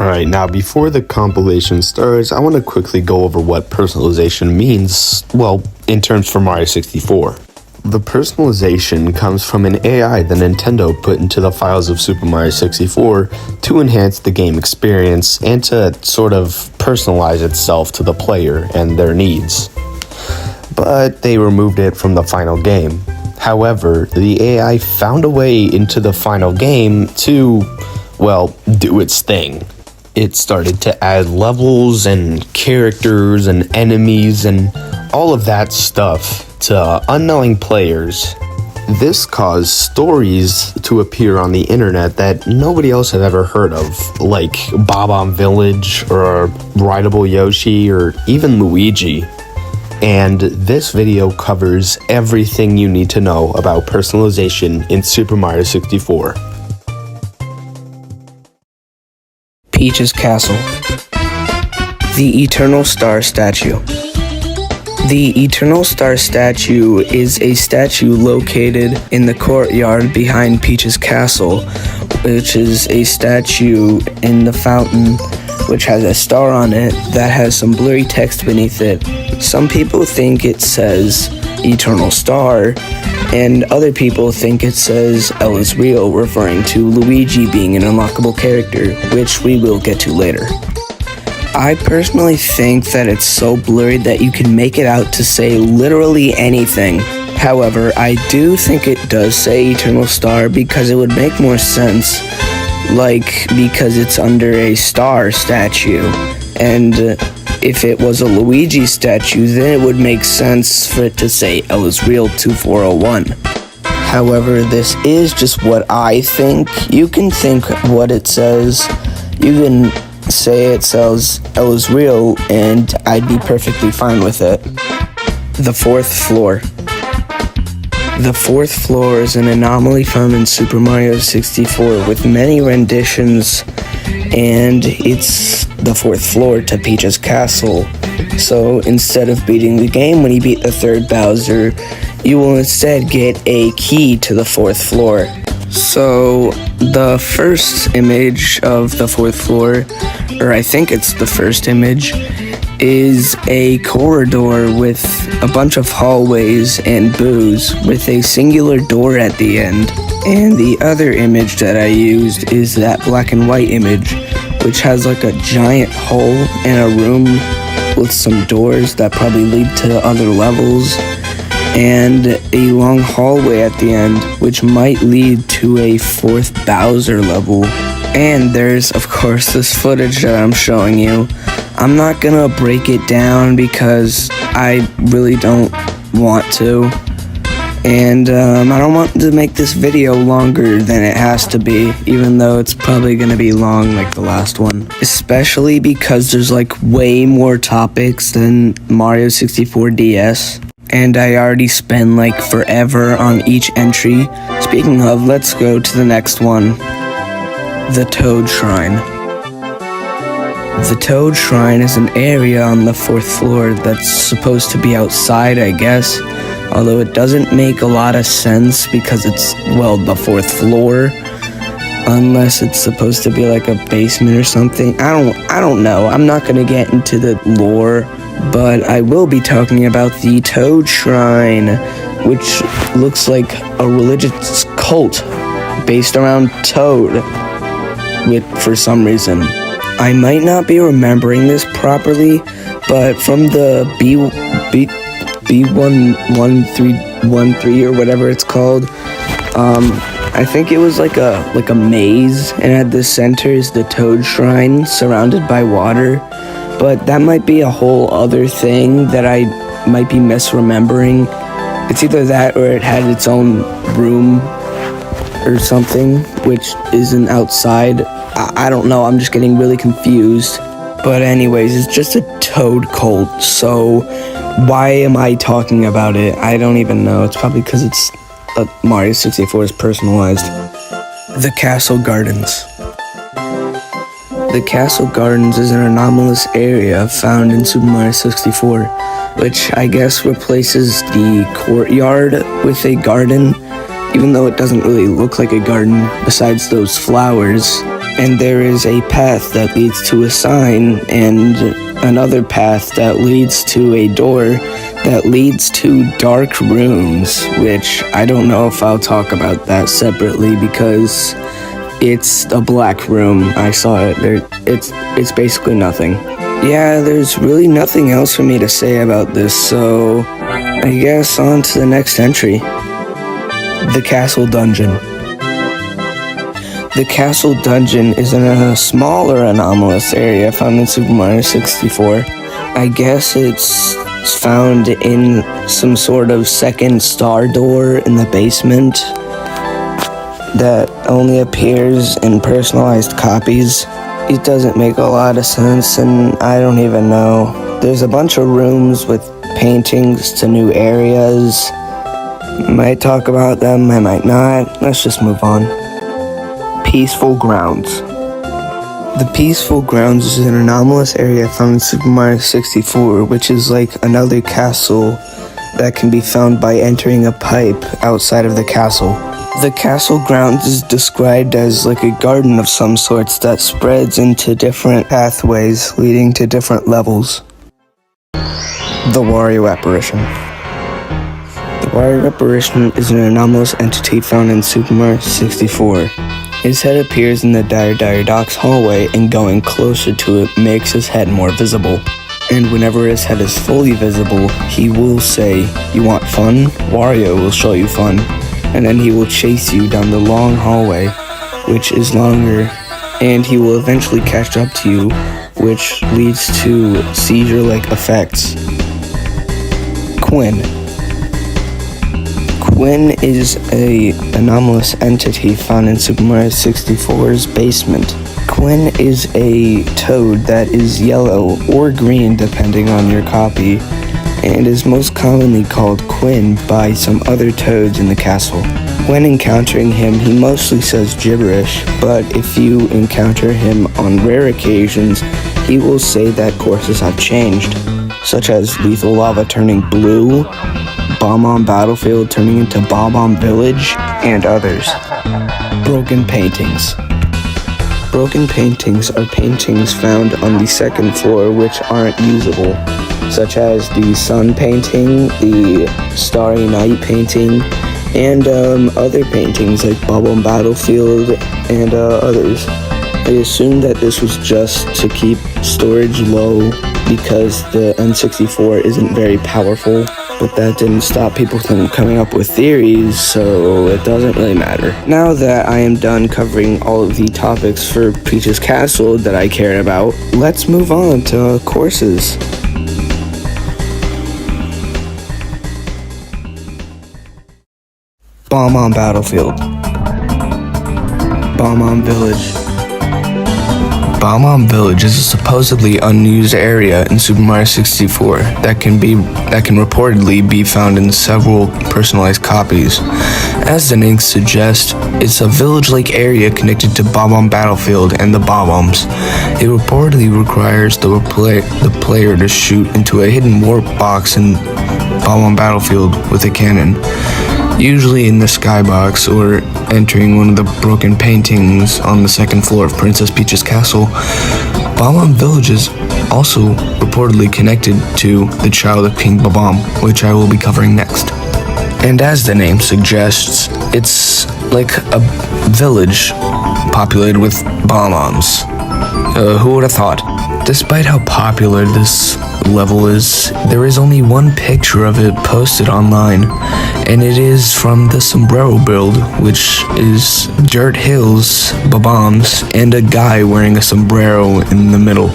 Alright, now before the compilation starts, I want to quickly go over what personalization means, well, in terms for Mario 64. The personalization comes from an AI that Nintendo put into the files of Super Mario 64 to enhance the game experience and to sort of personalize itself to the player and their needs. But they removed it from the final game. However, the AI found a way into the final game to, well, do its thing. It started to add levels and characters and enemies and all of that stuff to unknowing players. This caused stories to appear on the internet that nobody else had ever heard of, like Bob-omb Village or Rideable Yoshi or even Luigi. And this video covers everything you need to know about personalization in Super Mario 64. Peach's Castle. The Eternal Star Statue. The Eternal Star Statue is a statue located in the courtyard behind Peach's Castle, which is a statue in the fountain which has a star on it that has some blurry text beneath it. Some people think it says Eternal Star, and other people think it says L is real, referring to Luigi being an unlockable character, which we will get to later. I personally think that it's so blurry that you can make it out to say literally anything. However, I do think it does say Eternal Star because it would make more sense, because it's under a star statue, and if it was a Luigi statue, then it would make sense for it to say L is real 2401. However, this is just what I think. You can think what it says. You can say it says L is real, and I'd be perfectly fine with it. The fourth floor. The fourth floor is an anomaly found in Super Mario 64 with many renditions, and it's the fourth floor to Peach's Castle. So instead of beating the game when you beat the third Bowser, you will instead get a key to the fourth floor. So the first image of the fourth floor, or I think it's the first image, is a corridor with a bunch of hallways and booths with a singular door at the end. And the other image that I used is that black and white image, which has like a giant hole in a room with some doors that probably lead to other levels, and a long hallway at the end, which might lead to a fourth Bowser level. And there's, of course, this footage that I'm showing you. I'm not gonna break it down because I really don't want to. And I don't want to make this video longer than it has to be, even though it's probably gonna be long like the last one. Especially because there's like way more topics than Mario 64 DS. And I already spend like forever on each entry. Speaking of, let's go to the next one. The Toad Shrine. The Toad Shrine is an area on the fourth floor that's supposed to be outside, I guess. Although it doesn't make a lot of sense because it's, well, the fourth floor. Unless it's supposed to be like a basement or something. I don't know. I'm not gonna get into the lore, but I will be talking about the Toad Shrine, which looks like a religious cult based around Toad, for some reason. I might not be remembering this properly, but from the B11313 or whatever it's called, I think it was like a maze, and at the center is the Toad Shrine surrounded by water. But that might be a whole other thing that I might be misremembering. It's either that or it had its own room or something, which isn't outside. I don't know, I'm just getting really confused. But anyways, it's just a Toad cult, so why am I talking about it? I don't even know. It's probably because it's Mario 64 is personalized. The Castle Gardens. The Castle Gardens is an anomalous area found in Super Mario 64, which I guess replaces the courtyard with a garden, even though it doesn't really look like a garden besides those flowers. and there is a path that leads to a sign, and another path that leads to a door that leads to dark rooms, which I don't know if I'll talk about that separately because it's a black room. I saw it. It's basically nothing. Yeah, there's really nothing else for me to say about this, so I guess on to the next entry. The Castle Dungeon. The Castle Dungeon is in a smaller anomalous area found in Super Mario 64. I guess it's found in some sort of second star door in the basement that only appears in personalized copies. It doesn't make a lot of sense, and I don't even know. There's a bunch of rooms with paintings to new areas. Might talk about them, I might not. Let's just move on. Peaceful Grounds. The Peaceful Grounds is an anomalous area found in Super Mario 64, which is like another castle that can be found by entering a pipe outside of the castle. The castle grounds is described as like a garden of some sorts that spreads into different pathways leading to different levels. The Wario Apparition. The Wario Apparition is an anomalous entity found in Super Mario 64. His head appears in the Dire Docks hallway, and going closer to it makes his head more visible. And whenever his head is fully visible, he will say, "You want fun? Wario will show you fun." And then he will chase you down the long hallway, which is longer, and he will eventually catch up to you, which leads to seizure-like effects. Quinn. Quinn is an anomalous entity found in Super Mario 64's basement. Quinn is a toad that is yellow or green depending on your copy, and is most commonly called Quinn by some other toads in the castle. When encountering him, he mostly says gibberish, but if you encounter him on rare occasions, he will say that courses have changed, such as Lethal Lava turning blue, Bomb-Bomb Battlefield turning into Bomb-Bomb Village, and others. Broken paintings. Broken paintings are paintings found on the second floor which aren't usable, such as the sun painting, the Starry Night painting, and other paintings like Bomb-Bomb Battlefield and others. I assume that this was just to keep storage low because the N64 isn't very powerful, but that didn't stop people from coming up with theories, so it doesn't really matter. Now that I am done covering all of the topics for Peach's Castle that I care about, let's move on to courses. Bomb-Bomb Battlefield. Bomb-Bomb Village. Bomb-Bomb Village is a supposedly unused area in Super Mario 64 that can reportedly be found in several personalized copies. As the name suggests, it's a village-like area connected to Bomb-Bomb Battlefield and the Bomb-Bombs. It reportedly requires the player to shoot into a hidden warp box in Bomb-Bomb Battlefield with a cannon, usually in the skybox or entering one of the broken paintings on the second floor of Princess Peach's castle. Bomb-Bomb Village is also reportedly connected to the child of King Bob-omb, which I will be covering next. And as the name suggests, it's like a village populated with bomb-bombs. Who would have thought? Despite how popular this level is, there is only one picture of it posted online, and it is from the Sombrero build, which is dirt hills, bombs, and a guy wearing a sombrero in the middle,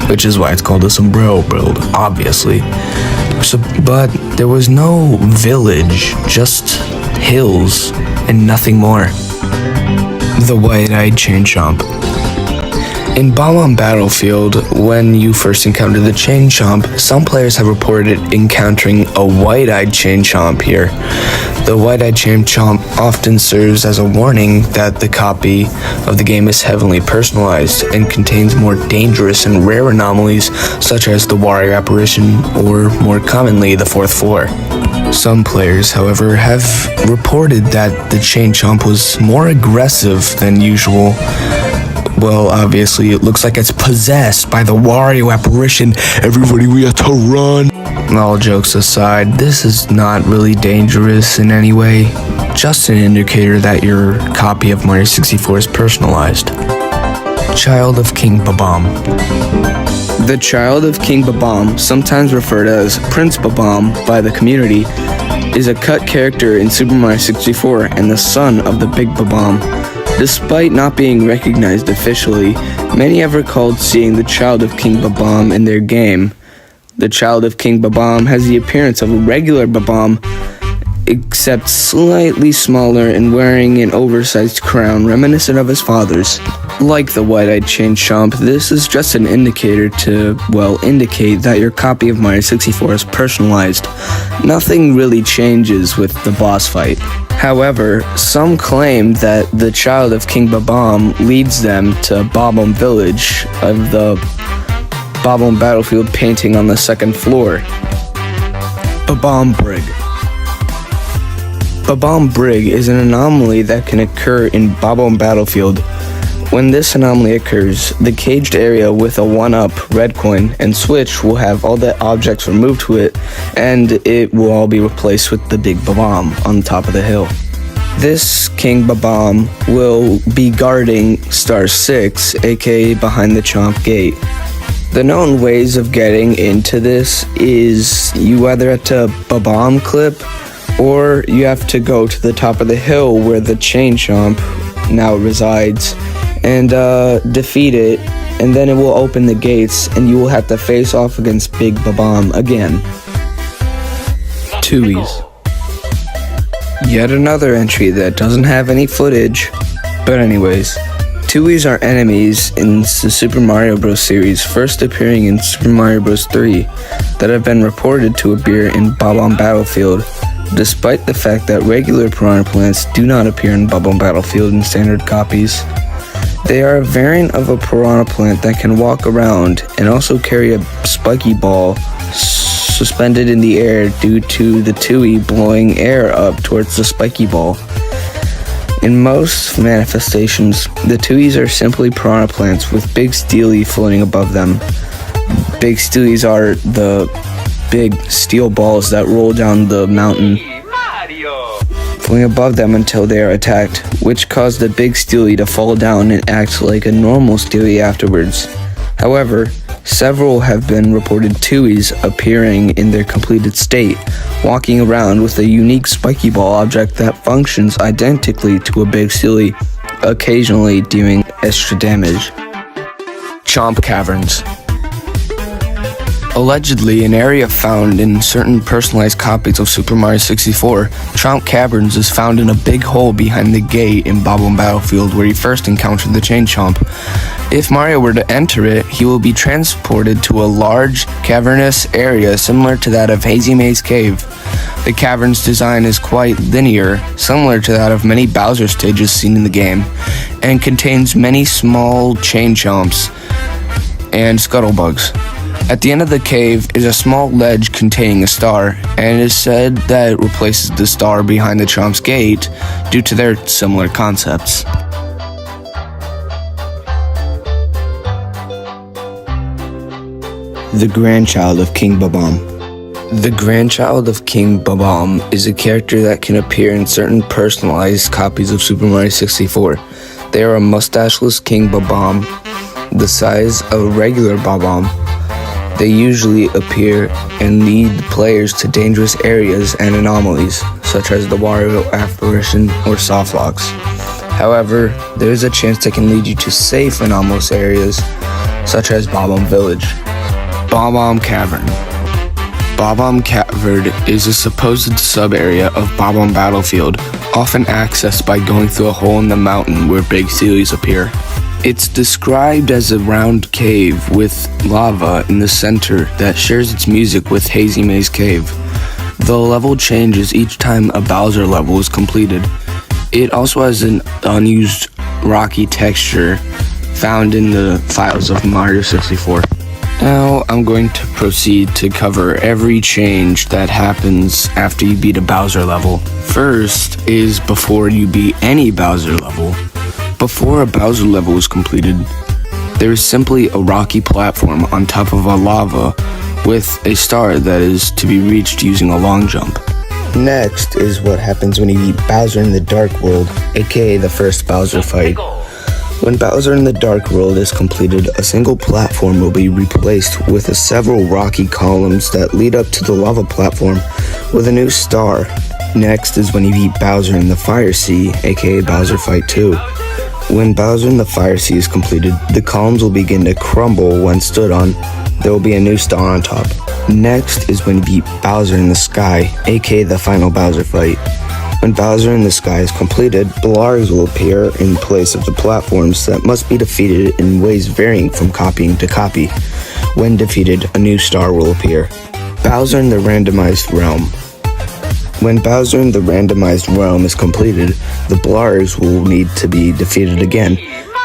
which is why it's called the Sombrero build, obviously. But there was no village, just hills, and nothing more. The White-Eyed Chain Chomp. In Bomb-Bomb Battlefield, when you first encounter the Chain Chomp, some players have reported encountering a White-Eyed Chain Chomp here. The White-Eyed Chain Chomp often serves as a warning that the copy of the game is heavily personalized and contains more dangerous and rare anomalies such as the Wario Apparition or, more commonly, the fourth floor. Some players, however, have reported that the Chain Chomp was more aggressive than usual, Well, obviously, it looks like it's possessed by the Wario apparition. Everybody, we have to run. All jokes aside, this is not really dangerous in any way. Just an indicator that your copy of Mario 64 is personalized. Child of King Babam. The Child of King Babam, sometimes referred as Prince Babam by the community, is a cut character in Super Mario 64 and the son of the Big Babam. Despite not being recognized officially, many have recalled seeing the Child of King Babam in their game. The Child of King Babam has the appearance of a regular Babam, except slightly smaller and wearing an oversized crown reminiscent of his father's. Like the white-eyed chain chomp, this is just an indicator to, indicate that your copy of Mario 64 is personalized. Nothing really changes with the boss fight. However, some claim that the Child of King Babam leads them to Bob-omb Village of the Bob-omb Battlefield painting on the second floor. Babam Brig. Babam Brig is an anomaly that can occur in Bob-omb Battlefield. When this anomaly occurs, the caged area with a 1-up red coin and switch will have all the objects removed to it, and it will all be replaced with the big Babam on the top of the hill. This King Babam will be guarding Star 6, aka behind the Chomp Gate. The known ways of getting into this is you either have to Babam clip, or you have to go to the top of the hill where the Chain Chomp now resides, and defeat it, and then it will open the gates, and you will have to face off against Big Babam again. Tui's. Yet another entry that doesn't have any footage. But anyways, Tui's are enemies in the Super Mario Bros. Series, first appearing in Super Mario Bros. 3, that have been reported to appear in Bob-omb Battlefield, despite the fact that regular piranha plants do not appear in Bob-omb Battlefield in standard copies. They are a variant of a piranha plant that can walk around and also carry a spiky ball suspended in the air due to the Tui blowing air up towards the spiky ball. In most manifestations, the Tuis are simply piranha plants with big steely floating above them. Big steelies are the big steel balls that roll down the mountain, floating above them until they are attacked, which cause the big steely to fall down and act like a normal steely afterwards. However, several have been reported Tuis appearing in their completed state, walking around with a unique spiky ball object that functions identically to a big steely, occasionally dealing extra damage. Chomp Caverns. Allegedly, an area found in certain personalized copies of Super Mario 64, Chomp Caverns is found in a big hole behind the gate in Bob-omb Battlefield where he first encountered the Chain Chomp. If Mario were to enter it, he will be transported to a large, cavernous area similar to that of Hazy Maze Cave. The cavern's design is quite linear, similar to that of many Bowser stages seen in the game, and contains many small Chain Chomps and Scuttlebugs. At the end of the cave is a small ledge containing a star, and it is said that it replaces the star behind the Chomp's gate due to their similar concepts. The Grandchild of King Babam. The Grandchild of King Babam is a character that can appear in certain personalized copies of Super Mario 64. They are a mustacheless King Babam, the size of a regular Babam. They usually appear and lead players to dangerous areas and anomalies, such as the Wario apparition or soft locks. However, there is a chance they can lead you to safe anomalous areas, such as Bob-omb Village. Bob-omb Cavern. Bob-omb Cavern is a supposed sub-area of Bob-omb Battlefield, often accessed by going through a hole in the mountain where big steelies appear. It's described as a round cave with lava in the center that shares its music with Hazy Maze Cave. The level changes each time a Bowser level is completed. It also has an unused rocky texture found in the files of Mario 64. Now I'm going to proceed to cover every change that happens after you beat a Bowser level. First is before you beat any Bowser level. Before a Bowser level is completed, there is simply a rocky platform on top of a lava with a star that is to be reached using a long jump. Next is what happens when you beat Bowser in the Dark World, aka the first Bowser fight. When Bowser in the Dark World is completed, a single platform will be replaced with several rocky columns that lead up to the lava platform with a new star. Next is when you beat Bowser in the Fire Sea, aka Bowser Fight 2. When Bowser in the Fire Sea is completed, the columns will begin to crumble when stood on. There will be a new star on top. Next is when you beat Bowser in the Sky, aka the final Bowser fight. When Bowser in the Sky is completed, blargs will appear in place of the platforms that must be defeated in ways varying from copying to copy. When defeated, a new star will appear. Bowser in the Randomized Realm. When Bowser in the Randomized Realm is completed, the blargs will need to be defeated again,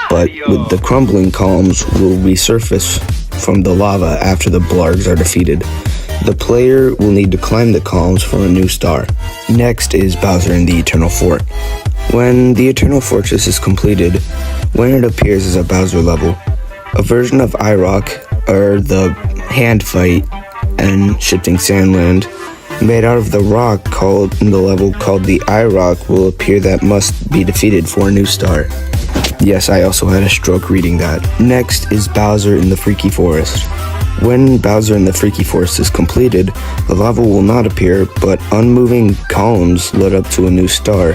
but with the crumbling columns will resurface from the lava after the blargs are defeated. The player will need to climb the columns for a new star. Next is Bowser in the Eternal Fort. When the Eternal Fortress is completed, when it appears as a Bowser level, a version of iRock, or the hand fight and shifting sandland, made out of the rock in the level called the iRock will appear that must be defeated for a new star. Yes, I also had a stroke reading that. Next is Bowser in the Freaky Forest. When Bowser in the Freaky Forest is completed, the lava will not appear, but unmoving columns lead up to a new star.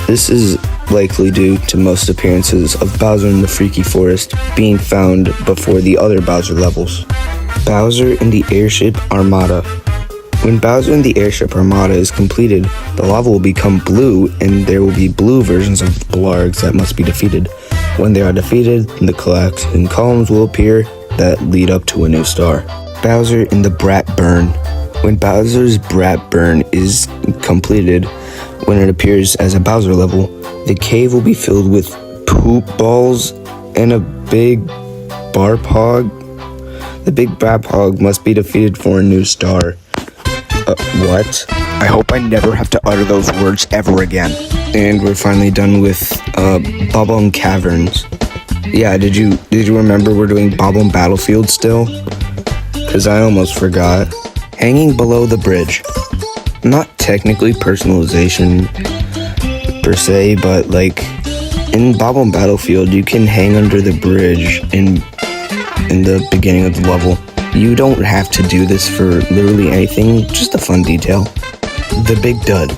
This is likely due to most appearances of Bowser in the Freaky Forest being found before the other Bowser levels. Bowser in the Airship Armada. When Bowser in the Airship Armada is completed, the lava will become blue, and there will be blue versions of blargs that must be defeated. When they are defeated, the collecting columns will appear that lead up to a new star. Bowser in the Brat Burn. When Bowser's Brat Burn is completed, when it appears as a Bowser level, the cave will be filled with poop balls and a big barp hog. The big barp hog must be defeated for a new star. What? I hope I never have to utter those words ever again. And we're finally done with Bob-omb Caverns. Yeah, did you remember we're doing Bob-omb Battlefield still? Cause I almost forgot. Hanging below the bridge. Not technically personalization per se, but like in Bob-omb Battlefield you can hang under the bridge in the beginning of the level. You don't have to do this for literally anything, just a fun detail. The Big Dud.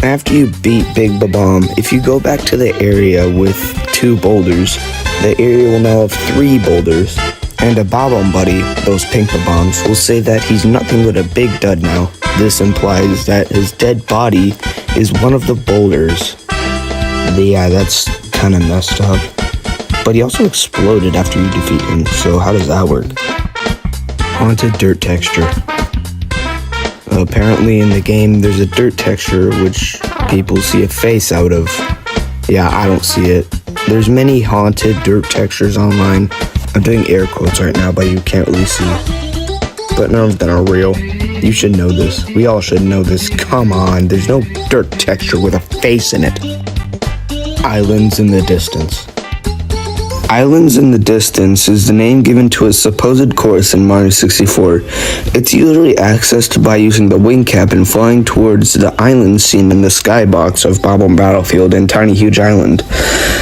After you beat Big Bob-omb, if you go back to the area with 2 boulders, the area will now have 3 boulders, and a Bob-omb buddy, those pink Bob-ombs, will say that he's nothing but a big dud now. This implies that his dead body is one of the boulders. Yeah, that's kind of messed up. But he also exploded after you defeat him, so how does that work? Haunted dirt texture. Apparently in the game there's a dirt texture which people see a face out of. Yeah, I don't see it. There's many haunted dirt textures online. I'm doing air quotes right now, but you can't really see. But none of them are real. You should know this. We all should know this. Come on, there's no dirt texture with a face in it. Islands in the Distance. Islands in the Distance is the name given to a supposed course in Mario 64. It's usually accessed by using the wing cap and flying towards the islands seen in the skybox of Bob-omb Battlefield and Tiny Huge Island.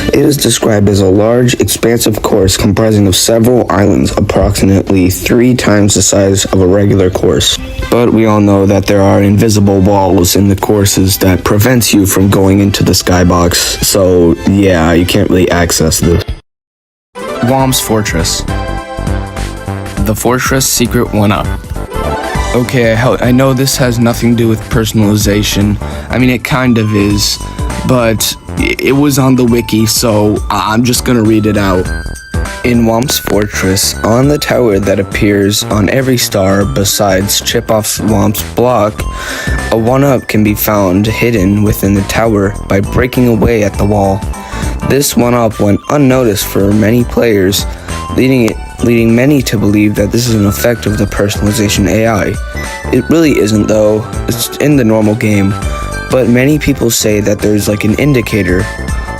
It is described as a large, expansive course comprising of several islands, approximately 3 times the size of a regular course. But we all know that there are invisible walls in the courses that prevents you from going into the skybox, so yeah, you can't really access this. Whomp's Fortress. The Fortress Secret 1-Up. Okay, I know this has nothing to do with personalization. I mean, it kind of is, but it was on the wiki, so I'm just gonna read it out. In Whomp's Fortress, on the tower that appears on every star besides Chip-Off Whomp's block, a 1-Up can be found hidden within the tower by breaking away at the wall. This 1-Up went unnoticed for many players, leading many to believe that this is an effect of the personalization AI. It really isn't though, it's in the normal game, but many people say that there's like an indicator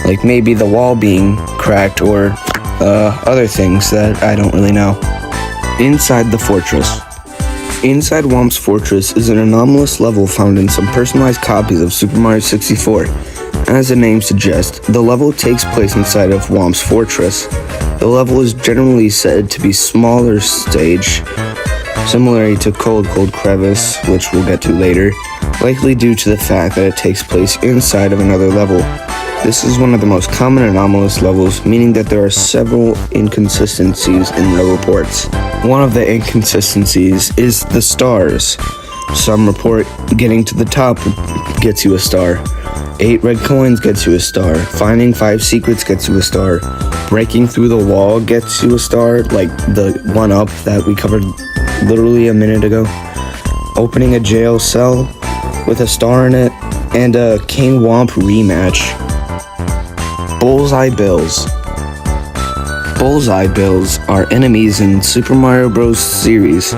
like maybe the wall being cracked or other things that I don't really know. Inside the fortress. Inside Whomp's Fortress is an anomalous level found in some personalized copies of Super Mario 64. As the name suggests, the level takes place inside of Whomp's Fortress. The level is generally said to be smaller stage, similarly to Cold Crevice, which we'll get to later, likely due to the fact that it takes place inside of another level. This is one of the most common anomalous levels, meaning that there are several inconsistencies in the reports. One of the inconsistencies is the stars. Some report getting to the top gets you a star. 8 red coins gets you a star. Finding 5 secrets gets you a star. Breaking through the wall gets you a star, like the one up that we covered literally a minute ago. Opening a jail cell with a star in it, and a King Whomp rematch. Bullseye Bills. Bullseye Bills are enemies in Super Mario Bros. Series,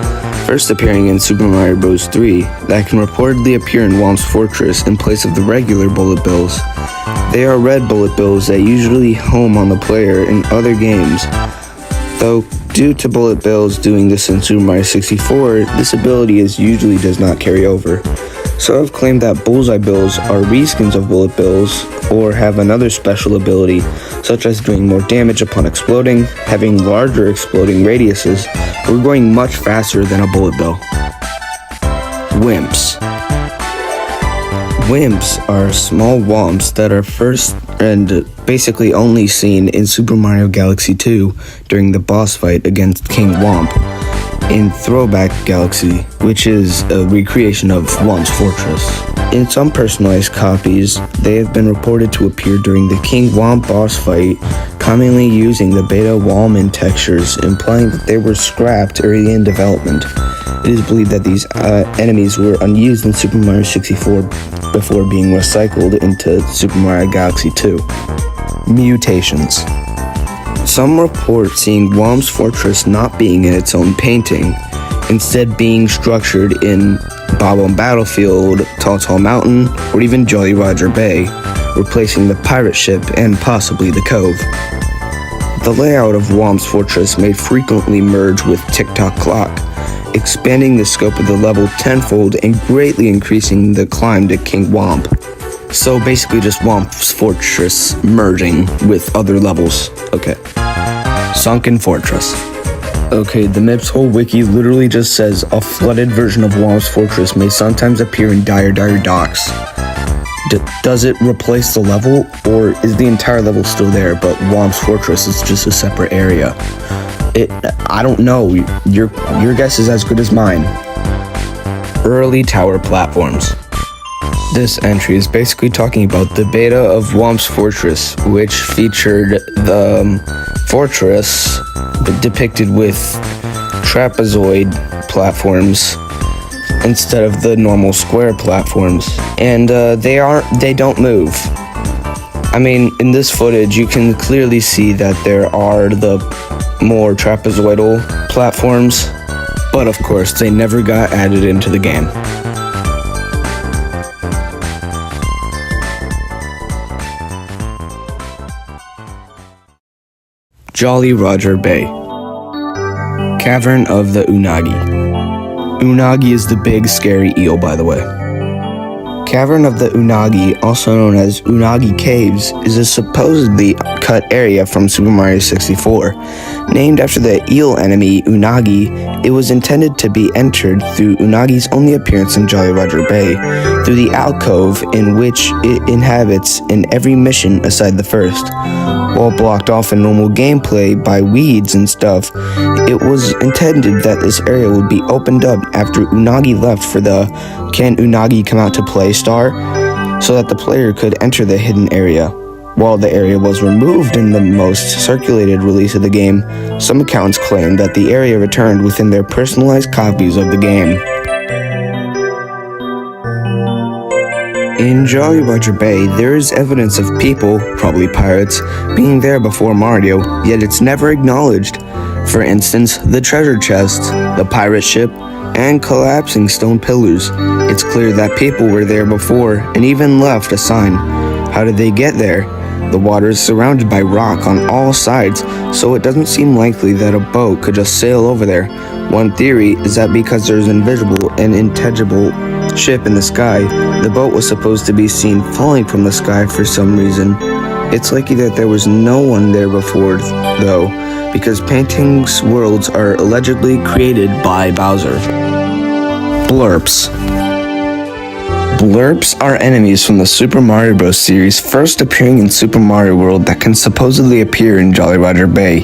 first appearing in Super Mario Bros. 3, that can reportedly appear in Whomp's Fortress in place of the regular bullet bills. They are red bullet bills that usually home on the player in other games. Though, due to bullet bills doing this in Super Mario 64, this ability usually does not carry over. So I've claimed that Bullseye Bills are reskins of bullet bills, or have another special ability, such as doing more damage upon exploding, having larger exploding radiuses, or going much faster than a bullet bill. Wimps. Wimps are small whomps that are first and basically only seen in Super Mario Galaxy 2 during the boss fight against King Whomp in Throwback Galaxy, which is a recreation of Whomp's Fortress. In some personalized copies, they have been reported to appear during the King Whomp boss fight, commonly using the beta Wallman textures, implying that they were scrapped early in development. It is believed that these enemies were unused in Super Mario 64 before being recycled into Super Mario Galaxy 2. Mutations. Some report seeing Whomp's Fortress not being in its own painting, instead being structured in Bob-omb Battlefield, Tall Mountain, or even Jolly Roger Bay, replacing the pirate ship and possibly the cove. The layout of Whomp's Fortress may frequently merge with Tick-Tock Clock, expanding the scope of the level tenfold and greatly increasing the climb to King Whomp. So basically just Whomp's Fortress merging with other levels. Okay. Sunken Fortress. Okay, the MIPS whole wiki literally just says a flooded version of Whomp's Fortress may sometimes appear in Dire Docks. Does it replace the level, or is the entire level still there, but Whomp's Fortress is just a separate area? I don't know. Your guess is as good as mine. Early tower platforms. This entry is basically talking about the beta of Whomp's Fortress, which featured the fortress depicted with trapezoid platforms instead of the normal square platforms, and they don't move. I mean, in this footage you can clearly see that there are the more trapezoidal platforms, but of course they never got added into the game. Jolly Roger Bay. Cavern of the Unagi. Unagi is the big scary eel, by the way. Cavern of the Unagi, also known as Unagi Caves, is a supposedly cut area from Super Mario 64. Named after the eel enemy Unagi, it was intended to be entered through Unagi's only appearance in Jolly Roger Bay, through the alcove in which it inhabits in every mission aside the first. While blocked off in normal gameplay by weeds and stuff, it was intended that this area would be opened up after Unagi left for the Can Unagi Come Out to Play star, so that the player could enter the hidden area. While the area was removed in the most circulated release of the game, some accounts claim that the area returned within their personalized copies of the game. In Jolly Roger Bay, there is evidence of people, probably pirates, being there before Mario, yet it's never acknowledged. For instance, the treasure chest, the pirate ship, and collapsing stone pillars. It's clear that people were there before and even left a sign. How did they get there? The water is surrounded by rock on all sides, so it doesn't seem likely that a boat could just sail over there. One theory is that because there's an invisible and intangible ship in the sky, the boat was supposed to be seen falling from the sky for some reason. It's likely that there was no one there before, though, because paintings' worlds are allegedly created by Bowser. Blurps. Blurps are enemies from the Super Mario Bros. Series, first appearing in Super Mario World that can supposedly appear in Jolly Roger Bay.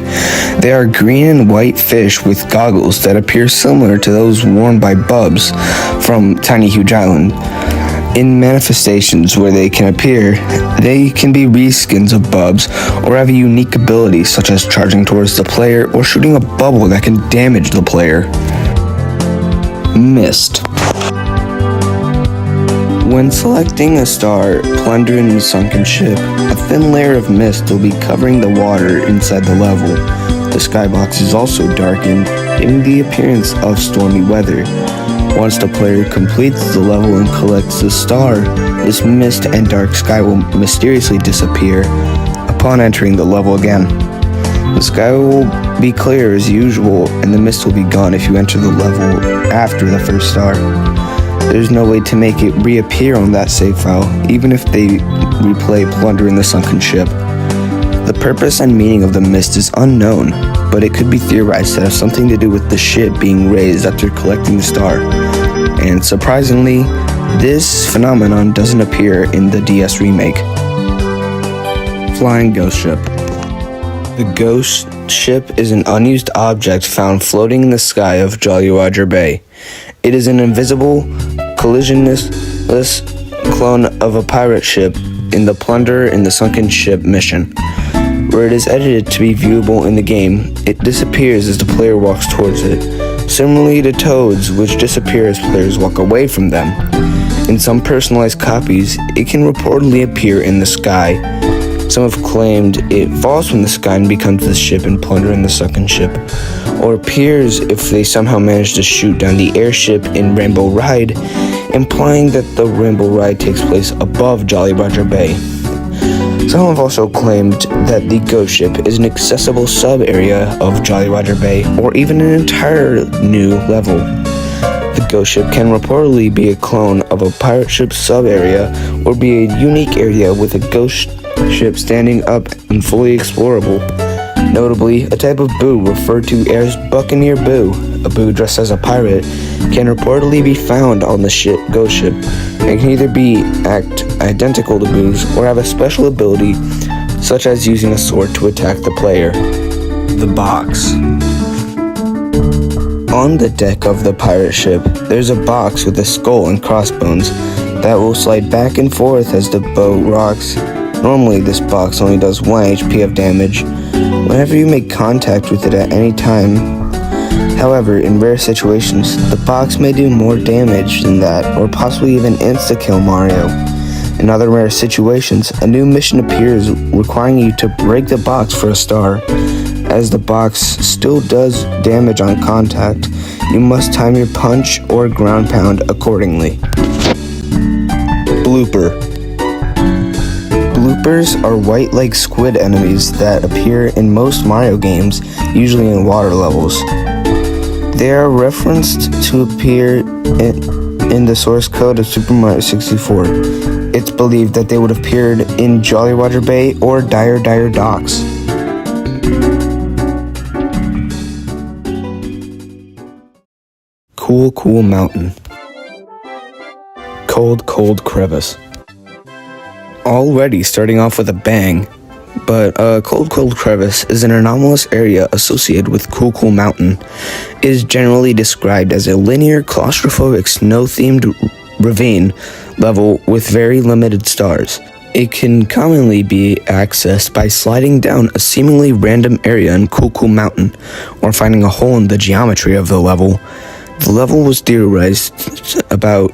They are green and white fish with goggles that appear similar to those worn by Bubs from Tiny Huge Island. In manifestations where they can appear, they can be reskins of Bubs or have a unique ability such as charging towards the player or shooting a bubble that can damage the player. Mist. When selecting a star, plundering the sunken ship, a thin layer of mist will be covering the water inside the level. The skybox is also darkened, giving the appearance of stormy weather. Once the player completes the level and collects the star, this mist and dark sky will mysteriously disappear upon entering the level again. The sky will be clear as usual, and the mist will be gone if you enter the level after the first star. There's no way to make it reappear on that save file, even if they replay plundering the sunken ship. The purpose and meaning of the mist is unknown, but it could be theorized to have something to do with the ship being raised after collecting the star. And surprisingly, this phenomenon doesn't appear in the DS remake. Flying Ghost Ship. The Ghost Ship is an unused object found floating in the sky of Jolly Roger Bay. It is an invisible, collisionless clone of a pirate ship in the Plunder in the Sunken Ship mission. Where it is edited to be viewable in the game, it disappears as the player walks towards it, similarly to toads, which disappear as players walk away from them. In some personalized copies, it can reportedly appear in the sky. Some have claimed it falls from the sky and becomes the ship in Plunder in the Sunken Ship, or appears if they somehow manage to shoot down the airship in Rainbow Ride, implying that the Rainbow Ride takes place above Jolly Roger Bay. Some have also claimed that the Ghost Ship is an accessible sub-area of Jolly Roger Bay, or even an entire new level. The Ghost Ship can reportedly be a clone of a pirate ship sub-area, or be a unique area with a ghost ship standing up and fully explorable. Notably, a type of boo referred to as Buccaneer Boo, a boo dressed as a pirate, can reportedly be found on the Ghost Ship, and can either be identical to boos or have a special ability, such as using a sword to attack the player. The Box. On the deck of the pirate ship, there's a box with a skull and crossbones that will slide back and forth as the boat rocks. Normally, this box only does 1 HP of damage whenever you make contact with it at any time. However, in rare situations, the box may do more damage than that, or possibly even insta-kill Mario. In other rare situations, a new mission appears requiring you to break the box for a star. As the box still does damage on contact, you must time your punch or ground pound accordingly. Blooper. Bloopers are white-like squid enemies that appear in most Mario games, usually in water levels. They are referenced to appear in the source code of Super Mario 64. It's believed that they would have appeared in Jolly Roger Bay or Dire Docks. Cool Mountain. Cold Crevice. Already starting off with a bang, but Cold Crevice is an anomalous area associated with Cool Mountain. It is generally described as a linear, claustrophobic, snow-themed ravine level with very limited stars. It can commonly be accessed by sliding down a seemingly random area in Cool Mountain, or finding a hole in the geometry of the level. The level was theorized about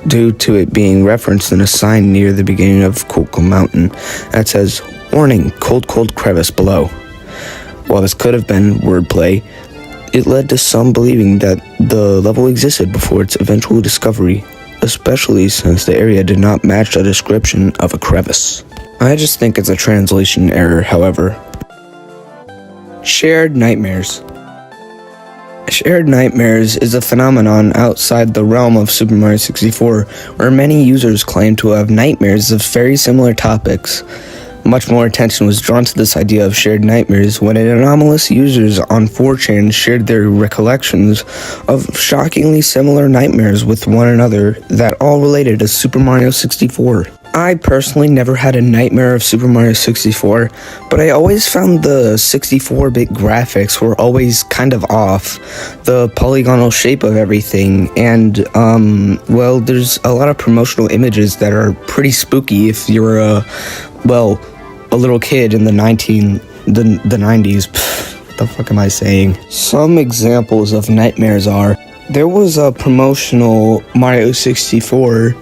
due to it being referenced in a sign near the beginning of Cool Mountain that says, "Warning, cold crevice below." While this could have been wordplay, it led to some believing that the level existed before its eventual discovery, especially since the area did not match the description of a crevice. I just think it's a translation error, however. Shared nightmares. Shared nightmares is a phenomenon outside the realm of Super Mario 64, where many users claim to have nightmares of very similar topics. Much more attention was drawn to this idea of shared nightmares when anomalous users on 4chan shared their recollections of shockingly similar nightmares with one another that all related to Super Mario 64. I personally never had a nightmare of Super Mario 64, but I always found the 64-bit graphics were always kind of off, the polygonal shape of everything, and, well, there's a lot of promotional images that are pretty spooky if you're a little kid in the 90s. The fuck am I saying? Some examples of nightmares are, there was a promotional Mario 64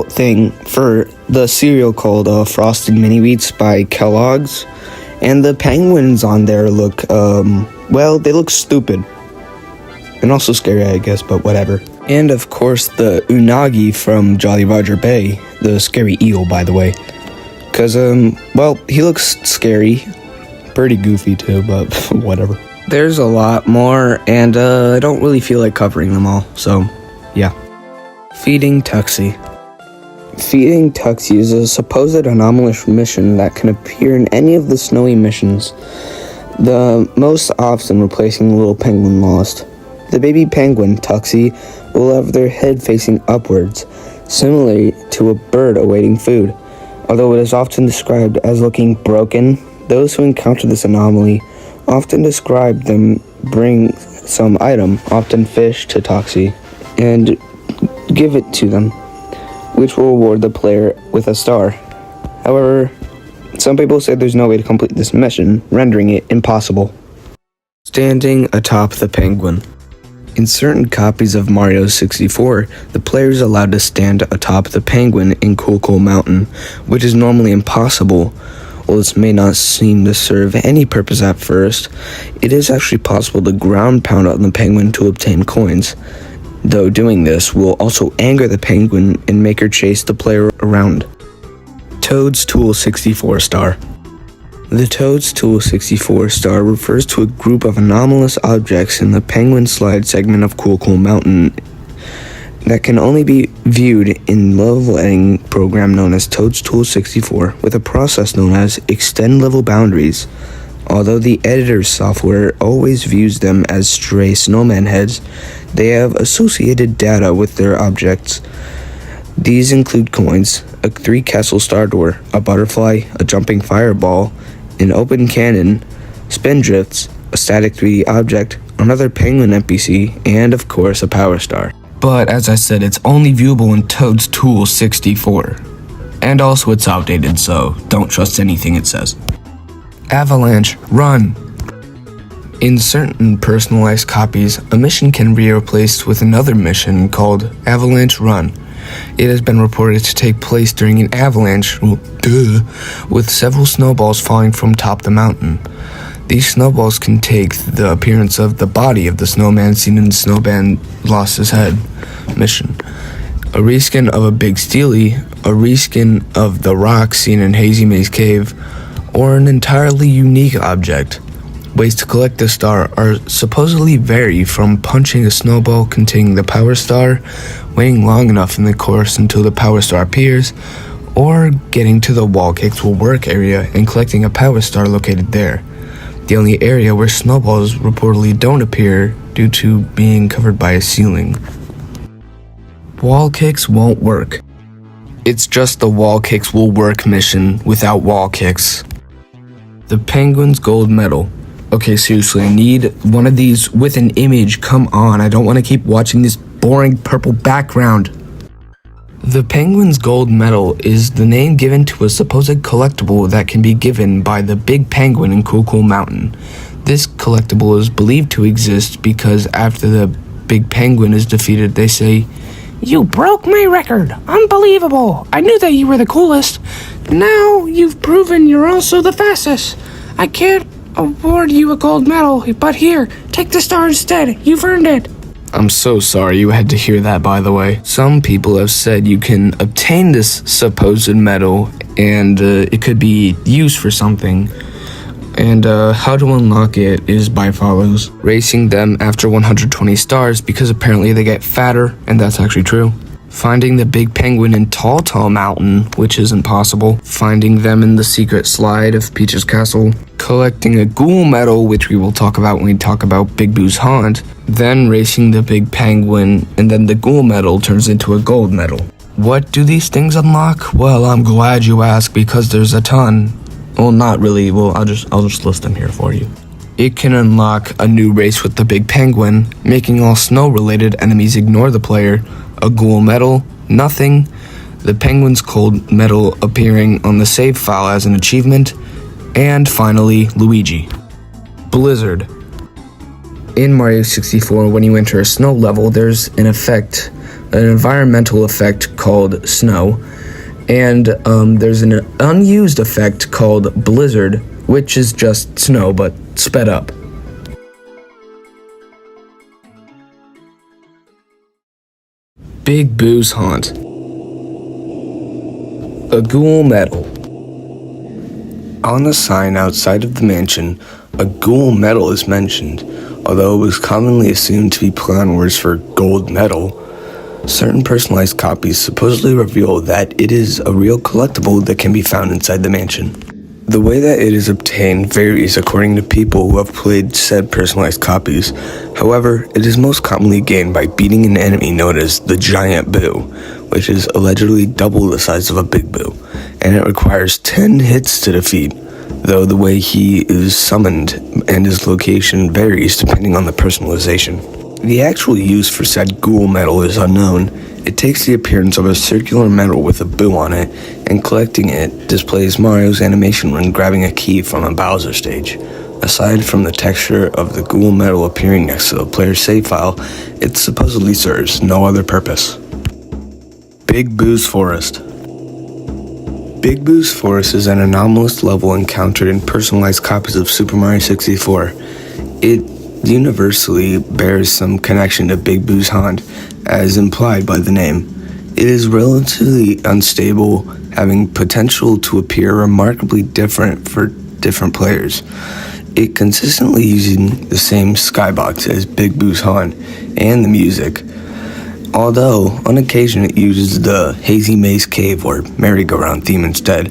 thing for the cereal called Frosted Mini Wheats by Kellogg's, and the penguins on there look, they look stupid. And also scary, I guess, but whatever. And of course, the Unagi from Jolly Roger Bay, the scary eel, by the way. Because, he looks scary. Pretty goofy, too, but whatever. There's a lot more, and I don't really feel like covering them all, so, yeah. Feeding Tuxie. Feeding Tuxie is a supposed anomalous mission that can appear in any of the snowy missions, the most often replacing the little penguin lost. The baby penguin, Tuxie, will have their head facing upwards, similarly to a bird awaiting food. Although it is often described as looking broken, those who encounter this anomaly often describe them bring some item, often fish, to Tuxie, and give it to them, which will reward the player with a star. However, some people say there's no way to complete this mission, rendering it impossible. Standing atop the penguin. In certain copies of Mario 64, the player is allowed to stand atop the penguin in Cool Cool Mountain, which is normally impossible. While this may not seem to serve any purpose at first, it is actually possible to ground pound on the penguin to obtain coins, though doing this will also anger the penguin and make her chase the player around. Toad's Tool 64 Star. The Toad's Tool 64 Star refers to a group of anomalous objects in the Penguin Slide segment of Cool Cool Mountain that can only be viewed in level editing program known as Toad's Tool 64 with a process known as Extend Level Boundaries. Although the editor's software always views them as stray snowman heads, they have associated data with their objects. These include coins, a 3-castle star door, a butterfly, a jumping fireball, an open cannon, spindrifts, a static 3D object, another penguin NPC, and of course a power star. But as I said, it's only viewable in Toad's Tool 64. And also it's outdated, so don't trust anything it says. Avalanche, run! In certain personalized copies, a mission can be replaced with another mission called Avalanche Run. It has been reported to take place during an avalanche, with several snowballs falling from top the mountain. These snowballs can take the appearance of the body of the snowman seen in Snowman Lost His Head mission, a reskin of a Big Steely, a reskin of the rock seen in Hazy Maze Cave, or an entirely unique object. Ways to collect this star are supposedly vary from punching a snowball containing the power star, waiting long enough in the course until the power star appears, or getting to the Wall Kicks Will Work area and collecting a power star located there, the only area where snowballs reportedly don't appear due to being covered by a ceiling. Wall Kicks won't work. It's just the Wall Kicks Will Work mission without wall kicks. The Penguin's Gold Medal. Okay, seriously, I need one of these with an image. Come on, I don't want to keep watching this boring purple background. The Penguin's Gold Medal is the name given to a supposed collectible that can be given by the Big Penguin in Cool Cool Mountain. This collectible is believed to exist because after the Big Penguin is defeated, they say, "You broke my record! Unbelievable! I knew that you were the coolest. Now you've proven you're also the fastest. I can't award you a gold medal, but here, take the star instead. You've earned it." I'm so sorry you had to hear that, by the way. Some people have said you can obtain this supposed medal and it could be used for something. And how to unlock it is by follows. Racing them after 120 stars, because apparently they get fatter, and that's actually true. Finding the big penguin in Tall Tall Mountain, which is impossible. Finding them in the secret slide of Peach's Castle. Collecting a ghoul medal, which we will talk about when we talk about Big Boo's Haunt. Then racing the big penguin, and then the ghoul medal turns into a gold medal. What do these things unlock? Well, I'm glad you asked, because there's a ton. Well, not really. Well, I'll just list them here for you. It can unlock a new race with the big penguin, making all snow-related enemies ignore the player. A ghoul medal, nothing. The penguin's cold medal appearing on the save file as an achievement. And finally, Luigi. Blizzard. In Mario 64, when you enter a snow level, there's an environmental effect called snow. And there's an unused effect called Blizzard, which is just snow, but sped up. Big Boo's Haunt. A ghoul medal. On the sign outside of the mansion, a ghoul medal is mentioned. Although it was commonly assumed to be play on words for gold medal, certain personalized copies supposedly reveal that it is a real collectible that can be found inside the mansion. The way that it is obtained varies according to people who have played said personalized copies. However, it is most commonly gained by beating an enemy known as the Giant Boo, which is allegedly double the size of a Big Boo, and it requires 10 hits to defeat, though the way he is summoned and his location varies depending on the personalization. The actual use for said ghoul medal is unknown. It takes the appearance of a circular medal with a boo on it, and collecting it displays Mario's animation when grabbing a key from a Bowser stage. Aside from the texture of the ghoul medal appearing next to the player's save file, it supposedly serves no other purpose. Big Boo's Forest. Big Boo's Forest is an anomalous level encountered in personalized copies of Super Mario 64. It universally bears some connection to Big Boo's Haunt, as implied by the name. It is relatively unstable, having potential to appear remarkably different for different players. It consistently using the same skybox as Big Boo's Haunt and the music, although on occasion it uses the Hazy Maze Cave or merry-go-round theme instead.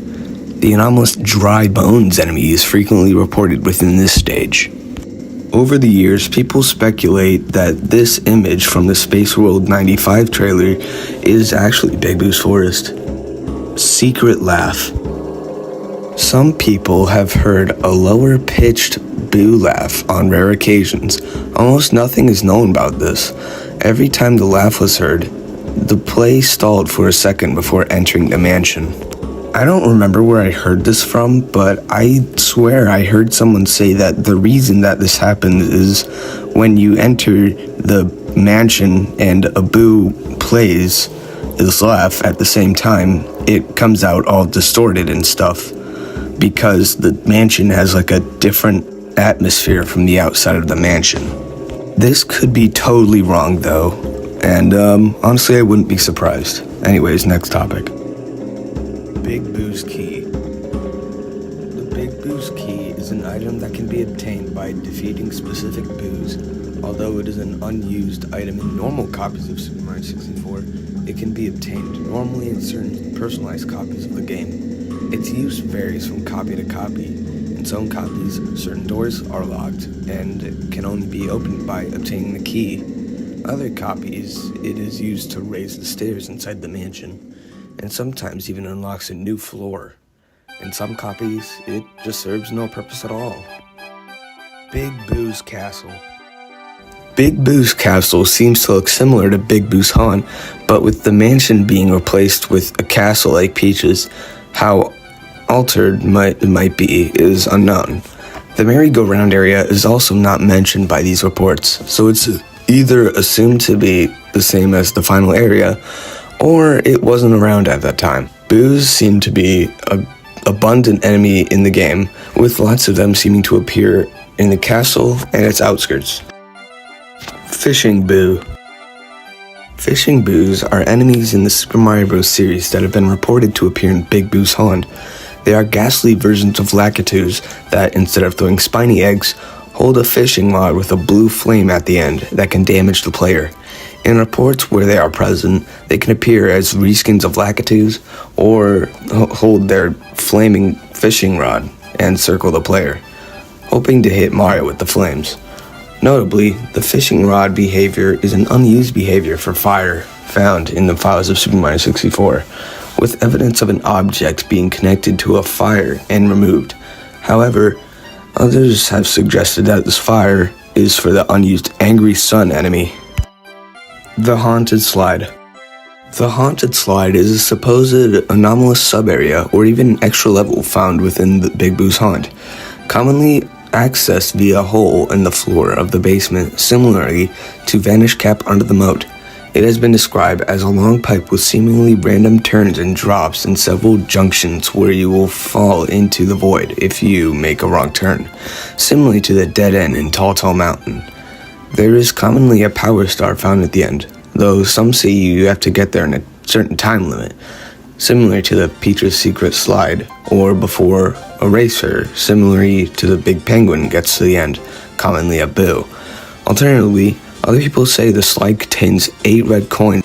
The anomalous Dry Bones enemy is frequently reported within this stage. Over the years, people speculate that this image from the Space World 95 trailer is actually Big Boo's Forest. Secret laugh. Some people have heard a lower-pitched boo laugh on rare occasions. Almost nothing is known about this. Every time the laugh was heard, the play stalled for a second before entering the mansion. I don't remember where I heard this from, but I swear I heard someone say that the reason that this happens is when you enter the mansion and a boo plays this laugh at the same time, it comes out all distorted and stuff, because the mansion has like a different atmosphere from the outside of the mansion. This could be totally wrong though, and honestly I wouldn't be surprised. Anyways, next topic. Big Boo's Key. The Big Boo's Key is an item that can be obtained by defeating specific boos. Although it is an unused item in normal copies of Super Mario 64, it can be obtained normally in certain personalized copies of the game. Its use varies from copy to copy. In some copies, certain doors are locked and can only be opened by obtaining the key. Other copies, it is used to raise the stairs inside the mansion, and sometimes even unlocks a new floor. In some copies, it just serves no purpose at all. Big Boo's Castle. Big Boo's Castle seems to look similar to Big Boo's Haunt, but with the mansion being replaced with a castle like Peach's, how altered it might be is unknown. The merry-go-round area is also not mentioned by these reports, so it's either assumed to be the same as the final area, or it wasn't around at that time. Boos seem to be an abundant enemy in the game, with lots of them seeming to appear in the castle and its outskirts. Fishing Boo. Fishing boos are enemies in the Super Mario Bros. Series that have been reported to appear in Big Boo's Pond. They are ghastly versions of Lakitus that, instead of throwing spiny eggs, hold a fishing rod with a blue flame at the end that can damage the player. In reports where they are present, they can appear as reskins of Lakitus or hold their flaming fishing rod and circle the player, hoping to hit Mario with the flames. Notably, the fishing rod behavior is an unused behavior for fire found in the files of Super Mario 64, with evidence of an object being connected to a fire and removed. However, others have suggested that this fire is for the unused Angry Sun enemy. The Haunted Slide. The Haunted Slide is a supposed anomalous sub-area or even extra level found within the Big Boo's Haunt, commonly accessed via a hole in the floor of the basement, similarly to Vanish Cap under the moat. It has been described as a long pipe with seemingly random turns and drops in several junctions where you will fall into the void if you make a wrong turn, similarly to the dead end in Tall Mountain. There is commonly a power star found at the end, though some say you have to get there in a certain time limit, similar to the Peach's Secret Slide, or before a racer, similarly to the Big Penguin gets to the end, commonly a boo. Alternatively, other people say the slide contains 8 red coins.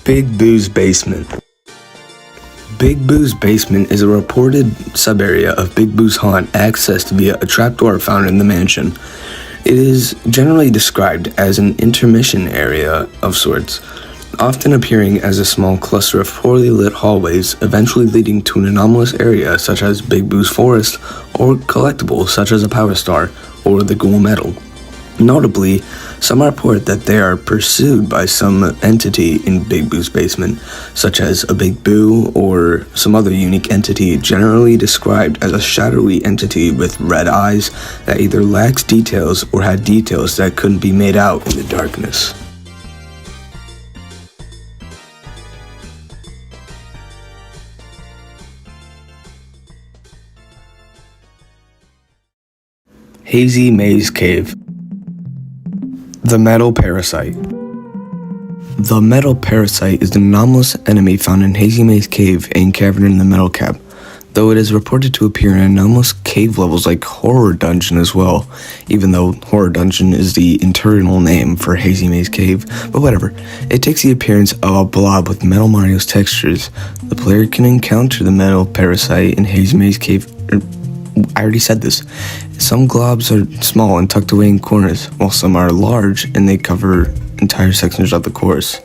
Big Boo's Basement. Big Boo's Basement is a reported sub-area of Big Boo's Haunt accessed via a trapdoor found in the mansion. It is generally described as an intermission area of sorts, often appearing as a small cluster of poorly lit hallways, eventually leading to an anomalous area such as Big Boo's Forest, or collectibles such as a Power Star or the Ghoul Medal. Notably, some report that they are pursued by some entity in Big Boo's basement, such as a Big Boo or some other unique entity generally described as a shadowy entity with red eyes that either lacks details or had details that couldn't be made out in the darkness. Hazy Maze Cave. The Metal Parasite. The Metal Parasite is an anomalous enemy found in Hazy Maze Cave and Cavern in the Metal Cap, though it is reported to appear in anomalous cave levels like Horror Dungeon as well, even though Horror Dungeon is the internal name for Hazy Maze Cave, but whatever. It takes the appearance of a blob with Metal Mario's textures. The player can encounter the Metal Parasite in Hazy Maze Cave. I already said this. Some globs are small and tucked away in corners, while some are large and they cover entire sections of the course.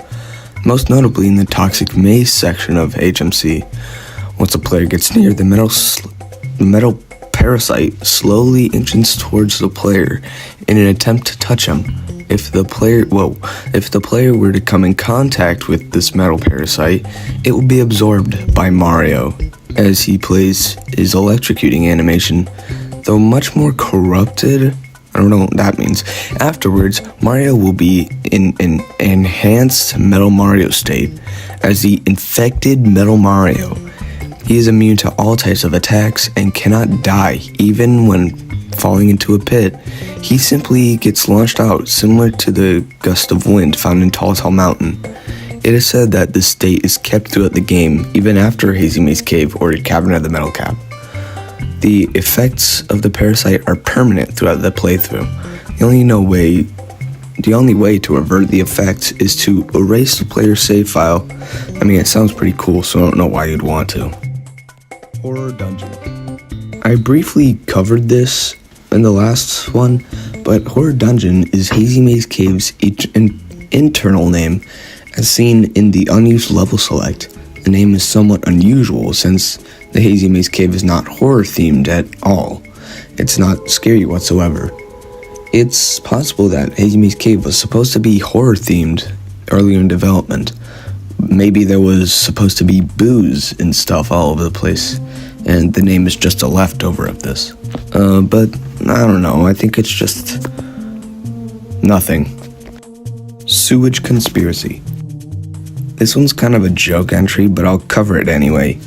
Most notably in the Toxic Maze section of HMC. Once a player gets near, the metal parasite slowly inches towards the player in an attempt to touch him. If the player were to come in contact with this metal parasite, it will be absorbed by Mario as he plays his electrocuting animation, though much more corrupted. I don't know what that means. Afterwards, Mario will be in an enhanced Metal Mario state as the infected Metal Mario. He is immune to all types of attacks and cannot die even when falling into a pit. He simply gets launched out, similar to the gust of wind found in Tall Mountain. It is said that this state is kept throughout the game, even after Hazy Maze Cave or Cavern of the Metal Cap. The effects of the parasite are permanent throughout the playthrough. The only way to avert the effects is to erase the player's save file. I mean, it sounds pretty cool, so I don't know why you'd want to. Horror Dungeon. I briefly covered this in the last one, but Horror Dungeon is Hazy Maze Cave's internal name, as seen in the unused level select. The name is somewhat unusual since the Hazy Maze Cave is not horror themed at all. It's not scary whatsoever. It's possible that Hazy Maze Cave was supposed to be horror themed earlier in development. Maybe there was supposed to be booze and stuff all over the place, and the name is just a leftover of this. But I don't know, I think it's just nothing. Sewage Conspiracy. This one's kind of a joke entry, but I'll cover it anyway.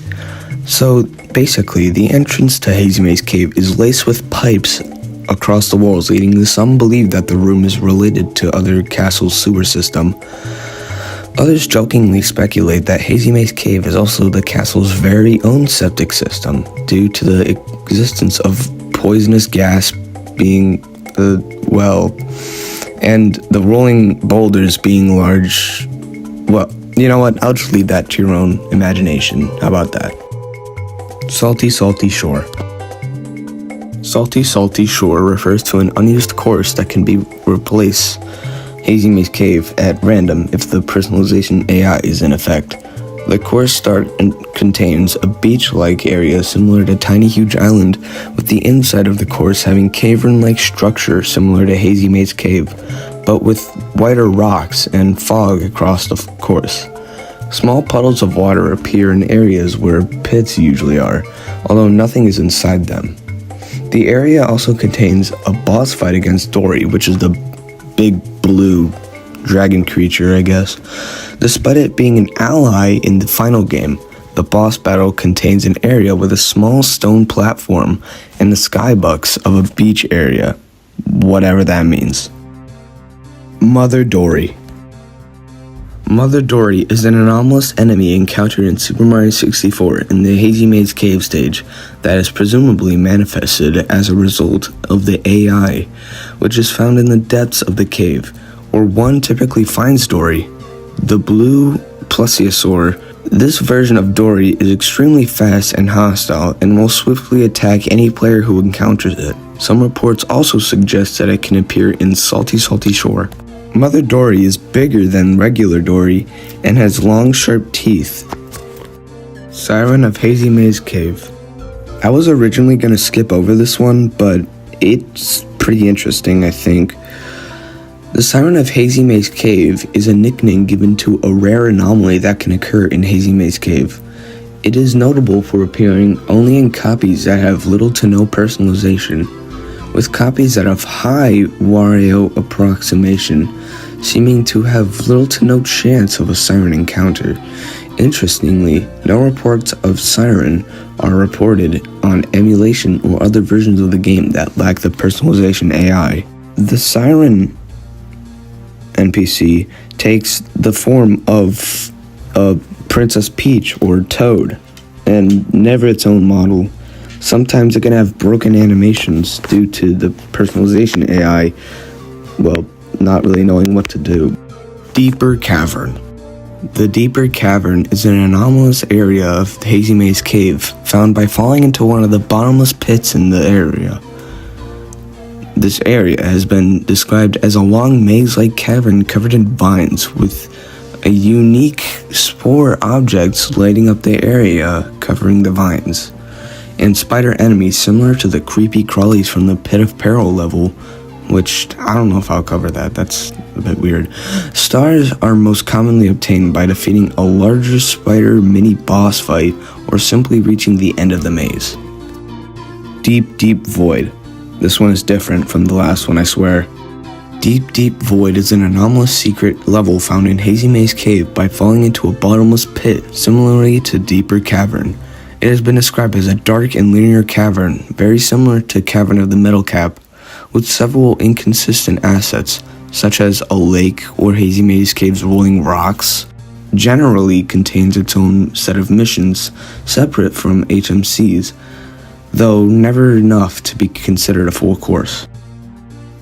So, basically, the entrance to Hazy Maze Cave is laced with pipes across the walls, leading to some believe that the room is related to other castle's sewer system. Others jokingly speculate that Hazy Maze Cave is also the castle's very own septic system due to the existence of poisonous gas being the well, and the rolling boulders being large. Well, you know what? I'll just leave that to your own imagination. How about that? Salty, salty shore. Salty, salty shore refers to an unused course that can be replaced Hazy Maze Cave at random if the personalization AI is in effect. The course start and contains a beach-like area similar to Tiny Huge Island, with the inside of the course having cavern-like structure similar to Hazy Maze Cave, but with whiter rocks and fog across the course. Small puddles of water appear in areas where pits usually are, although nothing is inside them. The area also contains a boss fight against Dory, which is the big blue dragon creature, I guess. Despite it being an ally in the final game, the boss battle contains an area with a small stone platform and the skybox of a beach area, whatever that means. Mother Dory. Mother Dory is an anomalous enemy encountered in Super Mario 64 in the Hazy Maze Cave stage that is presumably manifested as a result of the AI, which is found in the depths of the cave, where one typically finds Dory, the blue plesiosaur. This version of Dory is extremely fast and hostile and will swiftly attack any player who encounters it. Some reports also suggest that it can appear in Salty Salty Shore. Mother Dory is bigger than regular Dory and has long, sharp teeth. Siren of Hazy Maze Cave. I was originally going to skip over this one, but it's pretty interesting, I think. The Siren of Hazy Maze Cave is a nickname given to a rare anomaly that can occur in Hazy Maze Cave. It is notable for appearing only in copies that have little to no personalization, with copies that have high Wario approximation seeming to have little to no chance of a Siren encounter. Interestingly, no reports of Siren are reported on emulation or other versions of the game that lack the personalization AI. The Siren NPC takes the form of a Princess Peach or Toad, and never its own model. Sometimes it can have broken animations due to the personalization AI, well, not really knowing what to do. Deeper Cavern. The Deeper Cavern is an anomalous area of the Hazy Maze Cave, found by falling into one of the bottomless pits in the area. This area has been described as a long maze-like cavern covered in vines, with a unique spore objects lighting up the area covering the vines, and spider enemies similar to the creepy crawlies from the Pit of Peril level, which I don't know if I'll cover that, that's a bit weird. Stars are most commonly obtained by defeating a larger spider mini boss fight or simply reaching the end of the maze. Deep, Deep Void. This one is different from the last one, I swear. Deep, Deep Void is an anomalous secret level found in Hazy Maze Cave by falling into a bottomless pit, similarly to Deeper Cavern. It has been described as a dark and linear cavern, very similar to Cavern of the Metal Cap, with several inconsistent assets, such as a lake or Hazy Maze Cave's rolling rocks. Generally contains its own set of missions, separate from HMC's, though never enough to be considered a full course.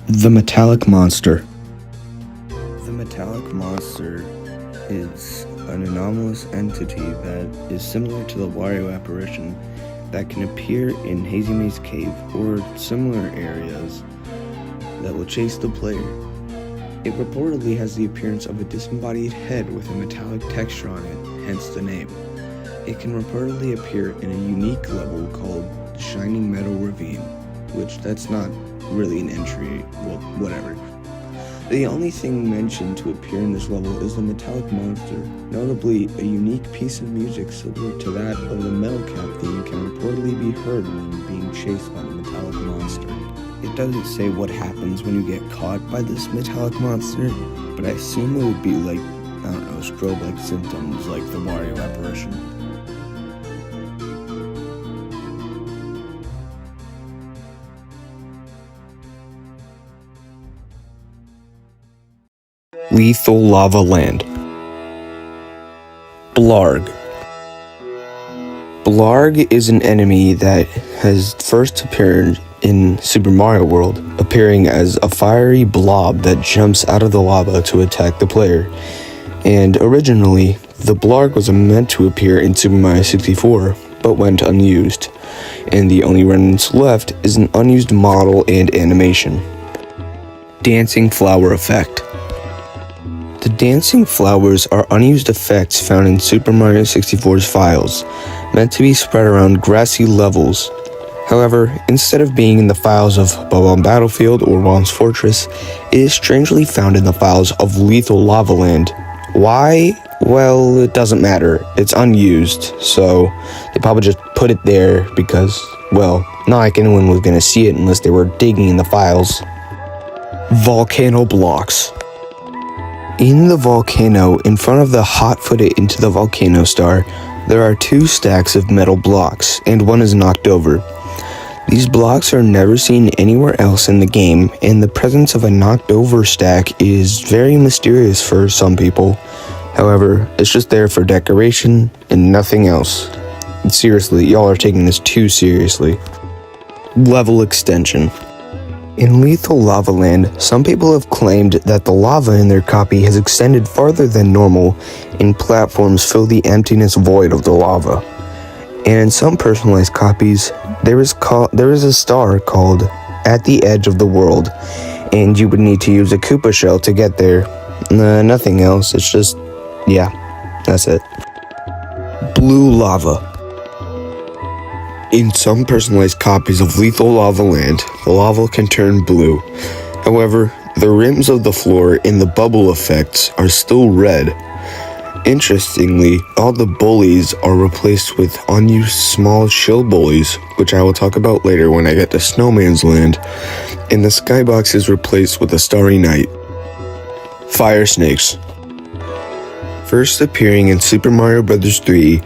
The Metallic Monster. The Metallic Monster is an anomalous entity that is similar to the Wario apparition that can appear in Hazy Maze Cave or similar areas that will chase the player. It reportedly has the appearance of a disembodied head with a metallic texture on it, hence the name. It can reportedly appear in a unique level called Shining Metal Ravine, which that's not really an entry, well, whatever. The only thing mentioned to appear in this level is the Metallic Monster, notably a unique piece of music similar to that of the Metal Cap theme can reportedly be heard when being chased by the Metallic Monster. It doesn't say what happens when you get caught by this Metallic Monster, but I assume it would be like, I don't know, strobe-like symptoms like the Wario apparition. Lethal Lava Land. Blarg. Blarg is an enemy that has first appeared in Super Mario World, appearing as a fiery blob that jumps out of the lava to attack the player. And originally, the Blarg was meant to appear in Super Mario 64, but went unused. And the only remnants left is an unused model and animation. Dancing Flower Effect. The dancing flowers are unused effects found in Super Mario 64's files, meant to be spread around grassy levels. However, instead of being in the files of Bob-omb Battlefield or Ron's Fortress, it is strangely found in the files of Lethal Lava Land. Why? Well, it doesn't matter. It's unused, so they probably just put it there because, well, not like anyone was gonna see it unless they were digging in the files. Volcano Blocks. In the volcano, in front of the hot-footed into the volcano star, there are 2 stacks of metal blocks, and one is knocked over. These blocks are never seen anywhere else in the game, and the presence of a knocked over stack is very mysterious for some people. However, it's just there for decoration and nothing else. And seriously, y'all are taking this too seriously. Level extension. In Lethal Lava Land, some people have claimed that the lava in their copy has extended farther than normal, and platforms fill the emptiness void of the lava. And in some personalized copies, there is a star called At the Edge of the World, and you would need to use a Koopa shell to get there. Nothing else, it's just, yeah, that's it. Blue Lava. In some personalized copies of Lethal Lava Land, the lava can turn blue. However, the rims of the floor and the bubble effects are still red. Interestingly, all the bullies are replaced with unused small shell bullies, which I will talk about later when I get to Snowman's Land, and the skybox is replaced with a starry night. Fire Snakes. First appearing in Super Mario Bros. 3,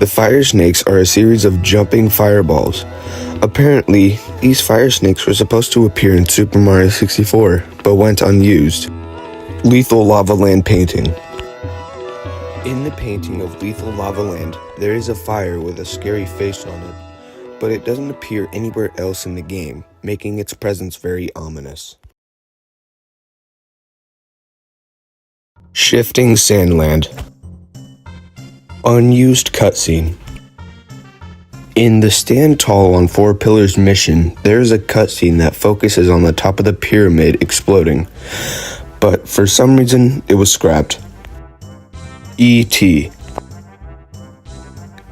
the fire snakes are a series of jumping fireballs. Apparently, these fire snakes were supposed to appear in Super Mario 64, but went unused. Lethal Lava Land painting. In the painting of Lethal Lava Land, there is a fire with a scary face on it, but it doesn't appear anywhere else in the game, making its presence very ominous. Shifting Sandland. Unused cutscene. In the Stand Tall on 4 Pillars mission, there is a cutscene that focuses on the top of the pyramid exploding, but for some reason it was scrapped. E.T.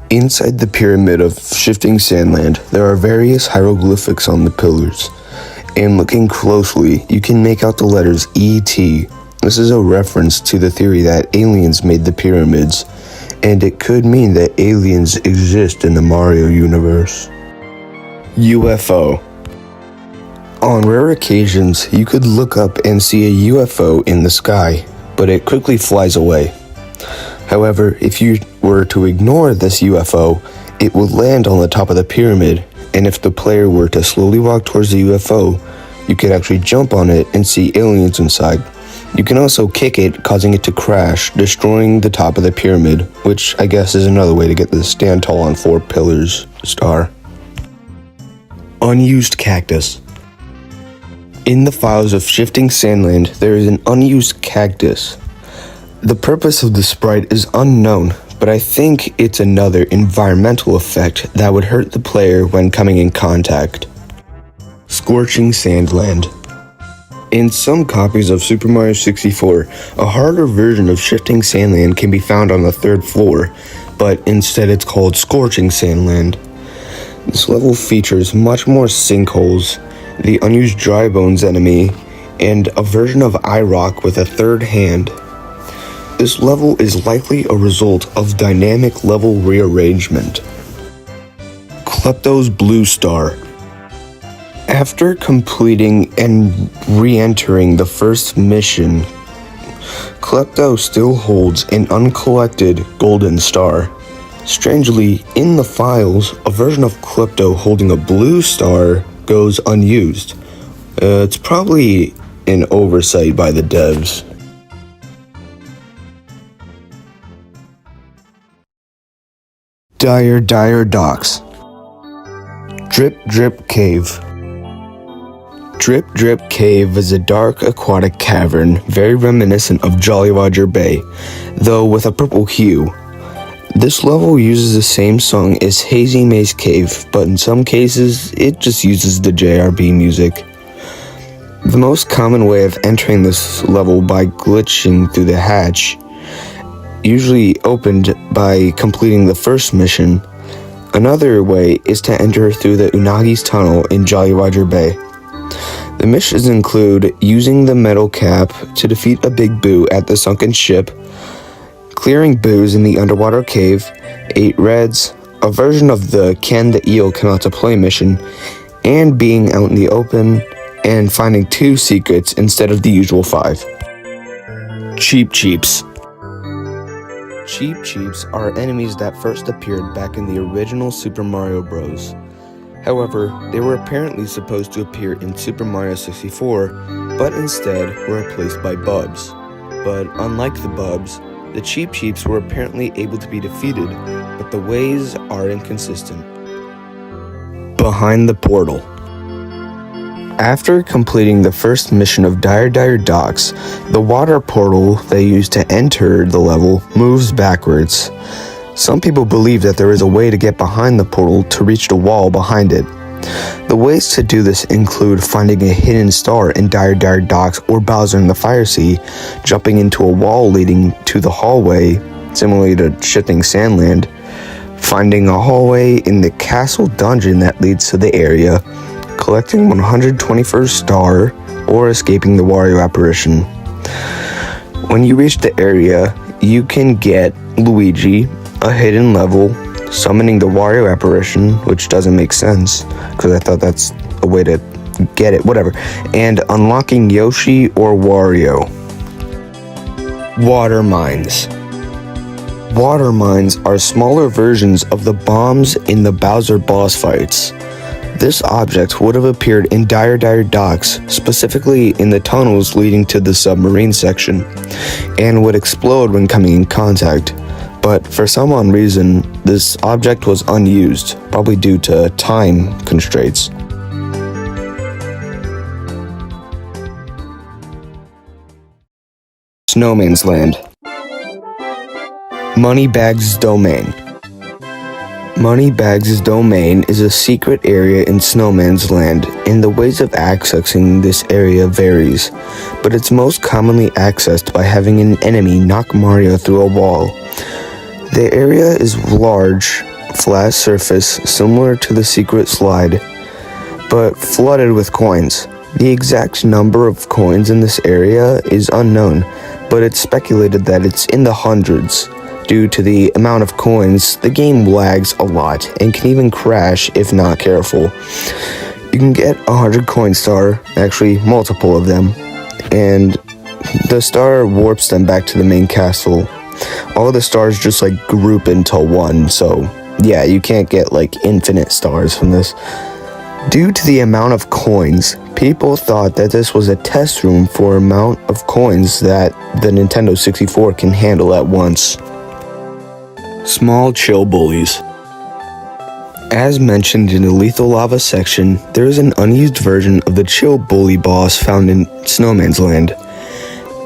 Inside the pyramid of Shifting Sandland, there are various hieroglyphics on the pillars, and looking closely, you can make out the letters E.T. This is a reference to the theory that aliens made the pyramids, and it could mean that aliens exist in the Mario universe. UFO. On rare occasions, you could look up and see a UFO in the sky, but it quickly flies away. However, if you were to ignore this UFO, it would land on the top of the pyramid, and if the player were to slowly walk towards the UFO, you could actually jump on it and see aliens inside. You can also kick it, causing it to crash, destroying the top of the pyramid, which I guess is another way to get the Stand Tall on 4 Pillars star. Unused cactus. In the files of Shifting Sandland, there is an unused cactus. The purpose of the sprite is unknown, but I think it's another environmental effect that would hurt the player when coming in contact. Scorching Sandland. In some copies of Super Mario 64, a harder version of Shifting Sandland can be found on the 3rd floor, but instead it's called Scorching Sandland. This level features much more sinkholes, the unused dry bones enemy, and a version of iRock with a 3rd hand. This level is likely a result of dynamic level rearrangement. Klepto's Blue Star. After completing and re-entering the first mission, Klepto still holds an uncollected golden star. Strangely, in the files, a version of Klepto holding a blue star goes unused. It's probably an oversight by the devs. Dire Docks. Drip Drip Cave. Drip Drip Cave is a dark aquatic cavern, very reminiscent of Jolly Roger Bay, though with a purple hue. This level uses the same song as Hazy Maze Cave, but in some cases, it just uses the JRB music. The most common way of entering this level by glitching through the hatch, usually opened by completing the first mission. Another way is to enter through the Unagi's tunnel in Jolly Roger Bay. The missions include using the metal cap to defeat a big boo at the sunken ship, clearing boos in the underwater cave, 8 reds, a version of the Can the Eel Come Out to Play mission, and being out in the open and finding 2 secrets instead of the usual 5. Cheep Cheeps. Cheep Cheeps are enemies that first appeared back in the original Super Mario Bros. However, they were apparently supposed to appear in Super Mario 64, but instead were replaced by Bubs. But unlike the Bubs, the Cheep Cheeps were apparently able to be defeated, but the ways are inconsistent. Behind the Portal. After completing the first mission of Dire Docks, the water portal they use to enter the level moves backwards. Some people believe that there is a way to get behind the portal to reach the wall behind it. The ways to do this include finding a hidden star in Dire Docks or Bowser in the Fire Sea, jumping into a wall leading to the hallway, similarly to Shifting Sandland, finding a hallway in the castle dungeon that leads to the area, collecting 121st star, or escaping the Wario apparition. When you reach the area, you can get Luigi, a hidden level, summoning the Wario apparition, which doesn't make sense, because I thought that's a way to get it, whatever, and unlocking Yoshi or Wario. Water Mines. Water Mines are smaller versions of the bombs in the Bowser boss fights. This object would have appeared in Dire Docks, specifically in the tunnels leading to the submarine section, and would explode when coming in contact. But for some unknown reason, this object was unused, probably due to time constraints. Snowman's Land. Moneybags' Domain. Moneybags' Domain is a secret area in Snowman's Land, and the ways of accessing this area varies, but it's most commonly accessed by having an enemy knock Mario through a wall. The area is large, flat surface similar to the secret slide, but flooded with coins. The exact number of coins in this area is unknown, but it's speculated that it's in the hundreds. Due to the amount of coins, the game lags a lot and can even crash if not careful. You can get 100 coin star, actually multiple of them, and the star warps them back to the main castle. All the stars just group into one, so yeah, you can't get infinite stars from this. Due to the amount of coins, people thought that this was a test room for amount of coins that the Nintendo 64 can handle at once. Small Chill Bullies. As mentioned in the Lethal Lava section, there is an unused version of the Chill Bully boss found in Snowman's Land.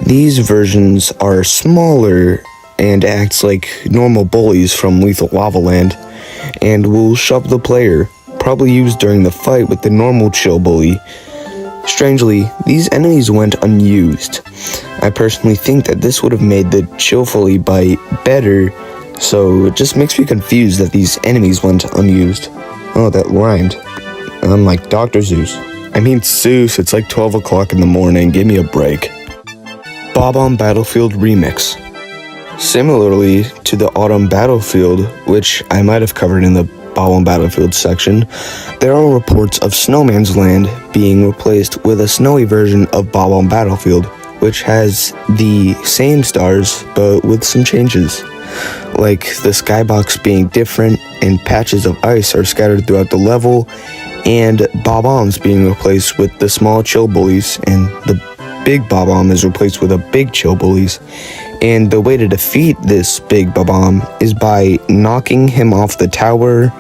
These versions are smaller and act like normal bullies from Lethal Lava Land, and will shove the player, probably used during the fight with the normal Chill Bully. Strangely, these enemies went unused. I personally think that this would have made the Chill Bully bite better, so it just makes me confused that these enemies went unused. Oh, that rhymed. I'm like Dr. Zeus. I mean Zeus, it's 12 o'clock in the morning, give me a break. Bob-omb Battlefield Remix. Similarly to the Autumn Battlefield, which I might have covered in the Bob-omb Battlefield section, there are reports of Snowman's Land being replaced with a snowy version of Bob-omb Battlefield, which has the same stars, but with some changes. Like the skybox being different, and patches of ice are scattered throughout the level, and Bob-ombs being replaced with the small Chill Bullies, and the big Bob-omb is replaced with a big Chill Bullies, And the way to defeat this big bomb is by knocking him off the tower,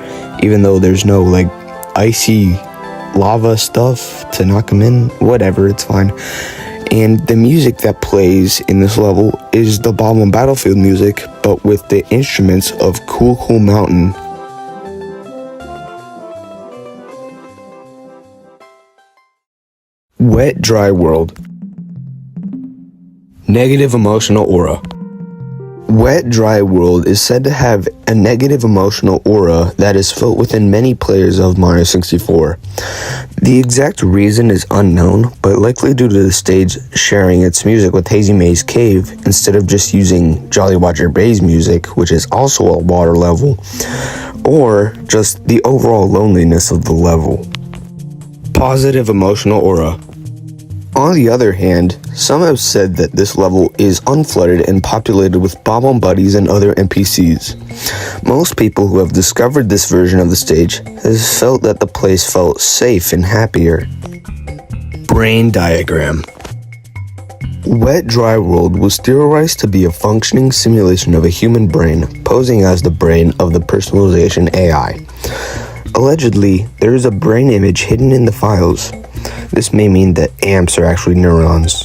even though there's no like icy lava stuff to knock him in. Whatever, it's fine. And the music that plays in this level is the Bomb on Battlefield music, but with the instruments of Cool Cool Mountain. Wet Dry World. Negative emotional aura. Wet Dry World is said to have a negative emotional aura that is felt within many players of Mario 64. The exact reason is unknown, but likely due to the stage sharing its music with Hazy Maze Cave instead of just using Jolly Roger Bay's music, which is also a water level, or just the overall loneliness of the level. Positive emotional aura. On the other hand, some have said that this level is unflooded and populated with Bomb buddies and other NPCs. Most people who have discovered this version of the stage has felt that the place felt safe and happier. Brain diagram. Wet Dry World was theorized to be a functioning simulation of a human brain, posing as the brain of the Personalization AI. Allegedly, there is a brain image hidden in the files. This may mean that amps are actually neurons.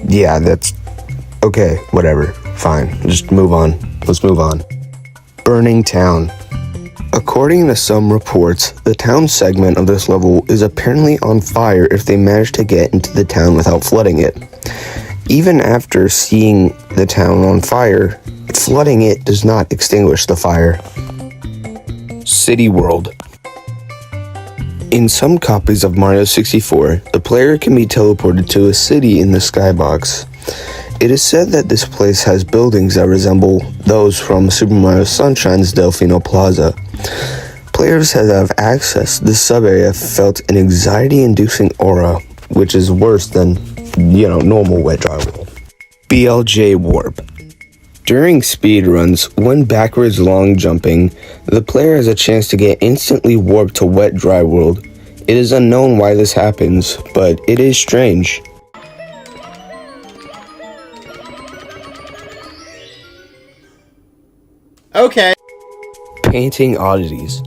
Yeah, that's... okay, whatever. Fine, just move on. Let's move on. Burning Town. According to some reports, the town segment of this level is apparently on fire if they manage to get into the town without flooding it. Even after seeing the town on fire, flooding it does not extinguish the fire. City World. In some copies of Mario 64, the player can be teleported to a city in the skybox. It is said that this place has buildings that resemble those from Super Mario Sunshine's Delfino Plaza. Players that have accessed this sub-area felt an anxiety-inducing aura, which is worse than, normal Wet Dry World. BLJ Warp. During speedruns, when backwards long jumping, the player has a chance to get instantly warped to Wet Dry World. It is unknown why this happens, but it is strange. Okay. Painting oddities.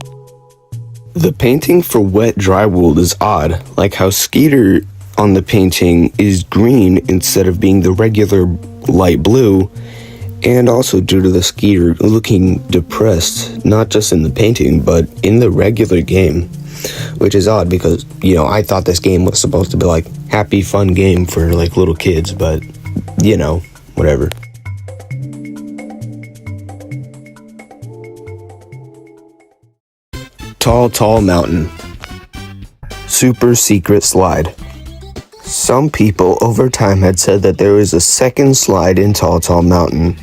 The painting for Wet Dry World is odd, like how Skeeter on the painting is green instead of being the regular light blue, and also due to the Skeeter looking depressed, not just in the painting, but in the regular game, which is odd because, I thought this game was supposed to be like happy, fun game for like little kids, but, whatever. Tall Mountain. Super secret slide. Some people over time had said that there is a second slide in Tall Mountain.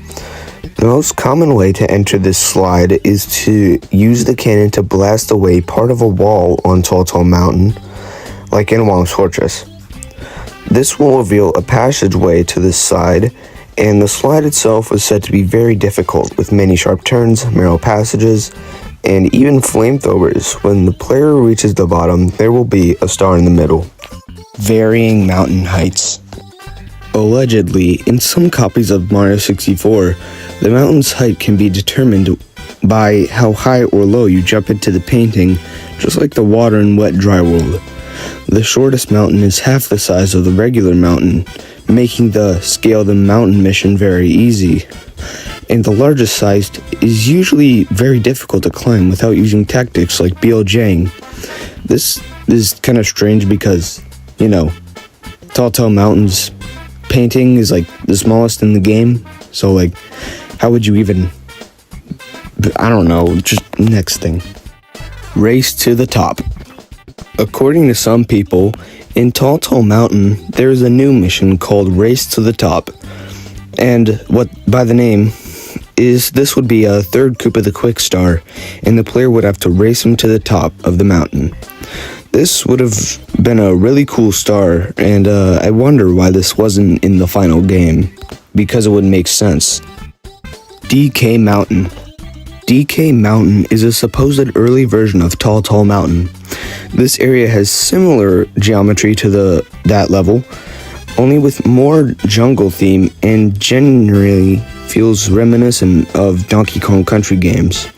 The most common way to enter this slide is to use the cannon to blast away part of a wall on Tall Mountain, like in Wong's Fortress. This will reveal a passageway to this side, and the slide itself was said to be very difficult, with many sharp turns, narrow passages, and even flamethrowers. When the player reaches the bottom, there will be a star in the middle. Varying mountain heights. Allegedly, in some copies of Mario 64, the mountain's height can be determined by how high or low you jump into the painting, just like the water in Wet Dry World. The shortest mountain is half the size of the regular mountain, making the Scale the Mountain mission very easy. And the largest sized is usually very difficult to climb without using tactics like BLJing. This is kind of strange because, Tall Mountain's painting is like the smallest in the game, so like, how would you even, I don't know, just next thing. Race to the top. According to some people, in Tall Mountain, there is a new mission called Race to the Top, and what, by the name, is this would be a third Koopa the Quick Star, and the player would have to race him to the top of the mountain. This would have been a really cool star, and I wonder why this wasn't in the final game, because it would make sense. DK Mountain. DK Mountain is a supposed early version of Tall Mountain. This area has similar geometry to that level, only with more jungle theme and generally feels reminiscent of Donkey Kong Country games.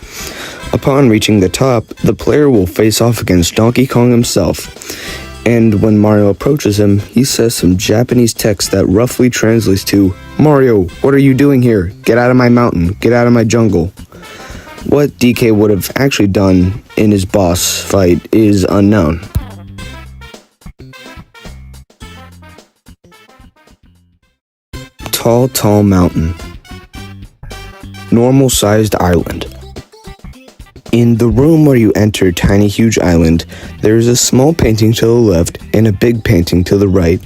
Upon reaching the top, the player will face off against Donkey Kong himself, and when Mario approaches him, he says some Japanese text that roughly translates to, "Mario, what are you doing here? Get out of my mountain, get out of my jungle." What DK would have actually done in his boss fight is unknown. Tall, Tall Mountain. Normal-sized island. In the room where you enter Tiny Huge Island, there is a small painting to the left and a big painting to the right,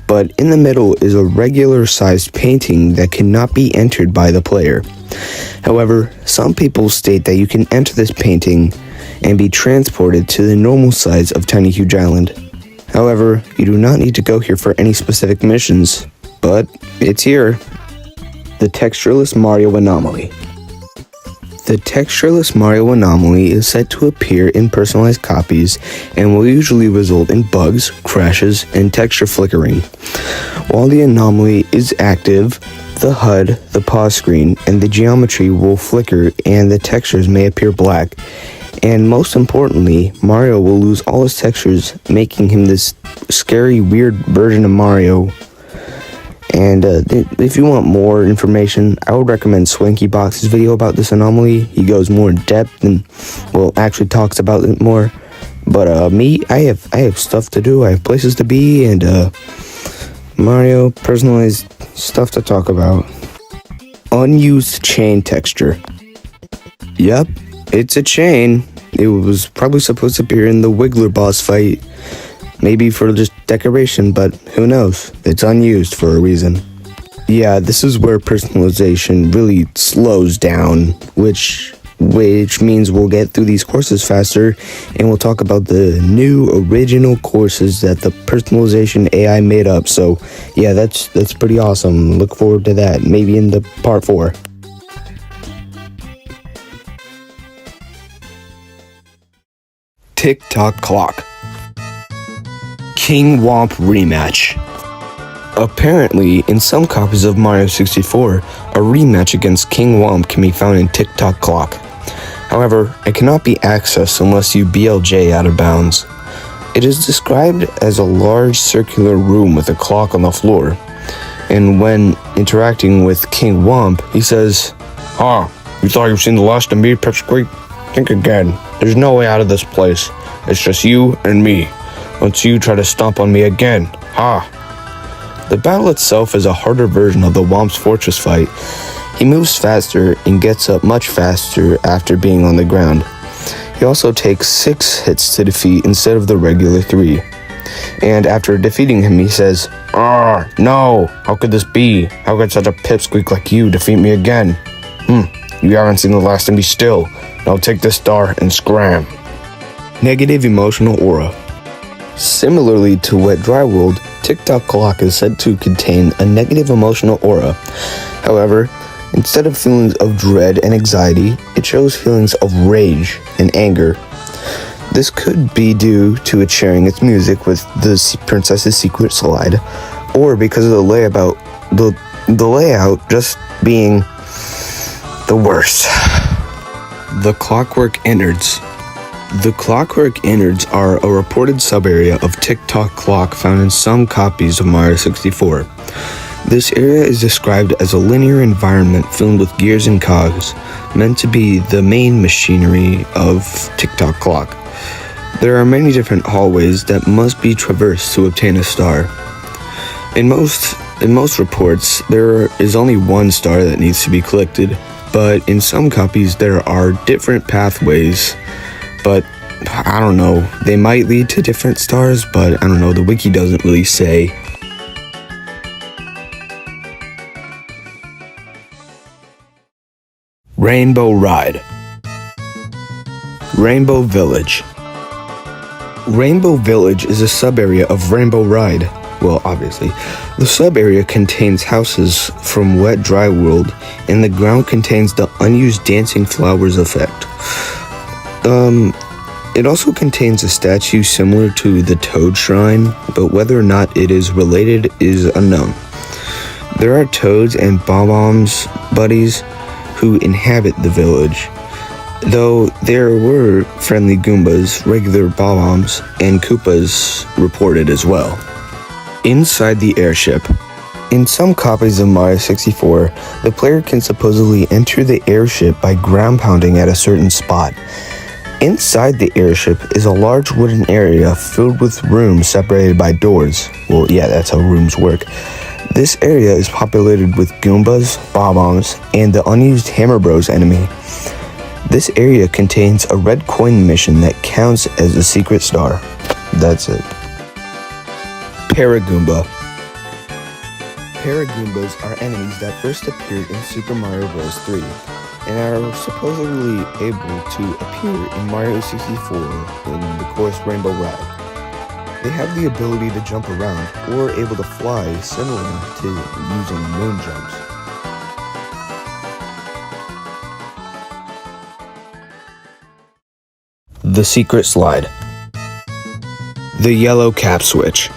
but in the middle is a regular-sized painting that cannot be entered by the player. However, some people state that you can enter this painting and be transported to the normal size of Tiny Huge Island. However, you do not need to go here for any specific missions, but it's here. The Textureless Mario Anomaly. The Textureless Mario Anomaly is said to appear in personalized copies and will usually result in bugs, crashes, and texture flickering. While the anomaly is active, the HUD, the pause screen, and the geometry will flicker and the textures may appear black. And most importantly, Mario will lose all his textures, making him this scary, weird version of Mario. And if you want more information, I would recommend Swanky Box's video about this anomaly. He goes more in depth and, well, actually talks about it more. But me, I have stuff to do. I have places to be, and Mario personalized stuff to talk about. Unused chain texture. Yep, it's a chain. It was probably supposed to appear in the Wiggler boss fight. Maybe for just decoration, but who knows? It's unused for a reason. Yeah, this is where personalization really slows down, which means we'll get through these courses faster, and we'll talk about the new original courses that the personalization AI made up. So yeah, that's pretty awesome. Look forward to that, maybe in the part 4. Tick-Tock Clock. King Womp Rematch. Apparently, in some copies of Mario 64, a rematch against King Womp can be found in Tick-Tock Clock. However, it cannot be accessed unless you BLJ out of bounds. It is described as a large circular room with a clock on the floor, and when interacting with King Womp, he says, you thought you've seen the last of me, Pipsqueak? Think again. There's no way out of this place. It's just you and me. Once you try to stomp on me again, The battle itself is a harder version of the Womp's Fortress fight. He moves faster and gets up much faster after being on the ground. He also takes 6 hits to defeat instead of the regular 3. And after defeating him, he says, no, how could this be? How could such a pipsqueak like you defeat me again? You haven't seen the last of me still. Now take this star and scram. Negative Emotional Aura. Similarly to Wet Dry World, Tick-Tock Clock is said to contain a negative emotional aura. However, instead of feelings of dread and anxiety, it shows feelings of rage and anger. This could be due to it sharing its music with the Princess's Secret slide, or because of the layout just being the worst. The Clockwork Innards. The Clockwork Innards are a reported sub-area of Tick-Tock Clock found in some copies of Mario 64. This area is described as a linear environment filled with gears and cogs, meant to be the main machinery of Tick-Tock Clock. There are many different hallways that must be traversed to obtain a star. In most reports, there is only one star that needs to be collected, but in some copies there are different pathways. But I don't know, they might lead to different stars, but I don't know, the wiki doesn't really say. Rainbow Ride. Rainbow Village. Rainbow Village is a sub-area of Rainbow Ride. Well, obviously. The sub-area contains houses from Wet Dry World, and the ground contains the unused Dancing Flowers effect. It also contains a statue similar to the Toad Shrine, but whether or not it is related is unknown. There are toads and Bob-ombs buddies who inhabit the village, though there were friendly Goombas, regular Bob-ombs, and Koopas reported as well. Inside the airship. In some copies of Mario 64, the player can supposedly enter the airship by ground pounding at a certain spot. Inside the airship is a large wooden area filled with rooms separated by doors. Well, yeah, that's how rooms work. This area is populated with Goombas, Bob-ombs, and the unused Hammer Bros enemy. This area contains a red coin mission that counts as a secret star. That's it. Paragoomba. Paragoombas are enemies that first appeared in Super Mario Bros. 3 and are supposedly able to appear in Mario 64 in the course Rainbow Ride. They have the ability to jump around or are able to fly similar to using moon jumps. The Secret Slide. The Yellow Cap Switch.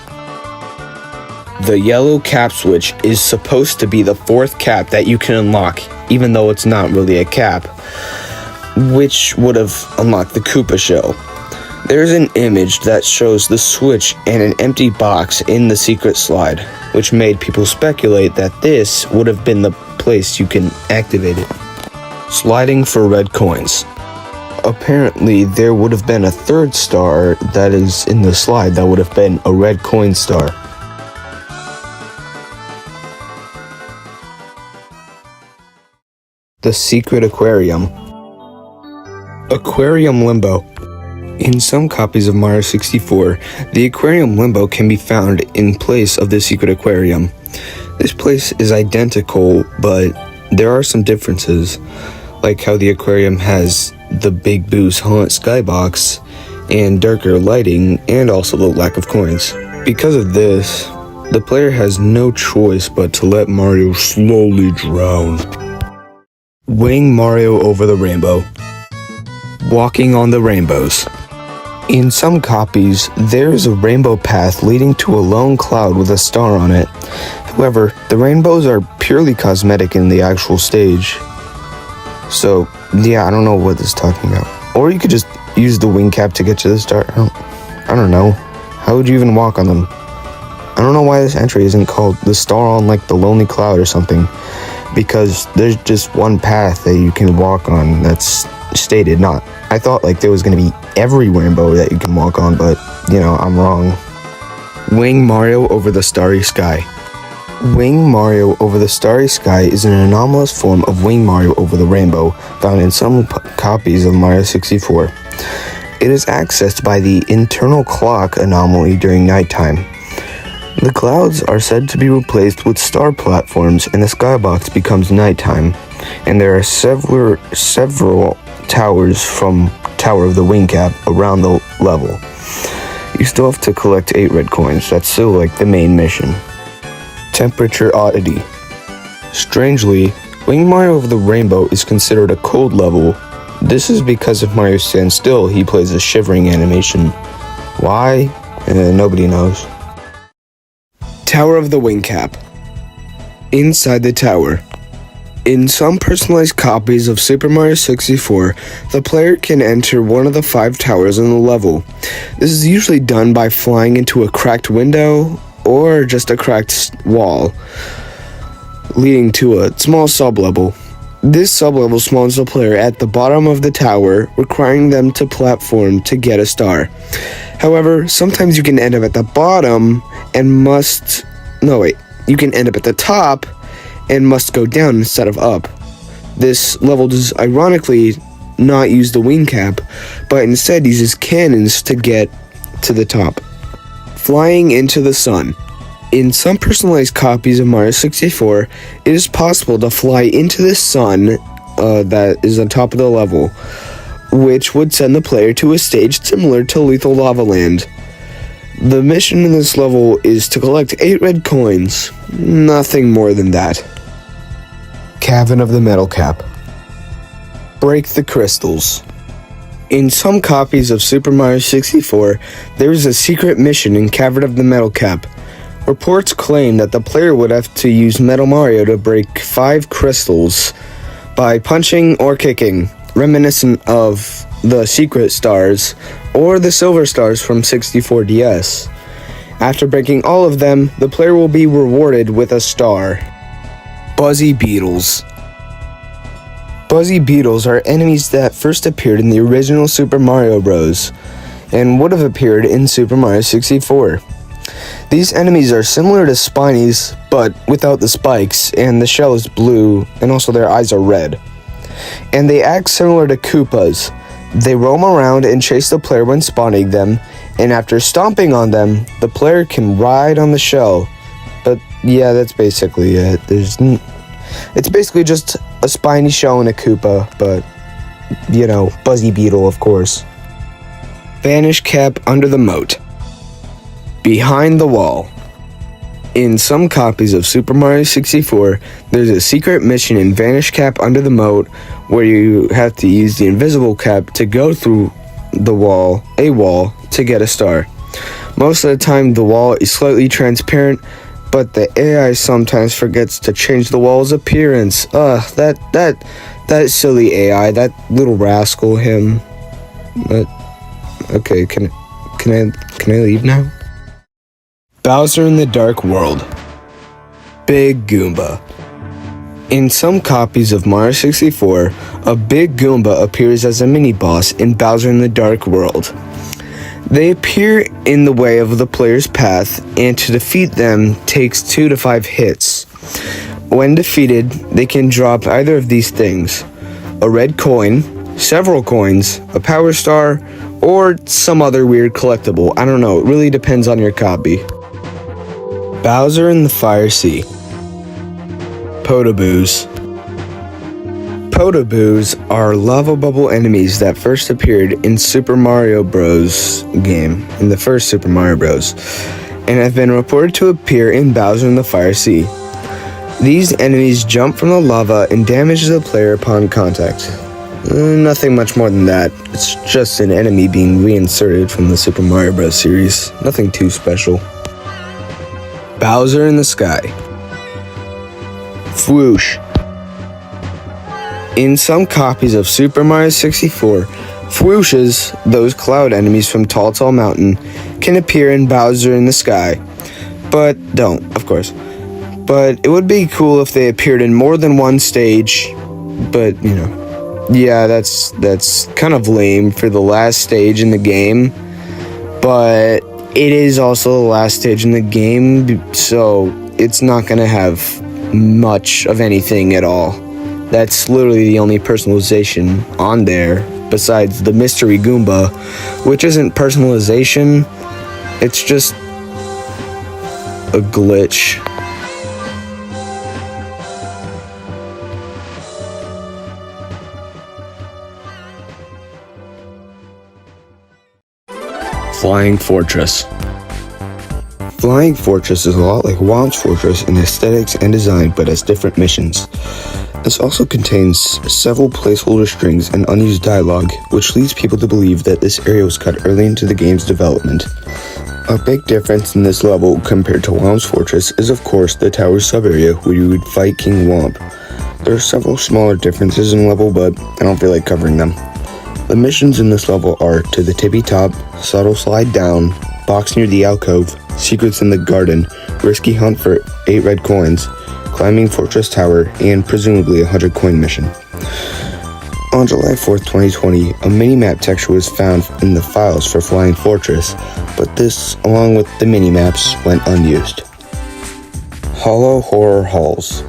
The yellow cap switch is supposed to be the fourth cap that you can unlock, even though it's not really a cap, which would have unlocked the Koopa shell. There's an image that shows the switch and an empty box in the secret slide, which made people speculate that this would have been the place you can activate it. Sliding for red coins. Apparently, there would have been a third star that is in the slide that would have been a red coin star. The Secret Aquarium. Aquarium Limbo. In some copies of Mario 64, the Aquarium Limbo can be found in place of the Secret Aquarium. This place is identical, but there are some differences, like how the aquarium has the Big Boo's Haunt skybox and darker lighting, and also the lack of coins. Because of this, the player has no choice but to let Mario slowly drown. Wing Mario over the rainbow. Walking on the rainbows. In some copies, there is a rainbow path leading to a lone cloud with a star on it. However, the rainbows are purely cosmetic in the actual stage. So, yeah, I don't know what this is talking about. Or you could just use the wing cap to get to the star. I don't know. How would you even walk on them? I don't know why this entry isn't called the star on like the lonely cloud or something. Because there's just one path that you can walk on that's stated, not. I thought like there was going to be every rainbow that you can walk on, but, you know, I'm wrong. Wing Mario over the starry sky. Wing Mario over the starry sky is an anomalous form of Wing Mario over the rainbow found in some copies of Mario 64. It is accessed by the internal clock anomaly during nighttime. The clouds are said to be replaced with star platforms and the skybox becomes nighttime, and there are several towers from Tower of the Wing Cap around the level. You still have to collect 8 red coins, that's still like the main mission. Temperature Oddity. Strangely, Wing Mario over the rainbow is considered a cold level. This is because if Mario stands still, he plays a shivering animation. Why? Nobody knows. Tower of the Wing Cap. Inside the tower. In some personalized copies of Super Mario 64, the player can enter one of the 5 towers in the level. This is usually done by flying into a cracked window or just a cracked wall, leading to a small sub-level. This sub-level spawns the player at the bottom of the tower, requiring them to platform to get a star. However, sometimes you can end up at the bottom and you can end up at the top and must go down instead of up. This level does ironically not use the wing cap, but instead uses cannons to get to the top. Flying into the sun. In some personalized copies of Mario 64, it is possible to fly into the sun that is on top of the level, which would send the player to a stage similar to Lethal Lava Land. The mission in this level is to collect 8 red coins, nothing more than that. Cavern of the Metal Cap. Break the crystals. In some copies of Super Mario 64, there is a secret mission in Cavern of the Metal Cap. Reports claim that the player would have to use Metal Mario to break 5 crystals by punching or kicking, reminiscent of the secret stars or the silver stars from 64DS. After breaking all of them, the player will be rewarded with a star. Buzzy Beetles. Buzzy Beetles are enemies that first appeared in the original Super Mario Bros. And would have appeared in Super Mario 64. These enemies are similar to Spinies, but without the spikes, and the shell is blue, and also their eyes are red. And they act similar to Koopas. They roam around and chase the player when spawning them, and after stomping on them, the player can ride on the shell. But yeah, that's basically it. It's basically just a spiny shell and a Koopa, but, Buzzy Beetle, of course. Vanish Cap under the moat. Behind the wall. In some copies of Super Mario 64, there's a secret mission in Vanish Cap under the moat where you have to use the invisible cap to go through a wall, to get a star. Most of the time, the wall is slightly transparent, but the AI sometimes forgets to change the wall's appearance. That silly AI, that little rascal, him. But okay, can I leave now? Bowser in the Dark World. Big Goomba. In some copies of Mario 64, a Big Goomba appears as a mini-boss in Bowser in the Dark World. They appear in the way of the player's path, and to defeat them takes 2 to 5 hits. When defeated, they can drop either of these things: a red coin, several coins, a power star, or some other weird collectible. I don't know, it really depends on your copy. Bowser in the Fire Sea. Podoboos. Podoboos are lava bubble enemies that first appeared in Super Mario Bros. Game, in the first Super Mario Bros., and have been reported to appear in Bowser in the Fire Sea. These enemies jump from the lava and damage the player upon contact. Nothing much more than that. It's just an enemy being reinserted from the Super Mario Bros. Series. Nothing too special. Bowser in the Sky. Fwoosh. In some copies of Super Mario 64, Fwooshes, those cloud enemies from Tall Tall Mountain, can appear in Bowser in the Sky. But don't, of course. But it would be cool if they appeared in more than one stage. But, yeah, that's kind of lame for the last stage in the game. But it is also the last stage in the game, so it's not going to have much of anything at all. That's literally the only personalization on there, besides the Mystery Goomba, which isn't personalization, it's just a glitch. Flying Fortress. Flying Fortress is a lot like Wild's Fortress in aesthetics and design, but has different missions. This also contains several placeholder strings and unused dialogue, which leads people to believe that this area was cut early into the game's development. A big difference in this level compared to Wild's Fortress is of course the tower sub-area where you would fight King Womp. There are several smaller differences in the level, but I don't feel like covering them. The missions in this level are To the Tippy Top, Subtle Slide Down, Box Near the Alcove, Secrets in the Garden, Risky Hunt for 8 red coins, Climbing Fortress Tower, and presumably a 100 coin mission. On July 4th, 2020, a mini-map texture was found in the files for Flying Fortress, but this, along with the mini-maps, went unused. Hollow Horror Halls.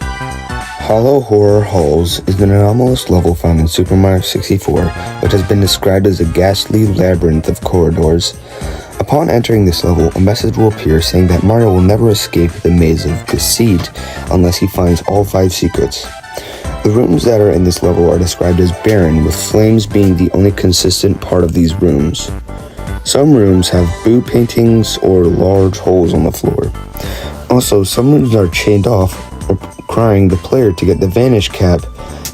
Hollow Horror Halls is an anomalous level found in Super Mario 64, which has been described as a ghastly labyrinth of corridors. Upon entering this level, a message will appear saying that Mario will never escape the maze of deceit unless he finds all 5 secrets. The rooms that are in this level are described as barren, with flames being the only consistent part of these rooms. Some rooms have boo paintings or large holes on the floor. Also, some rooms are chained off, requiring the player to get the Vanish Cap,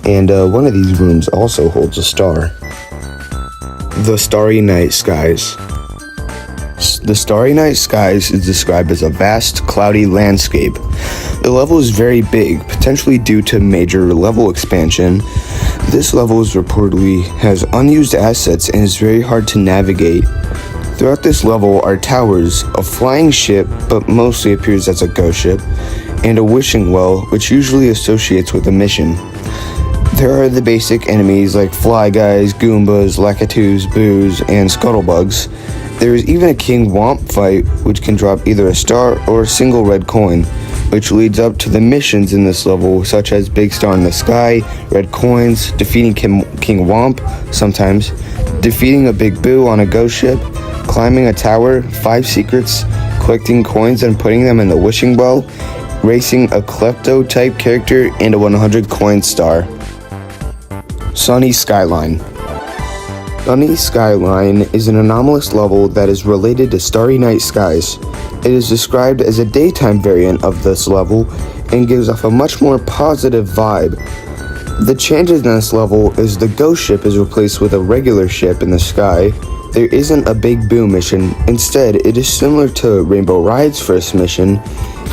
and one of these rooms also holds a star. The Starry Night Skies. The Starry Night Skies is described as a vast, cloudy landscape. The level is very big, potentially due to major level expansion. This level reportedly has unused assets and is very hard to navigate. Throughout this level are towers, a flying ship, but mostly appears as a ghost ship, and a wishing well, which usually associates with a mission. There are the basic enemies like Fly Guys, Goombas, Lakitus, Boos, and Scuttlebugs. There is even a King Womp fight, which can drop either a star or a single red coin, which leads up to the missions in this level, such as Big Star in the Sky, red coins, defeating King Womp sometimes, defeating a Big Boo on a ghost ship, climbing a tower, 5 secrets, collecting coins and putting them in the wishing well, racing a Klepto-type character, and a 100 coin star. Sunny Skyline. Sunny Skyline is an anomalous level that is related to Starry Night Skies. It is described as a daytime variant of this level and gives off a much more positive vibe. The changes in this level is the ghost ship is replaced with a regular ship in the sky. There isn't a Big Boo mission. Instead, it is similar to Rainbow Ride's first mission,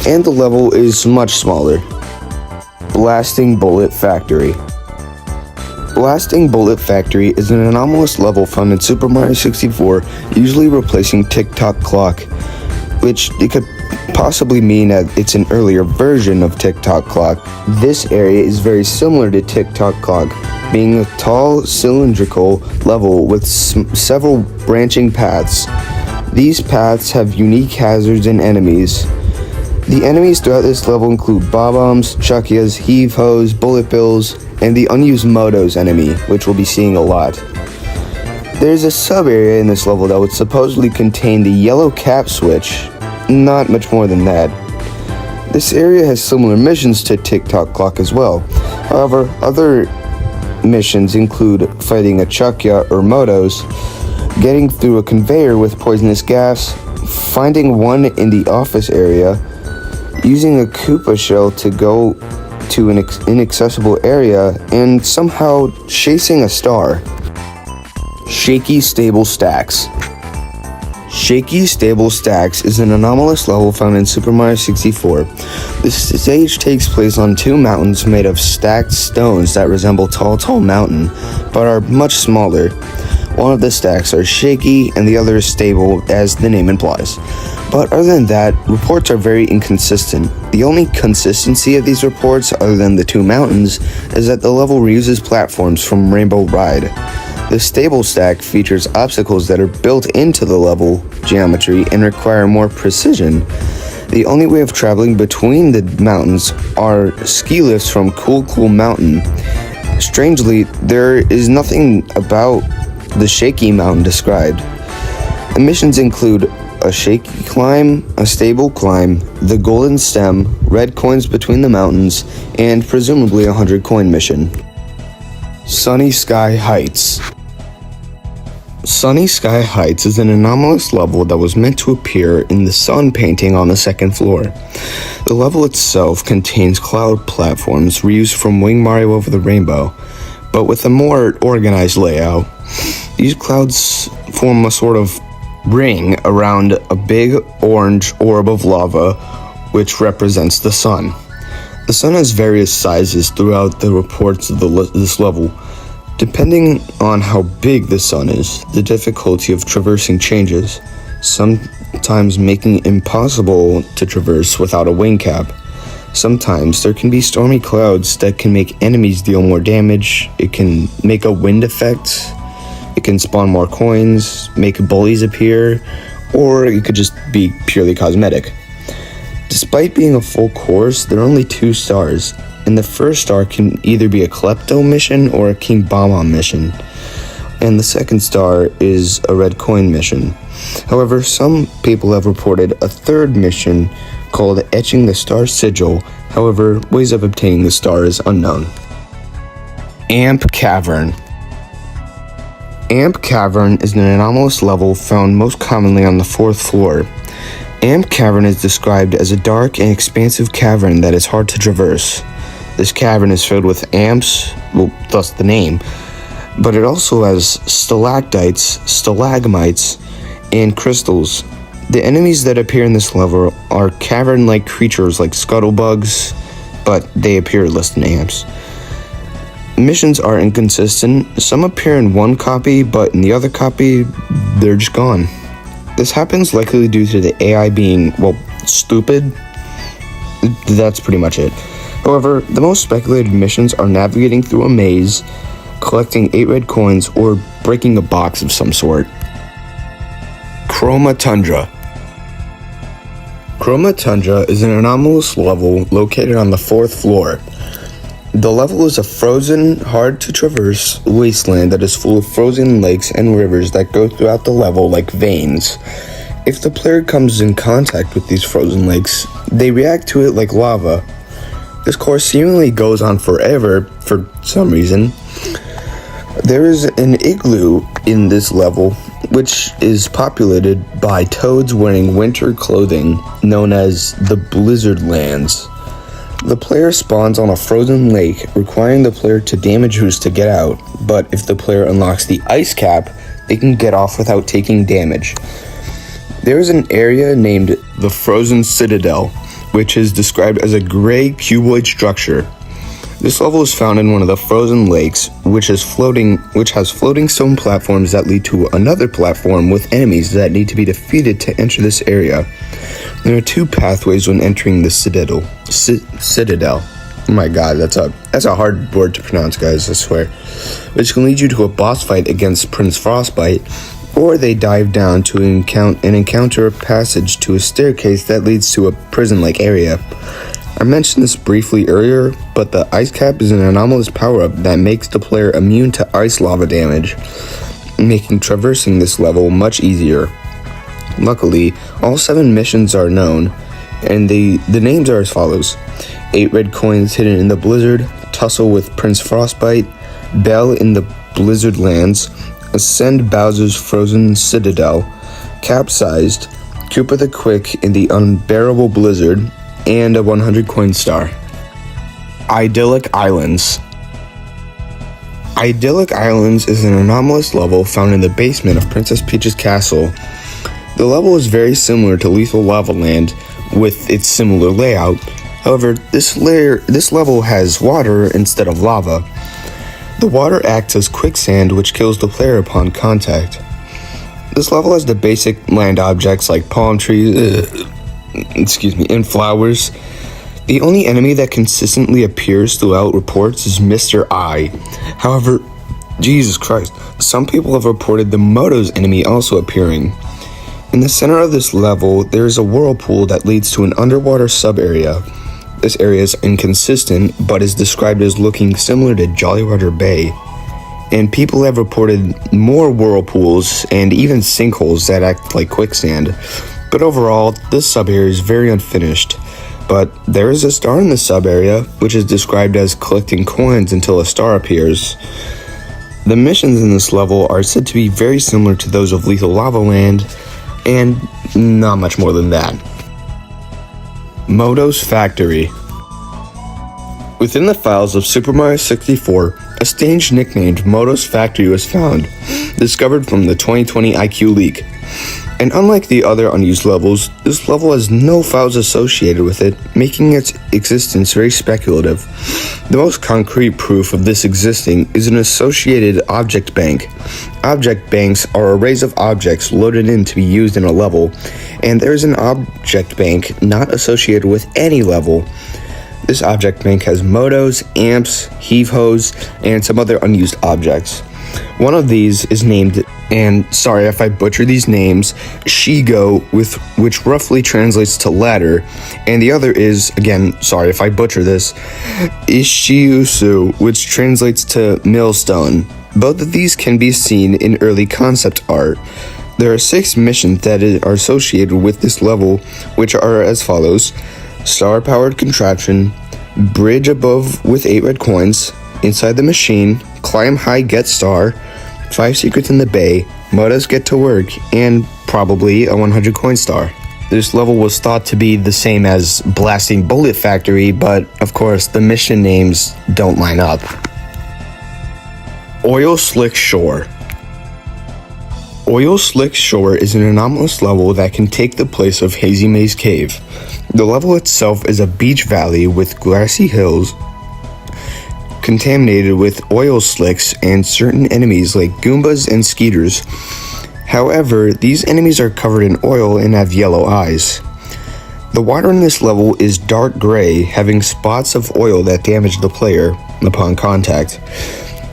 and the level is much smaller. Blasting Bullet Factory. Blasting Bullet Factory is an anomalous level found in Super Mario 64, usually replacing Tick-Tock Clock, which it could possibly mean that it's an earlier version of Tick-Tock Clock. This area is very similar to Tick-Tock Clock, being a tall, cylindrical level with several branching paths. These paths have unique hazards and enemies. The enemies throughout this level include Bob-Ombs, Chuckias, Heave-Hoes, Bullet Bills, and the unused Motos enemy, which we'll be seeing a lot. There's a sub-area in this level that would supposedly contain the yellow cap switch. Not much more than that. This area has similar missions to Tick-Tock Clock as well. However, other missions include fighting a Chuckya or Motos, getting through a conveyor with poisonous gas, finding one in the office area, using a Koopa shell to go to an inaccessible area, and somehow chasing a star. Shaky Stable Stacks. Shaky Stable Stacks is an anomalous level found in Super Mario 64. This stage takes place on 2 mountains made of stacked stones that resemble Tall Mountain, but are much smaller. One of the stacks are shaky and the other is stable, as the name implies. But other than that, reports are very inconsistent. The only consistency of these reports, other than the 2 mountains, is that the level reuses platforms from Rainbow Ride. The stable stack features obstacles that are built into the level geometry and require more precision. The only way of traveling between the mountains are ski lifts from Cool Mountain. Strangely, there is nothing about the shaky mountain described. The missions include a shaky climb, a stable climb, the golden stem, red coins between the mountains, and presumably a 100 coin mission. Sunny Sky Heights. Sunny Sky Heights is an anomalous level that was meant to appear in the sun painting on the 2nd floor. The level itself contains cloud platforms reused from Wing Mario Over the Rainbow, but with a more organized layout. These clouds form a sort of ring around a big orange orb of lava, which represents the sun. The sun has various sizes throughout the reports of this level. Depending on how big the sun is, the difficulty of traversing changes, sometimes making it impossible to traverse without a wing cap. Sometimes there can be stormy clouds that can make enemies deal more damage. It can make a wind effect. It can spawn more coins, make bullies appear, or it could just be purely cosmetic. Despite being a full course, there are only 2 stars, and the first star can either be a Klepto mission or a King Bomb mission, and the second star is a red coin mission. However, some people have reported a 3rd mission called Etching the Star Sigil. However, ways of obtaining the star is unknown. Amp Cavern. Amp Cavern is an anomalous level found most commonly on the 4th floor. Amp Cavern is described as a dark and expansive cavern that is hard to traverse. This cavern is filled with amps, well, thus the name, but it also has stalactites, stalagmites, and crystals. The enemies that appear in this level are cavern-like creatures like scuttlebugs, but they appear less than amps. Missions are inconsistent. Some appear in one copy, but in the other copy, they're just gone. This happens likely due to the AI being, well, stupid. That's pretty much it. However, the most speculated missions are navigating through a maze, collecting 8 red coins, or breaking a box of some sort. Chroma Tundra. Chroma Tundra is an anomalous level located on the 4th floor. The level is a frozen, hard-to-traverse wasteland that is full of frozen lakes and rivers that go throughout the level like veins. If the player comes in contact with these frozen lakes, they react to it like lava. This course seemingly goes on forever for some reason. There is an igloo in this level, which is populated by toads wearing winter clothing, known as the Blizzard Lands. The player spawns on a frozen lake, requiring the player to damage boost to get out, but if the player unlocks the ice cap, they can get off without taking damage. There is an area named the Frozen Citadel, which is described as a gray cuboid structure. This level is found in one of the frozen lakes, which has floating stone platforms that lead to another platform with enemies that need to be defeated to enter this area. There are 2 pathways when entering the Citadel. Citadel. Oh my god, that's a hard word to pronounce, guys, I swear. Which can lead you to a boss fight against Prince Frostbite, or they dive down to encounter a passage to a staircase that leads to a prison-like area. I mentioned this briefly earlier, but the ice cap is an anomalous power-up that makes the player immune to ice lava damage, making traversing this level much easier. Luckily, all 7 missions are known, and the names are as follows: 8 red coins hidden in the blizzard, tussle with Prince Frostbite, Bell in the Blizzard Lands, ascend Bowser's frozen citadel, capsized, Koopa the Quick in the unbearable blizzard, and a 100 coin star. Idyllic Islands. Idyllic Islands is an anomalous level found in the basement of Princess Peach's castle. The level is very similar to Lethal Lava Land with its similar layout. However, this level has water instead of lava. The water acts as quicksand, which kills the player upon contact. This level has the basic land objects like palm trees, and flowers. The only enemy that consistently appears throughout reports is Mr. I. However, Jesus Christ, some people have reported the Moto's enemy also appearing. In the center of this level, there is a whirlpool that leads to an underwater sub-area. This area is inconsistent, but is described as looking similar to Jolly Roger Bay. And people have reported more whirlpools and even sinkholes that act like quicksand. But overall, this sub-area is very unfinished. But there is a star in the sub-area, which is described as collecting coins until a star appears. The missions in this level are said to be very similar to those of Lethal Lava Land, and not much more than that. Moto's Factory. Within the files of Super Mario 64, a stage nicknamed Moto's Factory was found, discovered from the 2020 IQ leak. And unlike the other unused levels, this level has no files associated with it, making its existence very speculative. The most concrete proof of this existing is an associated object bank. Object banks are arrays of objects loaded in to be used in a level, and there is an object bank not associated with any level. This object bank has motos, amps, heave hose, and some other unused objects. One of these is named, and sorry if I butcher these names, Shigo, which roughly translates to ladder, and the other is, again, sorry if I butcher this, Ishiusu, which translates to millstone. Both of these can be seen in early concept art. There are 6 missions that are associated with this level, which are as follows: star-powered contraption, bridge above with 8 red coins, inside the machine, climb high, get star, 5 secrets in the bay, motos get to work, and probably a 100 coin star. This level was thought to be the same as Blasting Bullet Factory, but of course the mission names don't line up. Oil Slick Shore. Oil Slick Shore is an anomalous level that can take the place of Hazy Maze Cave. The level itself is a beach valley with grassy hills contaminated with oil slicks and certain enemies like Goombas and Skeeters. However, these enemies are covered in oil and have yellow eyes. The water in this level is dark gray, having spots of oil that damage the player upon contact.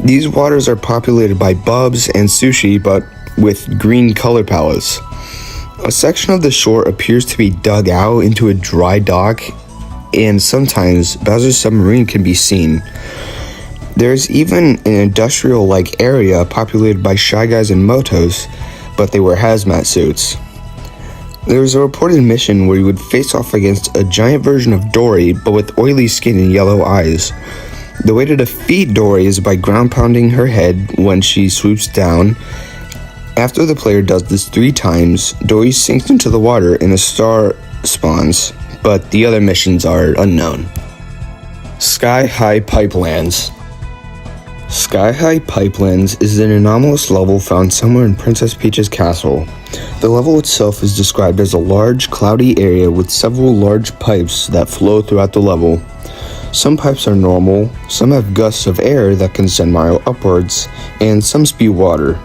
These waters are populated by bubs and sushi, but with green color palettes. A section of the shore appears to be dug out into a dry dock, and sometimes Bowser's submarine can be seen. There's even an industrial-like area populated by Shy Guys and Motos, but they wear hazmat suits. There was a reported mission where you would face off against a giant version of Dory, but with oily skin and yellow eyes. The way to defeat Dory is by ground pounding her head when she swoops down. After the player does this 3 times, Dory sinks into the water and a star spawns, but the other missions are unknown. Sky High Pipelands. Sky High Pipelands is an anomalous level found somewhere in Princess Peach's castle. The level itself is described as a large, cloudy area with several large pipes that flow throughout the level. Some pipes are normal, some have gusts of air that can send Mario upwards, and some spew water.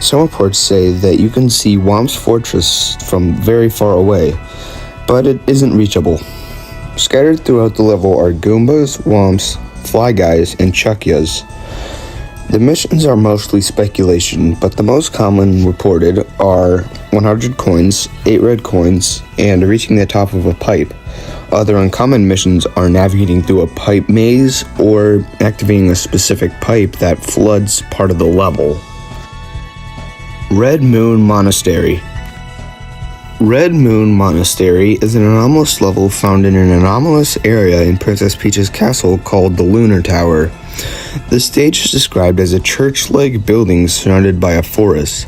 Some reports say that you can see Womp's Fortress from very far away, but it isn't reachable. Scattered throughout the level are Goombas, Womps, Fly Guys, and Chuckyas. The missions are mostly speculation, but the most common reported are 100 coins, 8 red coins, and reaching the top of a pipe. Other uncommon missions are navigating through a pipe maze or activating a specific pipe that floods part of the level. Red Moon Monastery. Red Moon Monastery is an anomalous level found in an anomalous area in Princess Peach's castle called the Lunar Tower. The stage is described as a church-like building surrounded by a forest.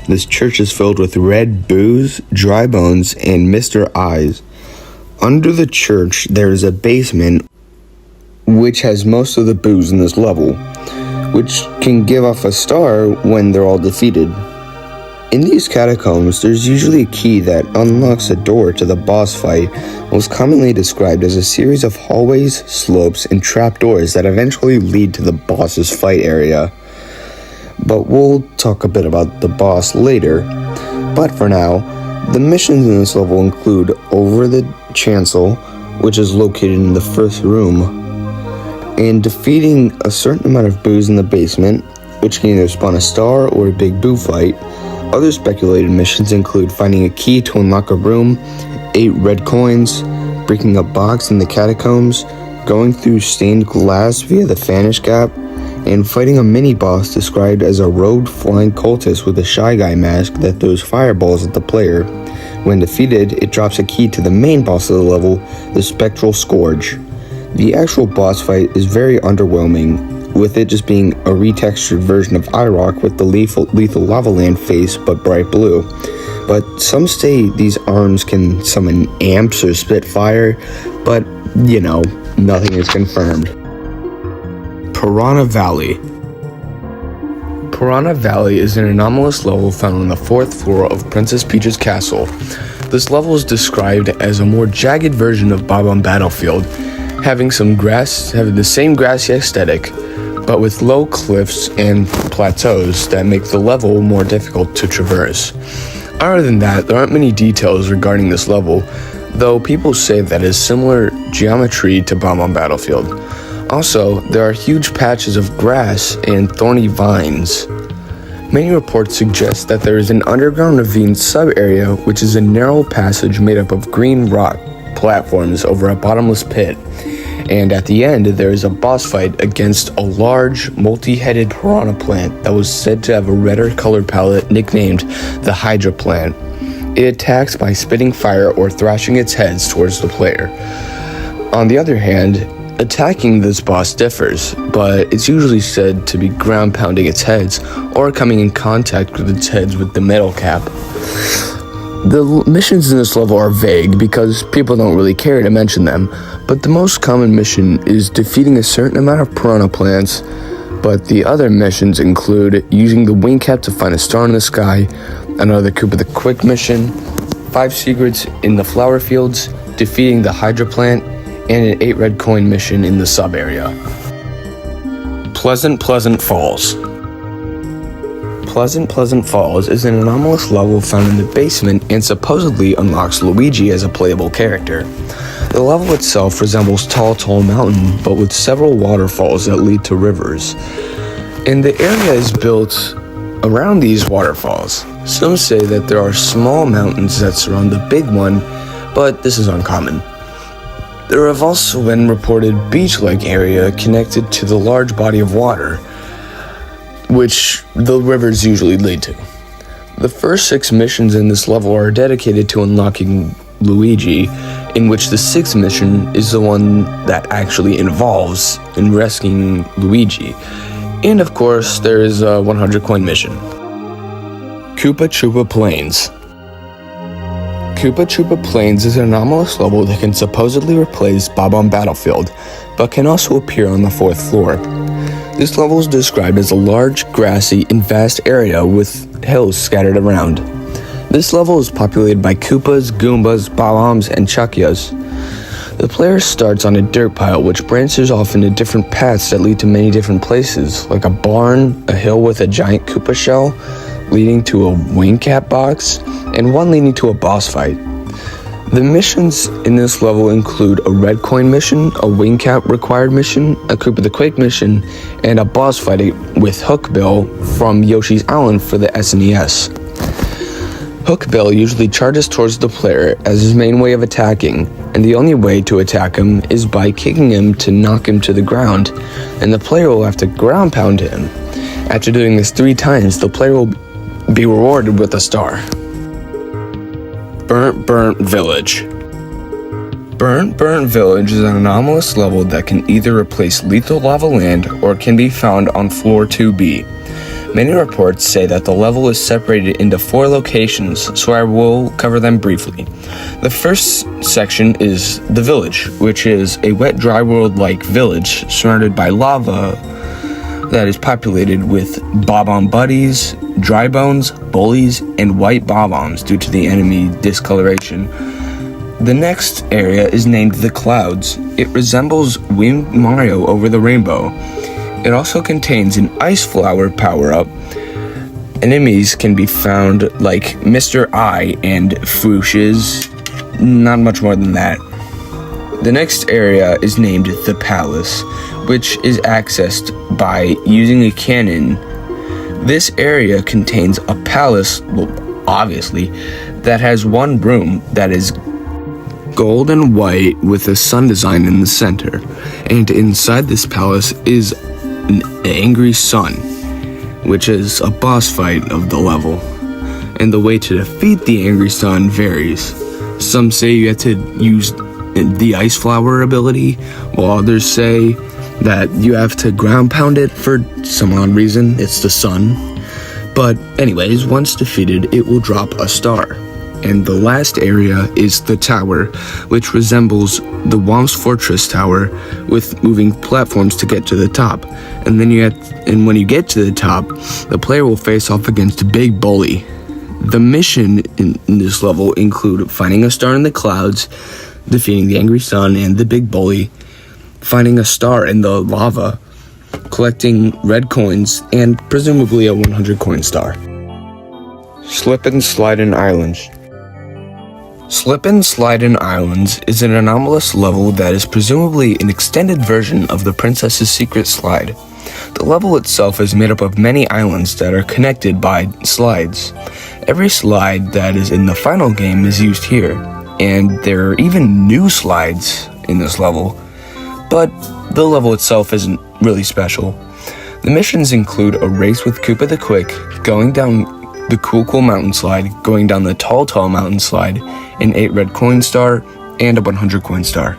This church is filled with red booze, dry bones, and Mr. Eyes. Under the church, there is a basement which has most of the booze in this level, which can give off a star when they're all defeated. In these catacombs, there's usually a key that unlocks a door to the boss fight, most commonly described as a series of hallways, slopes, and trapdoors that eventually lead to the boss's fight area. But we'll talk a bit about the boss later. But for now, the missions in this level include Over the Chancel, which is located in the first room, and defeating a certain amount of booze in the basement, which can either spawn a star or a big boo fight. Other speculated missions include finding a key to unlock a room, 8 red coins, breaking a box in the catacombs, going through stained glass via the Vanish Gap, and fighting a mini-boss described as a robed flying cultist with a Shy Guy mask that throws fireballs at the player. When defeated, it drops a key to the main boss of the level, the Spectral Scourge. The actual boss fight is very underwhelming, with it just being a retextured version of IROC with the lethal lava land face but bright blue. But some say these arms can summon amps or spit fire, but nothing is confirmed. Piranha Valley. Piranha Valley is an anomalous level found on the 4th floor of Princess Peach's castle. This level is described as a more jagged version of Bob-omb Battlefield, having the same grassy aesthetic, but with low cliffs and plateaus that make the level more difficult to traverse. Other than that, there aren't many details regarding this level, though people say that it is similar geometry to Bob-omb Battlefield. Also, there are huge patches of grass and thorny vines. Many reports suggest that there is an underground ravine sub-area, which is a narrow passage made up of green rock platforms over a bottomless pit. And at the end, there is a boss fight against a large, multi-headed piranha plant that was said to have a redder color palette nicknamed the Hydra plant. It attacks by spitting fire or thrashing its heads towards the player. On the other hand, attacking this boss differs, but it's usually said to be ground pounding its heads or coming in contact with its heads with the metal cap. The missions in this level are vague because people don't really care to mention them, but the most common mission is defeating a certain amount of piranha plants, But the other missions include using the wing cap to find a star in the sky, another Koopa the Quick mission, 5 secrets in the flower fields, defeating the Hydra plant, and an 8 red coin mission in the sub area. Pleasant Falls. Pleasant Falls is an anomalous level found in the basement and supposedly unlocks Luigi as a playable character. The level itself resembles Tall Mountain, but with several waterfalls that lead to rivers. And the area is built around these waterfalls. Some say that there are small mountains that surround the big one, but this is uncommon. There have also been reported beach-like area connected to the large body of water, which the rivers usually lead to. The first 6 missions in this level are dedicated to unlocking Luigi, in which the 6th mission is the one that actually involves in rescuing Luigi. And of course, there is a 100 coin mission. Koopa Troopa Plains. Koopa Troopa Plains is an anomalous level that can supposedly replace Bob-omb Battlefield, but can also appear on the 4th floor. This level is described as a large, grassy, and vast area with hills scattered around. This level is populated by Koopas, Goombas, Bob-ombs, and Chuckyas. The player starts on a dirt pile which branches off into different paths that lead to many different places, like a barn, a hill with a giant Koopa shell, leading to a wing cap box, and one leading to a boss fight. The missions in this level include a red coin mission, a wing cap required mission, a Koopa the Quake mission, and a boss fight with Hookbill from Yoshi's Island for the SNES. Hookbill usually charges towards the player as his main way of attacking, and the only way to attack him is by kicking him to knock him to the ground, and the player will have to ground pound him. After doing this 3 times, the player will be rewarded with a star. Burnt Village. Burnt Village is an anomalous level that can either replace Lethal Lava Land or can be found on floor 2B. Many reports say that the level is separated into 4 locations, so I will cover them briefly. The first section is the village, which is a wet dry world-like village surrounded by lava that is populated with Bob-omb buddies, dry bones, bullies, and white Bob-ombs due to the enemy discoloration. The next area is named the Clouds. It resembles Winged Mario over the rainbow. It also contains an ice flower power-up. Enemies can be found like Mr. I and Fooshes, not much more than that. The next area is named the Palace, which is accessed by using a cannon. This area contains a palace, well, obviously, that has one room that is gold and white with a sun design in the center, and inside this palace is an angry sun, which is a boss fight of the level, and the way to defeat the angry sun varies. Some say you have to use the ice flower ability, while others say that you have to ground pound it for some odd reason. It's the sun. But anyways, once defeated, it will drop a star. And the last area is the tower, which resembles the Womp's Fortress Tower with moving platforms to get to the top. And when you get to the top, the player will face off against Big Bully. The mission in this level include finding a star in the clouds, defeating the angry sun and the Big Bully, finding a star in the lava, collecting red coins, and presumably a 100 coin star. Slip and Slide Islands. Slip and Slide Islands is an anomalous level that is presumably an extended version of the Princess's Secret Slide. The level itself is made up of many islands that are connected by slides. Every slide that is in the final game is used here, and there are even new slides in this level, but the level itself isn't really special. The missions include a race with Koopa the Quick, going down the Cool Mountain Slide, going down the Tall Mountain Slide, an 8 red coin star, and a 100 coin star.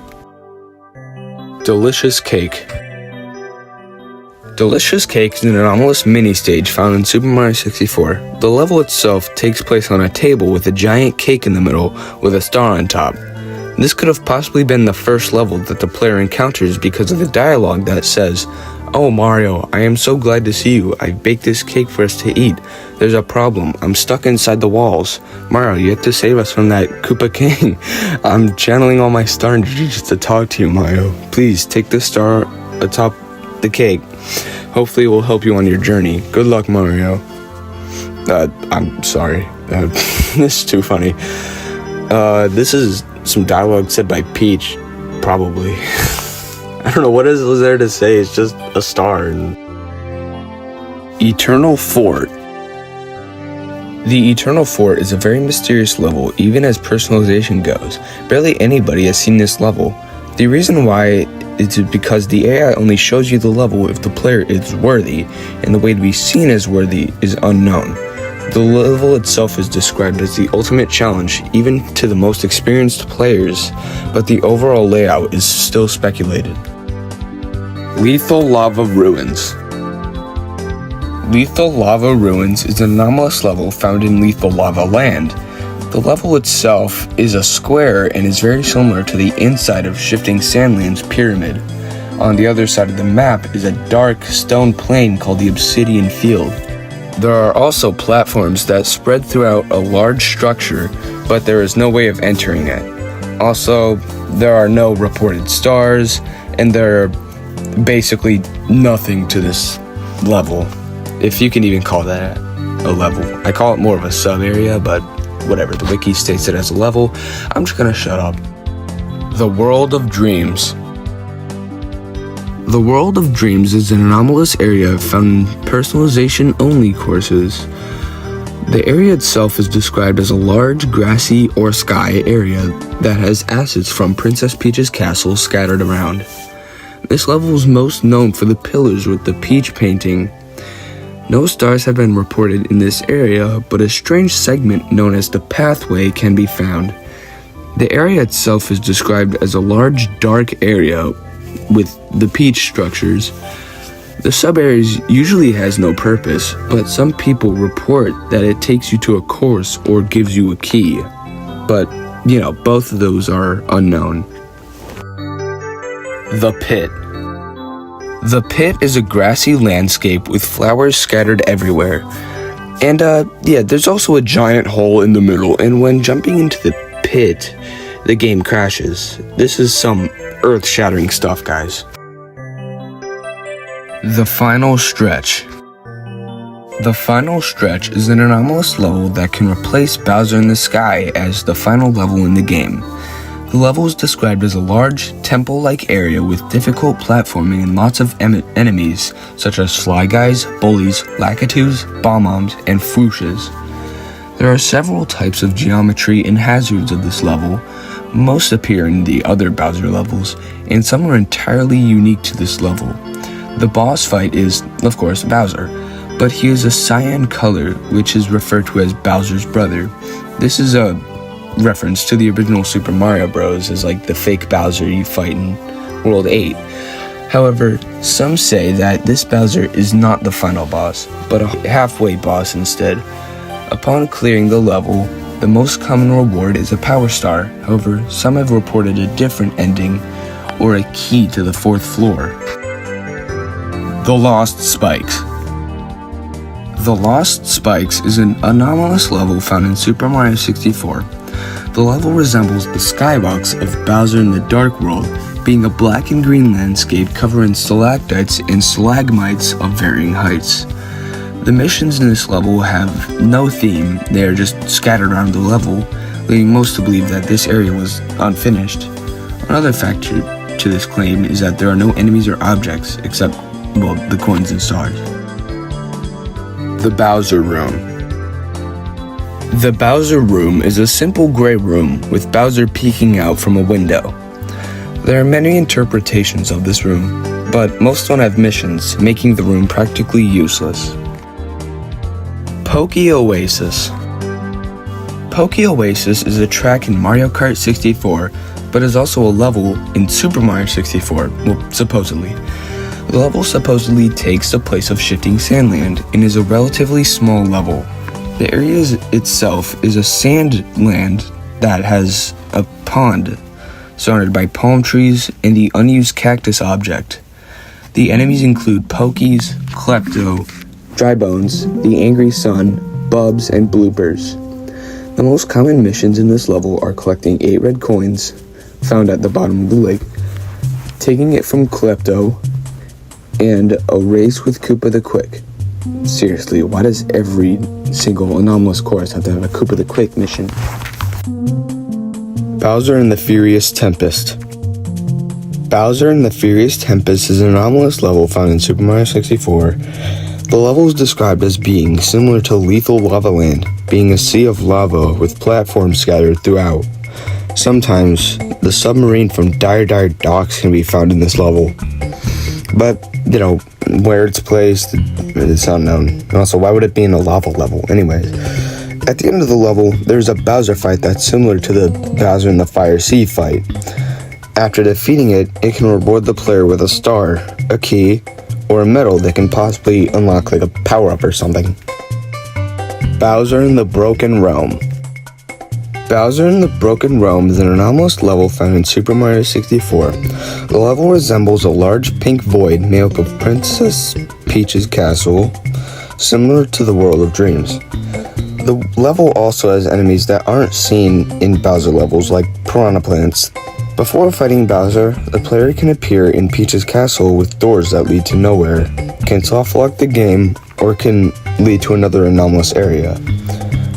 Delicious Cake. Delicious Cake is an anomalous mini-stage found in Super Mario 64. The level itself takes place on a table with a giant cake in the middle with a star on top. This could have possibly been the first level that the player encounters because of the dialogue that says, Oh, Mario, I am so glad to see you. I baked this cake for us to eat. There's a problem. I'm stuck inside the walls. Mario, you have to save us from that Koopa King. I'm channeling all my star energy just to talk to you, Mario. Please, take the star atop the cake. Hopefully it will help you on your journey. Good luck, Mario. I'm sorry. This is too funny. This is some dialogue said by Peach, probably. I don't know, what was there to say? It's just a star. Eternal Fort. The Eternal Fort is a very mysterious level, even as personalization goes. Barely anybody has seen this level. The reason why is because the AI only shows you the level if the player is worthy, and the way to be seen as worthy is unknown. The level itself is described as the ultimate challenge, even to the most experienced players, but the overall layout is still speculated. Lethal Lava Ruins. Lethal Lava Ruins is an anomalous level found in Lethal Lava Land. The level itself is a square and is very similar to the inside of Shifting Sandland's pyramid. On the other side of the map is a dark stone plain called the Obsidian Field. There are also platforms that spread throughout a large structure, but there is no way of entering it. Also, there are no reported stars, and there are basically nothing to this level, if you can even call that a level. I call it more of a sub-area, but whatever, the wiki states it as a level. I'm just gonna shut up. The World of Dreams. The World of Dreams is an anomalous area found in personalization-only courses. The area itself is described as a large, grassy, or sky area that has assets from Princess Peach's castle scattered around. This level is most known for the pillars with the Peach painting. No stars have been reported in this area, but a strange segment known as the Pathway can be found. The area itself is described as a large, dark area with the Peach structures. The sub-areas usually has no purpose, but some people report that it takes you to a course or gives you a key. But, both of those are unknown. The Pit. The Pit is a grassy landscape with flowers scattered everywhere. And, there's also a giant hole in the middle, and when jumping into the pit, the game crashes. This is some earth-shattering stuff, guys. The Final Stretch. The Final Stretch is an anomalous level that can replace Bowser in the Sky as the final level in the game. The level is described as a large, temple-like area with difficult platforming and lots of enemies, such as Sly Guys, Bullies, Lakitus, Bob-ombs, and Frushas. There are several types of geometry and hazards of this level. Most appear in the other Bowser levels, and some are entirely unique to this level. The boss fight is, of course, Bowser, but he is a cyan color, which is referred to as Bowser's brother. This is a reference to the original Super Mario Bros. As like the fake Bowser you fight in World 8. However, some say that this Bowser is not the final boss, but a halfway boss instead. Upon clearing the level, the most common reward is a Power Star. However, some have reported a different ending or a key to the 4th floor. The Lost Spikes. The Lost Spikes is an anomalous level found in Super Mario 64. The level resembles the skybox of Bowser in the Dark World, being a black and green landscape covered in stalactites and stalagmites of varying heights. The missions in this level have no theme, they are just scattered around the level, leading most to believe that this area was unfinished. Another factor to this claim is that there are no enemies or objects, except, the coins and stars. The Bowser Room. The Bowser Room is a simple gray room with Bowser peeking out from a window. There are many interpretations of this room, but most don't have missions, making the room practically useless. Poke Oasis. Poke Oasis is a track in Mario Kart 64, but is also a level in Super Mario 64, supposedly. The level supposedly takes the place of Shifting Sandland and is a relatively small level. The area itself is a sand land that has a pond surrounded by palm trees and the unused cactus object. The enemies include Pokies, Klepto, Dry Bones, the Angry Sun, Bubs, and Bloopers. The most common missions in this level are collecting 8 red coins, found at the bottom of the lake, taking it from Klepto, and a race with Koopa the Quick. Seriously, why does every single anomalous course have to have a Koopa the Quick mission? Bowser and the Furious Tempest. Bowser and the Furious Tempest is an anomalous level found in Super Mario 64. The level is described as being similar to Lethal Lava Land, being a sea of lava with platforms scattered throughout. Sometimes, the submarine from Dire Dire Docks can be found in this level. But, where it's placed, it's unknown. And also, why would it be in a lava level? Anyways, at the end of the level, there's a Bowser fight that's similar to the Bowser and the Fire Sea fight. After defeating it, it can reward the player with a star, a key, or a medal that can possibly unlock like a power-up or something. Bowser in the Broken Realm. Bowser in the Broken Realm is an anomalous level found in Super Mario 64. The level resembles a large pink void made up of Princess Peach's castle, similar to the World of Dreams. The level also has enemies that aren't seen in Bowser levels, like piranha plants. Before fighting Bowser, the player can appear in Peach's castle with doors that lead to nowhere, can soft lock the game, or can lead to another anomalous area.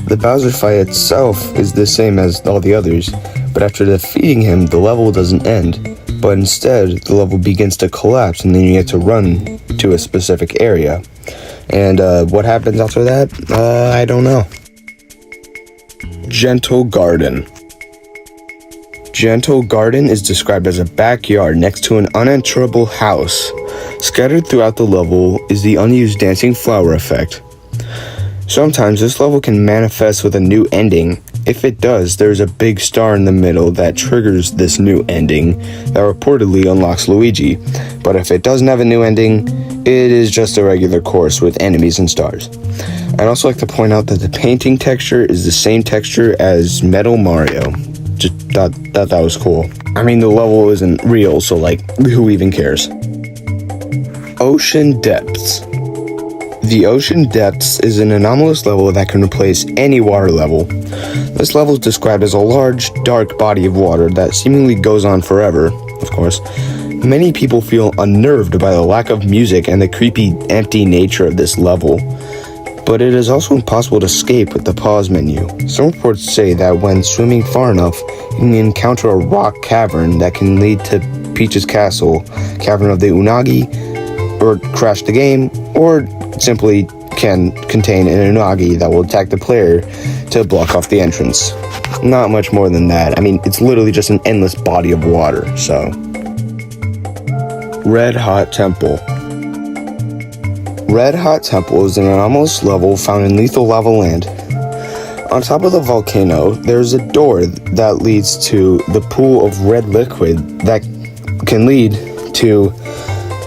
The Bowser fight itself is the same as all the others, but after defeating him, the level doesn't end, but instead, the level begins to collapse and then you get to run to a specific area. And what happens after that? I don't know. Gentle Garden. Gentle Garden is described as a backyard next to an unenterable house. Scattered throughout the level is the unused dancing flower effect. Sometimes this level can manifest with a new ending. If it does, there's a big star in the middle that triggers this new ending that reportedly unlocks Luigi. But if it doesn't have a new ending, it is just a regular course with enemies and stars. I'd also like to point out that the painting texture is the same texture as Metal Mario. Just thought that was cool. I mean, the level isn't real, so who even cares? Ocean Depths. The Ocean Depths is an anomalous level that can replace any water level. This level is described as a large, dark body of water that seemingly goes on forever, of course. Many people feel unnerved by the lack of music and the creepy, empty nature of this level. But it is also impossible to escape with the pause menu. Some reports say that when swimming far enough, you can encounter a rock cavern that can lead to Peach's Castle, Cavern of the Unagi, or crash the game, or simply can contain an Unagi that will attack the player to block off the entrance. Not much more than that. I mean, it's literally just an endless body of water, so. Red Hot Temple. Red Hot Temple is an anomalous level found in Lethal Lava Land. On top of the volcano, there's a door that leads to the pool of red liquid that can lead to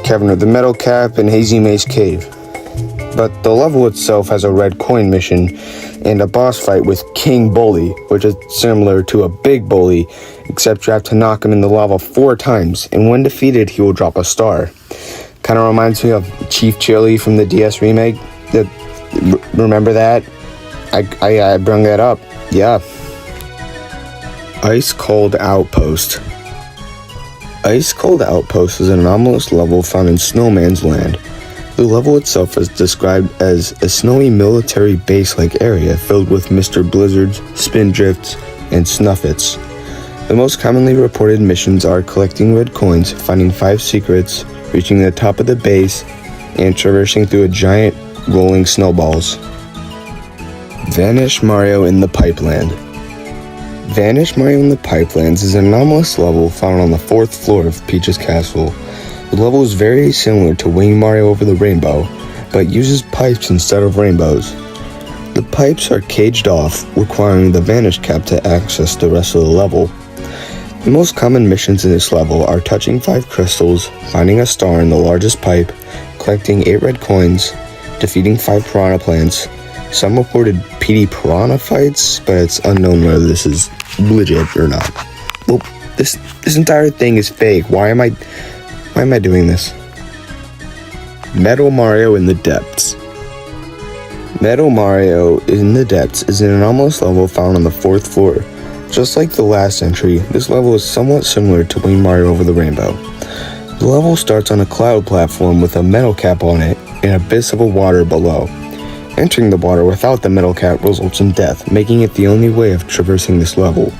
Cavern of the Metal Cap and Hazy Maze Cave. But the level itself has a red coin mission and a boss fight with King Bully, which is similar to a big bully, except you have to knock him in the lava 4 times, and when defeated, he will drop a star. Kind of reminds me of Chief Chili from the DS remake. Remember that? I brought that up. Yeah. Ice Cold Outpost. Ice Cold Outpost is an anomalous level found in Snowman's Land. The level itself is described as a snowy military base-like area filled with Mr. Blizzards, Spindrifts, and Snuffits. The most commonly reported missions are collecting red coins, finding 5 secrets, reaching the top of the base, and traversing through a giant rolling snowballs. Vanish Mario in the Pipeland. Vanish Mario in the Pipelands is an anomalous level found on the 4th floor of Peach's Castle. The level is very similar to Wing Mario Over the Rainbow, but uses pipes instead of rainbows. The pipes are caged off, requiring the Vanish Cap to access the rest of the level. The most common missions in this level are touching 5 crystals, finding a star in the largest pipe, collecting 8 red coins, defeating 5 piranha plants. Some reported PD piranha fights, but it's unknown whether this is legit or not. Well, this entire thing is fake. Why am I doing this? Metal Mario in the Depths. Metal Mario in the Depths is an anomalous level found on the 4th floor. Just like the last entry, this level is somewhat similar to Wii Mario Over the Rainbow. The level starts on a cloud platform with a metal cap on it and abyss of water below. Entering the water without the metal cap results in death, making it the only way of traversing this level.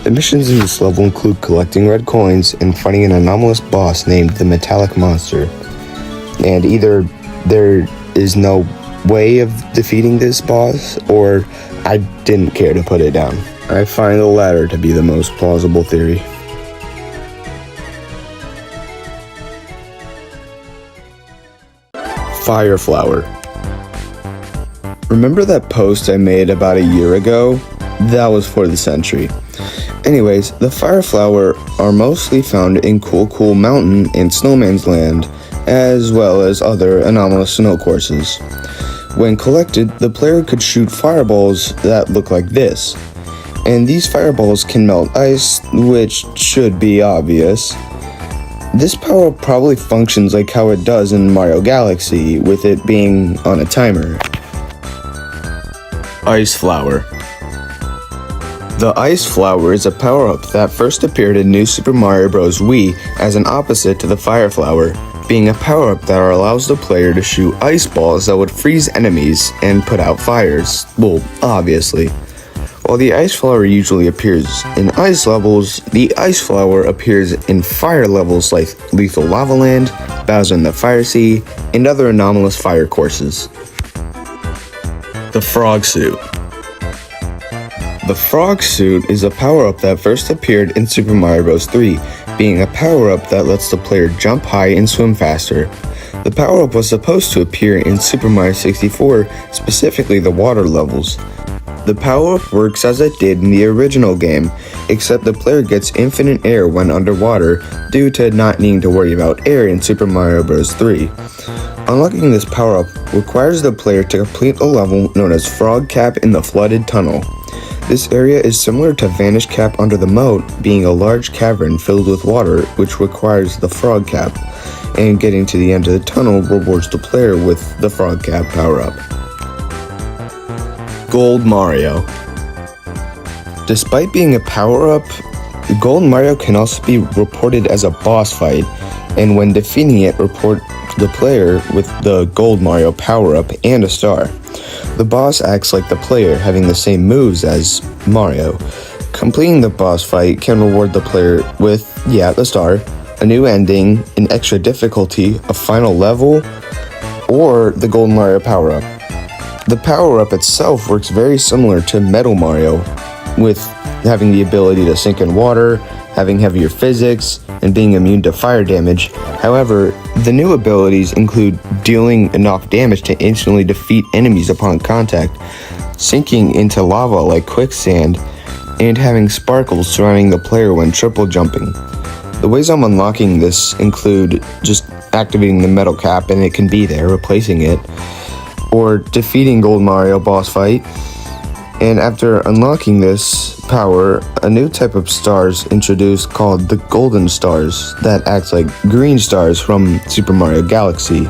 The missions in this level include collecting red coins and fighting an anomalous boss named the Metallic Monster. And either there is no way of defeating this boss, or I didn't care to put it down. I find the latter to be the most plausible theory. Fire Flower. Remember that post I made about a year ago? That was for this entry. Anyways, the Fire Flower are mostly found in Cool Mountain and Snowman's Land, as well as other anomalous snow courses. When collected, the player could shoot fireballs that look like this. And these fireballs can melt ice, which should be obvious. This power probably functions like how it does in Mario Galaxy, with it being on a timer. Ice Flower. The Ice Flower is a power-up that first appeared in New Super Mario Bros. Wii as an opposite to the Fire Flower, being a power-up that allows the player to shoot ice balls that would freeze enemies and put out fires. Well, obviously. While the Ice Flower usually appears in ice levels, the Ice Flower appears in fire levels like Lethal Lava Land, Bowser in the Fire Sea, and other anomalous fire courses. The Frog Suit. The Frog Suit is a power-up that first appeared in Super Mario Bros. 3, being a power-up that lets the player jump high and swim faster. The power-up was supposed to appear in Super Mario 64, specifically the water levels. The power-up works as it did in the original game, except the player gets infinite air when underwater due to not needing to worry about air in Super Mario Bros. 3. Unlocking this power-up requires the player to complete a level known as Frog Cap in the Flooded Tunnel. This area is similar to Vanish Cap under the moat, being a large cavern filled with water which requires the Frog Cap, and getting to the end of the tunnel rewards the player with the Frog Cap power-up. Gold Mario. Despite being a power-up, Gold Mario can also be reported as a boss fight, and when defeating it, report the player with the Gold Mario power-up and a star. The boss acts like the player, having the same moves as Mario. Completing the boss fight can reward the player with, the star, a new ending, an extra difficulty, a final level, or the Gold Mario power-up. The power-up itself works very similar to Metal Mario, with having the ability to sink in water, having heavier physics, and being immune to fire damage. However, the new abilities include dealing enough damage to instantly defeat enemies upon contact, sinking into lava like quicksand, and having sparkles surrounding the player when triple jumping. The ways I'm unlocking this include just activating the metal cap and it can be there, replacing it, or defeating Gold Mario boss fight. And after unlocking this power, a new type of stars introduced called the Golden Stars that acts like green stars from Super Mario Galaxy.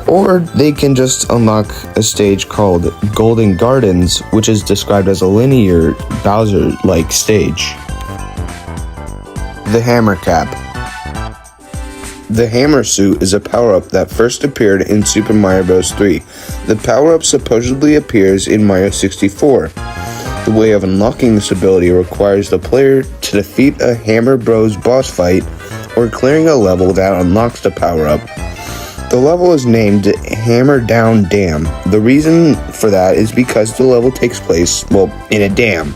Or they can just unlock a stage called Golden Gardens, which is described as a linear Bowser-like stage. The Hammer Cap. The Hammer Suit is a power-up that first appeared in Super Mario Bros. 3. The power-up supposedly appears in Mario 64. The way of unlocking this ability requires the player to defeat a Hammer Bros. Boss fight or clearing a level that unlocks the power-up. The level is named Hammer Down Dam. The reason for that is because the level takes place, in a dam.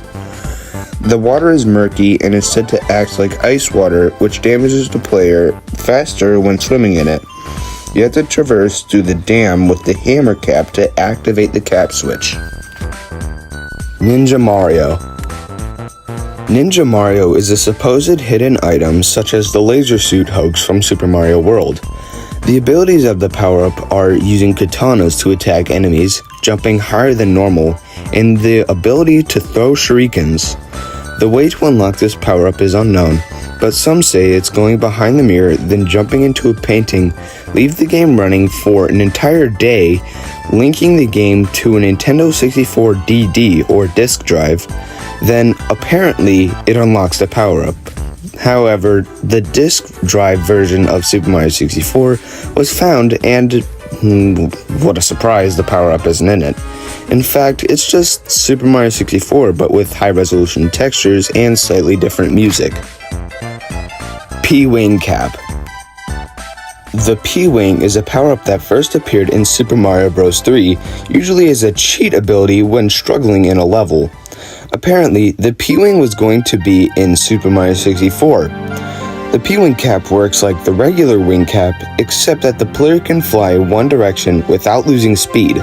The water is murky and is said to act like ice water, which damages the player faster when swimming in it. You have to traverse through the dam with the hammer cap to activate the cap switch. Ninja Mario. Ninja Mario is a supposed hidden item such as the laser suit hoax from Super Mario World. The abilities of the power-up are using katanas to attack enemies, jumping higher than normal, and the ability to throw shurikens. The way to unlock this power-up is unknown, but some say it's going behind the mirror, then jumping into a painting, leave the game running for an entire day, linking the game to a Nintendo 64 DD or disk drive, then apparently it unlocks the power-up. However, the disk drive version of Super Mario 64 was found, and what a surprise, the power-up isn't in it. In fact, it's just Super Mario 64 but with high-resolution textures and slightly different music. P-Wing Cap. The P-Wing is a power-up that first appeared in Super Mario Bros. 3, usually as a cheat ability when struggling in a level. Apparently, the P-Wing was going to be in Super Mario 64. The P-Wing Cap works like the regular wing cap, except that the player can fly one direction without losing speed.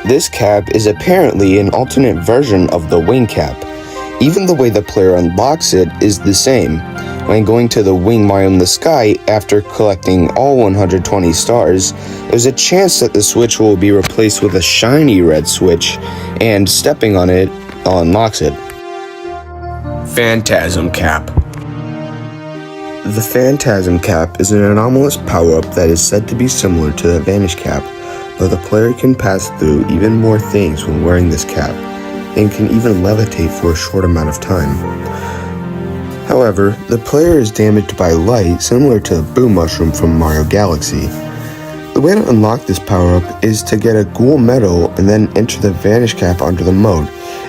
This cap is apparently an alternate version of the wing cap. Even the way the player unlocks it is the same. When going to the Wing Mario in the sky after collecting all 120 stars, there's a chance that the switch will be replaced with a shiny red switch, and stepping on it unlocks it. Phantasm Cap. The Phantasm Cap is an anomalous power-up that is said to be similar to the Vanish Cap, but the player can pass through even more things when wearing this cap, and can even levitate for a short amount of time. However, the player is damaged by light similar to the Boom Mushroom from Mario Galaxy. The way to unlock this power-up is to get a ghoul medal and then enter the Vanish Cap under the mode,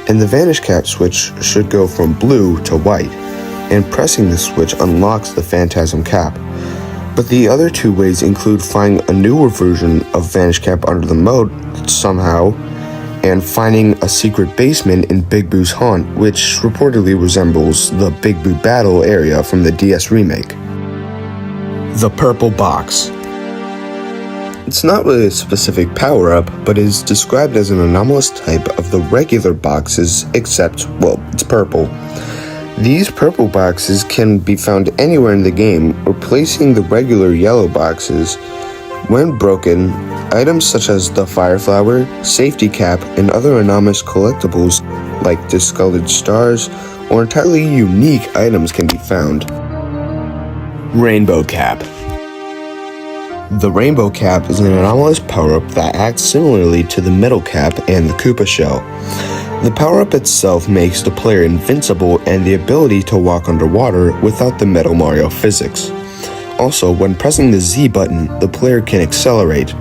and the Vanish Cap switch should go from blue to white, and pressing the switch unlocks the Phantasm Cap. But the other two ways include finding a newer version of Vanish Cap under the mode somehow, and finding a secret basement in Big Boo's haunt, which reportedly resembles the Big Boo battle area from the DS remake. The Purple Box. It's not really a specific power-up, but is described as an anomalous type of the regular boxes, except, well, it's purple. These purple boxes can be found anywhere in the game, replacing the regular yellow boxes. When broken, items such as the Fire Flower, Safety Cap, and other anomalous collectibles like discolored stars or entirely unique items can be found. Rainbow Cap. The Rainbow Cap is an anomalous power-up that acts similarly to the Metal Cap and the Koopa Shell. The power-up itself makes the player invincible and the ability to walk underwater without the Metal Mario physics. Also, when pressing the Z button, the player can accelerate.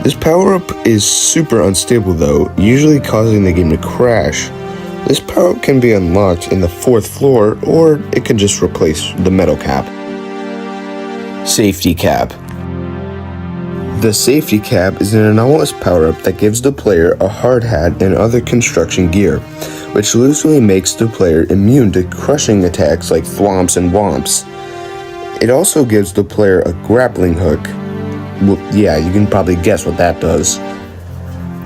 This power-up is super unstable though, usually causing the game to crash. This power-up can be unlocked in the 4th floor, or it can just replace the Metal Cap. Safety Cap. The Safety Cap is an anomalous power-up that gives the player a hard hat and other construction gear, which loosely makes the player immune to crushing attacks like thwomps and womps. It also gives the player a grappling hook. Well, yeah, you can probably guess what that does.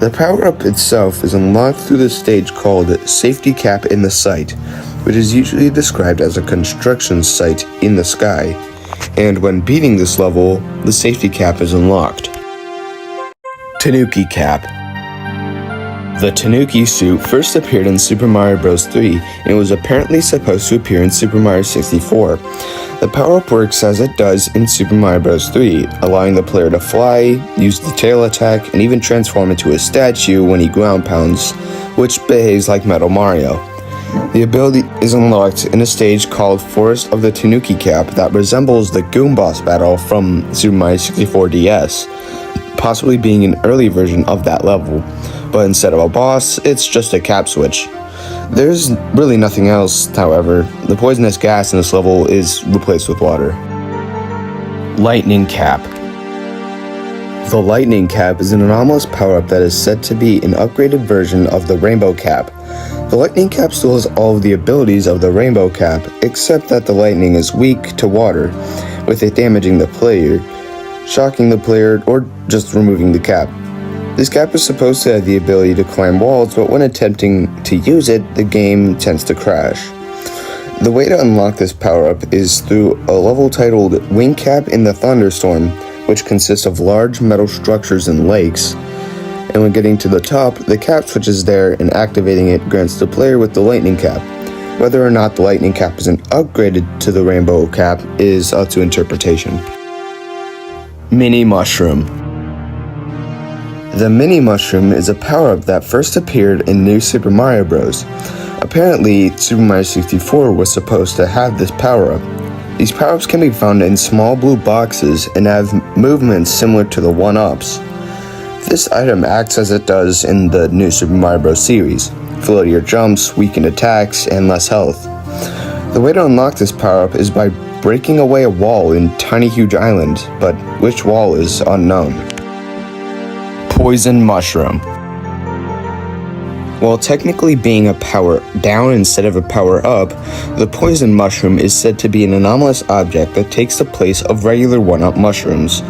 The power-up itself is unlocked through the stage called Safety Cap in the Sight, which is usually described as a construction site in the sky, and when beating this level, the Safety Cap is unlocked. Tanuki Cap. The Tanuki suit first appeared in Super Mario Bros. 3 and was apparently supposed to appear in Super Mario 64. The power-up works as it does in Super Mario Bros. 3, allowing the player to fly, use the tail attack, and even transform into a statue when he ground pounds, which behaves like Metal Mario. The ability is unlocked in a stage called Forest of the Tanuki Cap that resembles the Goom Boss battle from Super Mario 64 DS, possibly being an early version of that level, but instead of a boss, it's just a cap switch. There's really nothing else, however. The poisonous gas in this level is replaced with water. Lightning Cap. The Lightning Cap is an anomalous power-up that is said to be an upgraded version of the Rainbow Cap. The Lightning Cap still has all of the abilities of the Rainbow Cap, except that the lightning is weak to water, with it damaging the player, shocking the player, or just removing the cap. This cap is supposed to have the ability to climb walls, but when attempting to use it, the game tends to crash. The way to unlock this power-up is through a level titled Wing Cap in the Thunderstorm, which consists of large metal structures and lakes. And when getting to the top, the cap switch is there, and activating it grants the player with the lightning cap. Whether or not the lightning cap is an upgraded to the rainbow cap is up to interpretation. Mini Mushroom. The Mini Mushroom is a power-up that first appeared in New Super Mario Bros. Apparently, Super Mario 64 was supposed to have this power-up. These power-ups can be found in small blue boxes and have movements similar to the 1-ups. This item acts as it does in the New Super Mario Bros. Series: floatier jumps, weakened attacks, and less health. The way to unlock this power-up is by breaking away a wall in Tiny Huge Island, but which wall is unknown. Poison Mushroom. While technically being a power down instead of a power up, the Poison Mushroom is said to be an anomalous object that takes the place of regular 1-up mushrooms.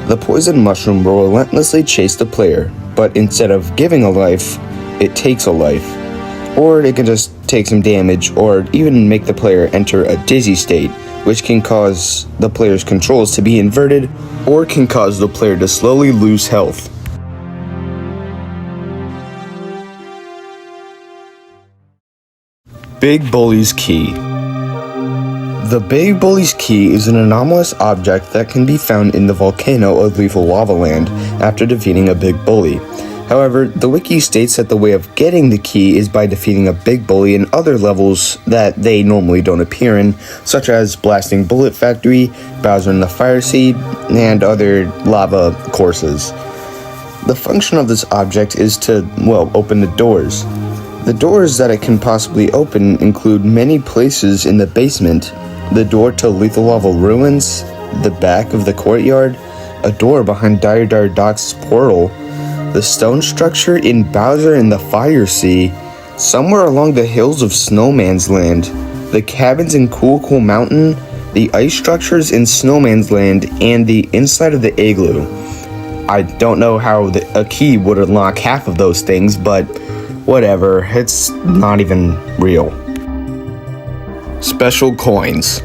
The Poison Mushroom will relentlessly chase the player, but instead of giving a life, it takes a life. Or it can just take some damage, or even make the player enter a dizzy state, which can cause the player's controls to be inverted, or can cause the player to slowly lose health. Big Bully's Key. The Big Bully's Key is an anomalous object that can be found in the volcano of Lethal Lava Land after defeating a Big Bully. However, the wiki states that the way of getting the key is by defeating a Big Bully in other levels that they normally don't appear in, such as Blasting Bullet Factory, Bowser in the Fire Sea, and other lava courses. The function of this object is to, open the doors. The doors that it can possibly open include many places in the basement, the door to Lethal Lava Ruins, the back of the courtyard, a door behind Dire Dire Doc's portal, the stone structure in Bowser in the Fire Sea, somewhere along the hills of Snowman's Land, the cabins in Cool Cool Mountain, the ice structures in Snowman's Land, and the inside of the igloo. I don't know how a key would unlock half of those things, but whatever, it's not even real. Special Coins.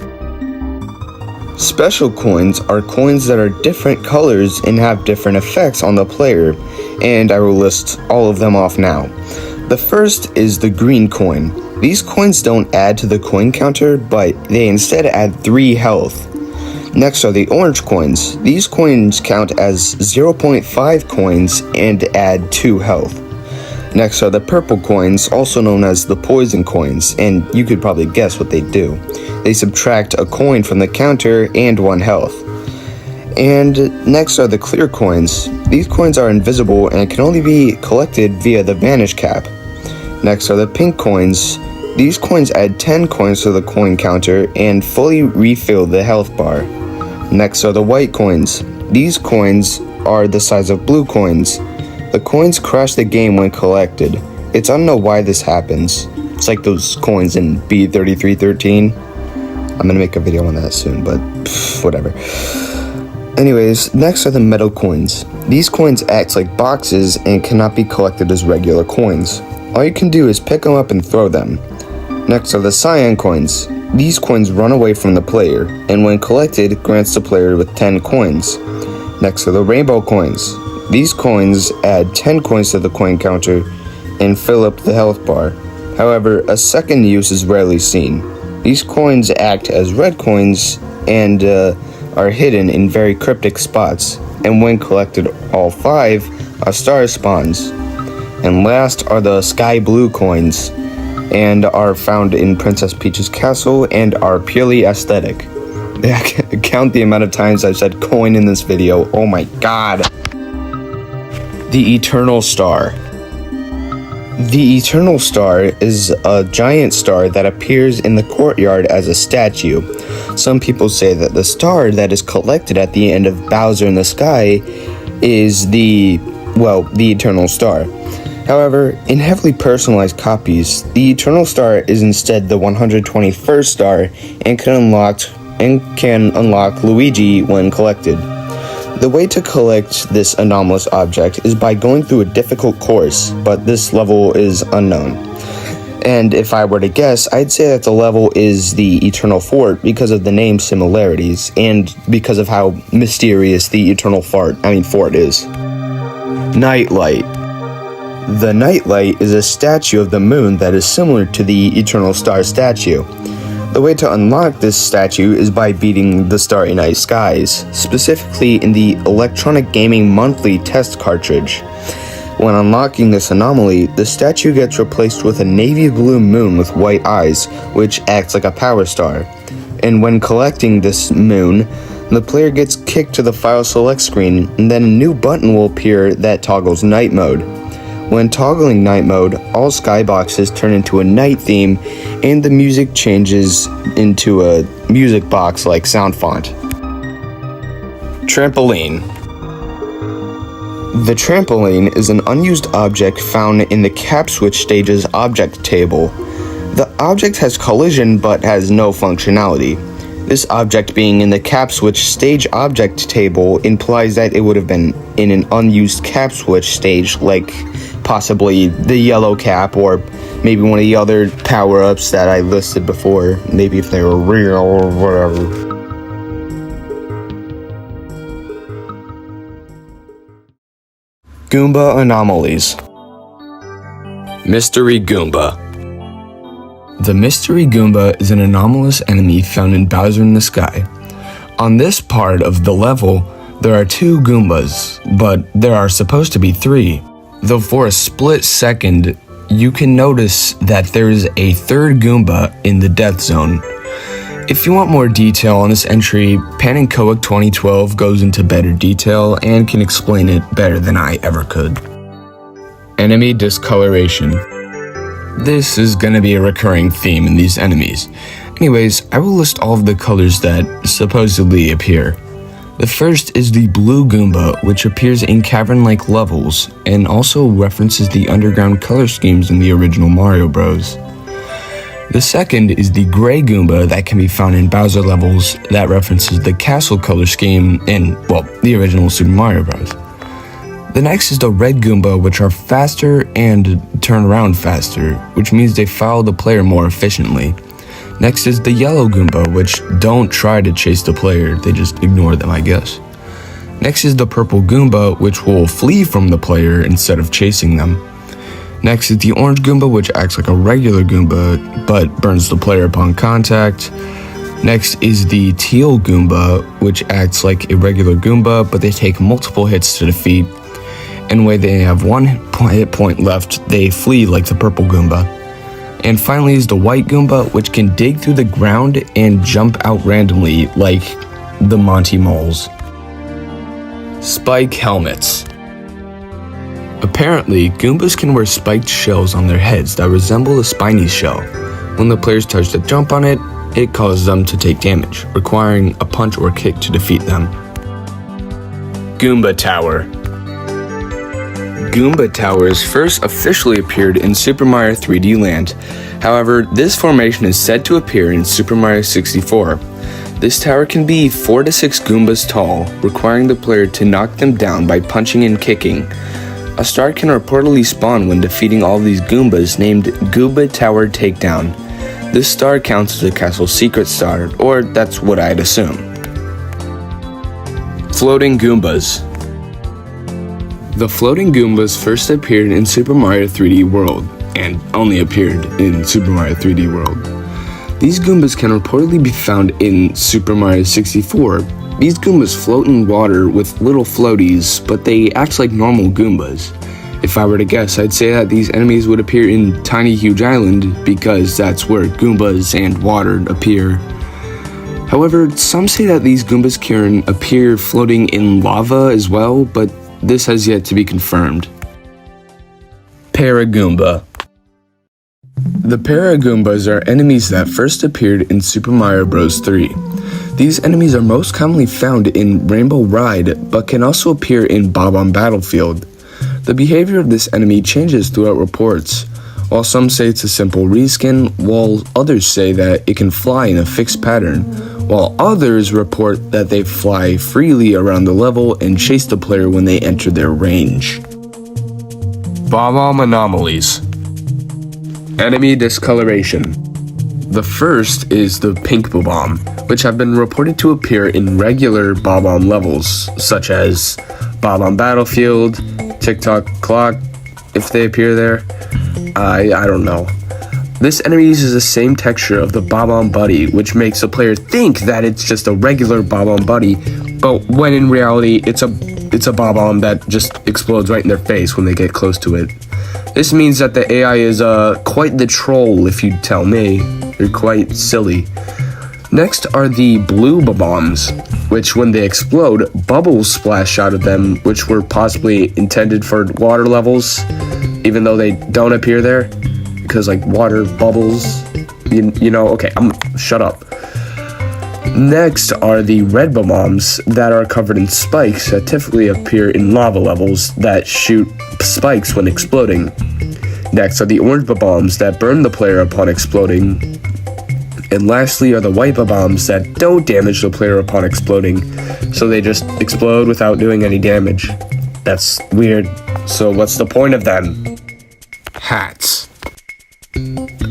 Special coins are coins that are different colors and have different effects on the player, and I will list all of them off now. The first is the green coin. These coins don't add to the coin counter, but they instead add 3 health. Next are the orange coins. These coins count as 0.5 coins and add 2 health. Next are the purple coins, also known as the poison coins, and you could probably guess what they do. They subtract a coin from the counter and 1 health. And next are the clear coins. These coins are invisible and can only be collected via the vanish cap. Next are the pink coins. These coins add 10 coins to the coin counter and fully refill the health bar. Next are the white coins. These coins are the size of blue coins. The coins crash the game when collected. It's unknown why this happens. It's like those coins in B3313. I'm gonna make a video on that soon, but whatever. Anyways, next are the metal coins. These coins act like boxes and cannot be collected as regular coins. All you can do is pick them up and throw them. Next are the cyan coins. These coins run away from the player, and when collected, grants the player with 10 coins. Next are the rainbow coins. These coins add 10 coins to the coin counter and fill up the health bar. However, a second use is rarely seen. These coins act as red coins and are hidden in very cryptic spots, and when collected all 5, a star spawns. And last are the sky blue coins, and are found in Princess Peach's castle and are purely aesthetic. Count the amount of times I've said coin in this video, oh my god. The Eternal Star. The Eternal Star is a giant star that appears in the courtyard as a statue. Some people say that the star that is collected at the end of Bowser in the Sky is the Eternal Star. However, in heavily personalized copies, the Eternal Star is instead the 121st star and can unlock Luigi when collected. The way to collect this anomalous object is by going through a difficult course, but this level is unknown. And if I were to guess, I'd say that the level is the Eternal Fort because of the name similarities and because of how mysterious the Eternal Fort is. Nightlight. The Nightlight is a statue of the moon that is similar to the Eternal Star statue. The way to unlock this statue is by beating the Starry Night Skies, specifically in the Electronic Gaming Monthly test cartridge. When unlocking this anomaly, the statue gets replaced with a navy blue moon with white eyes, which acts like a power star. And when collecting this moon, the player gets kicked to the file select screen, and then a new button will appear that toggles night mode. When toggling night mode, all skyboxes turn into a night theme, and the music changes into a music box-like sound font. Trampoline. The trampoline is an unused object found in the cap switch stage's object table. The object has collision but has no functionality. This object being in the cap switch stage object table implies that it would have been in an unused cap switch stage, like possibly the yellow cap or maybe one of the other power-ups that I listed before, maybe if they were real or whatever. Goomba anomalies. Mystery Goomba. The Mystery Goomba is an anomalous enemy found in Bowser in the Sky. On this part of the level, there are 2 Goombas, but there are supposed to be 3. Though for a split second, you can notice that there is a 3rd Goomba in the Death Zone. If you want more detail on this entry, Panenkoic 2012 goes into better detail and can explain it better than I ever could. Enemy discoloration. This is gonna be a recurring theme in these enemies. Anyways, I will list all of the colors that supposedly appear. The first is the blue Goomba, which appears in cavern-like levels and also references the underground color schemes in the original Mario Bros. The second is the gray Goomba that can be found in Bowser levels that references the castle color scheme in, the original Super Mario Bros. The next is the red Goomba, which are faster and turn around faster, which means they follow the player more efficiently. Next is the yellow Goomba, which don't try to chase the player, they just ignore them, I guess. Next is the purple Goomba, which will flee from the player instead of chasing them. Next is the orange Goomba, which acts like a regular Goomba, but burns the player upon contact. Next is the teal Goomba, which acts like a regular Goomba, but they take multiple hits to defeat. And when they have 1 hit point left, they flee like the purple Goomba. And finally is the white Goomba, which can dig through the ground and jump out randomly like the Monty Moles. Spike helmets. Apparently, Goombas can wear spiked shells on their heads that resemble a spiny shell. When the players touch to jump on it, it causes them to take damage, requiring a punch or kick to defeat them. Goomba Tower. Goomba Towers first officially appeared in Super Mario 3D Land. However, this formation is said to appear in Super Mario 64. This tower can be 4 to 6 Goombas tall, requiring the player to knock them down by punching and kicking. A star can reportedly spawn when defeating all of these Goombas, named Goomba Tower Takedown. This star counts as a castle's secret star, or that's what I'd assume. Floating Goombas. The floating Goombas first appeared in Super Mario 3D World, and only appeared in Super Mario 3D World. These Goombas can reportedly be found in Super Mario 64. These Goombas float in water with little floaties, but they act like normal Goombas. If I were to guess, I'd say that these enemies would appear in Tiny Huge Island, because that's where Goombas and water appear. However, some say that these Goombas can appear floating in lava as well, but this has yet to be confirmed. Paragoomba. The Paragoombas are enemies that first appeared in Super Mario Bros. 3. These enemies are most commonly found in Rainbow Ride, but can also appear in Bob-omb Battlefield. The behavior of this enemy changes throughout reports. While some say it's a simple reskin, while others say that it can fly in a fixed pattern, while others report that they fly freely around the level and chase the player when they enter their range. Bob-omb anomalies. Enemy discoloration. The first is the pink Bob-omb, which have been reported to appear in regular Bob-omb levels, such as Bob-omb Battlefield, Tick-Tock Clock, if they appear there. I don't know. This enemy uses the same texture of the Bob-omb Buddy, which makes the player think that it's just a regular Bob-omb Buddy, but when in reality it's a Bob-omb that just explodes right in their face when they get close to it. This means that the AI is quite the troll, if you tell me. They're quite silly. Next are the blue Bob-ombs, which when they explode, bubbles splash out of them, which were possibly intended for water levels, even though they don't appear there. Because like water bubbles, you know, okay, shut up. Next are the red bombs that are covered in spikes that typically appear in lava levels that shoot spikes when exploding. Next are the orange bombs that burn the player upon exploding. And lastly are the white bombs that don't damage the player upon exploding, so they just explode without doing any damage. That's weird. So what's the point of them? Hats.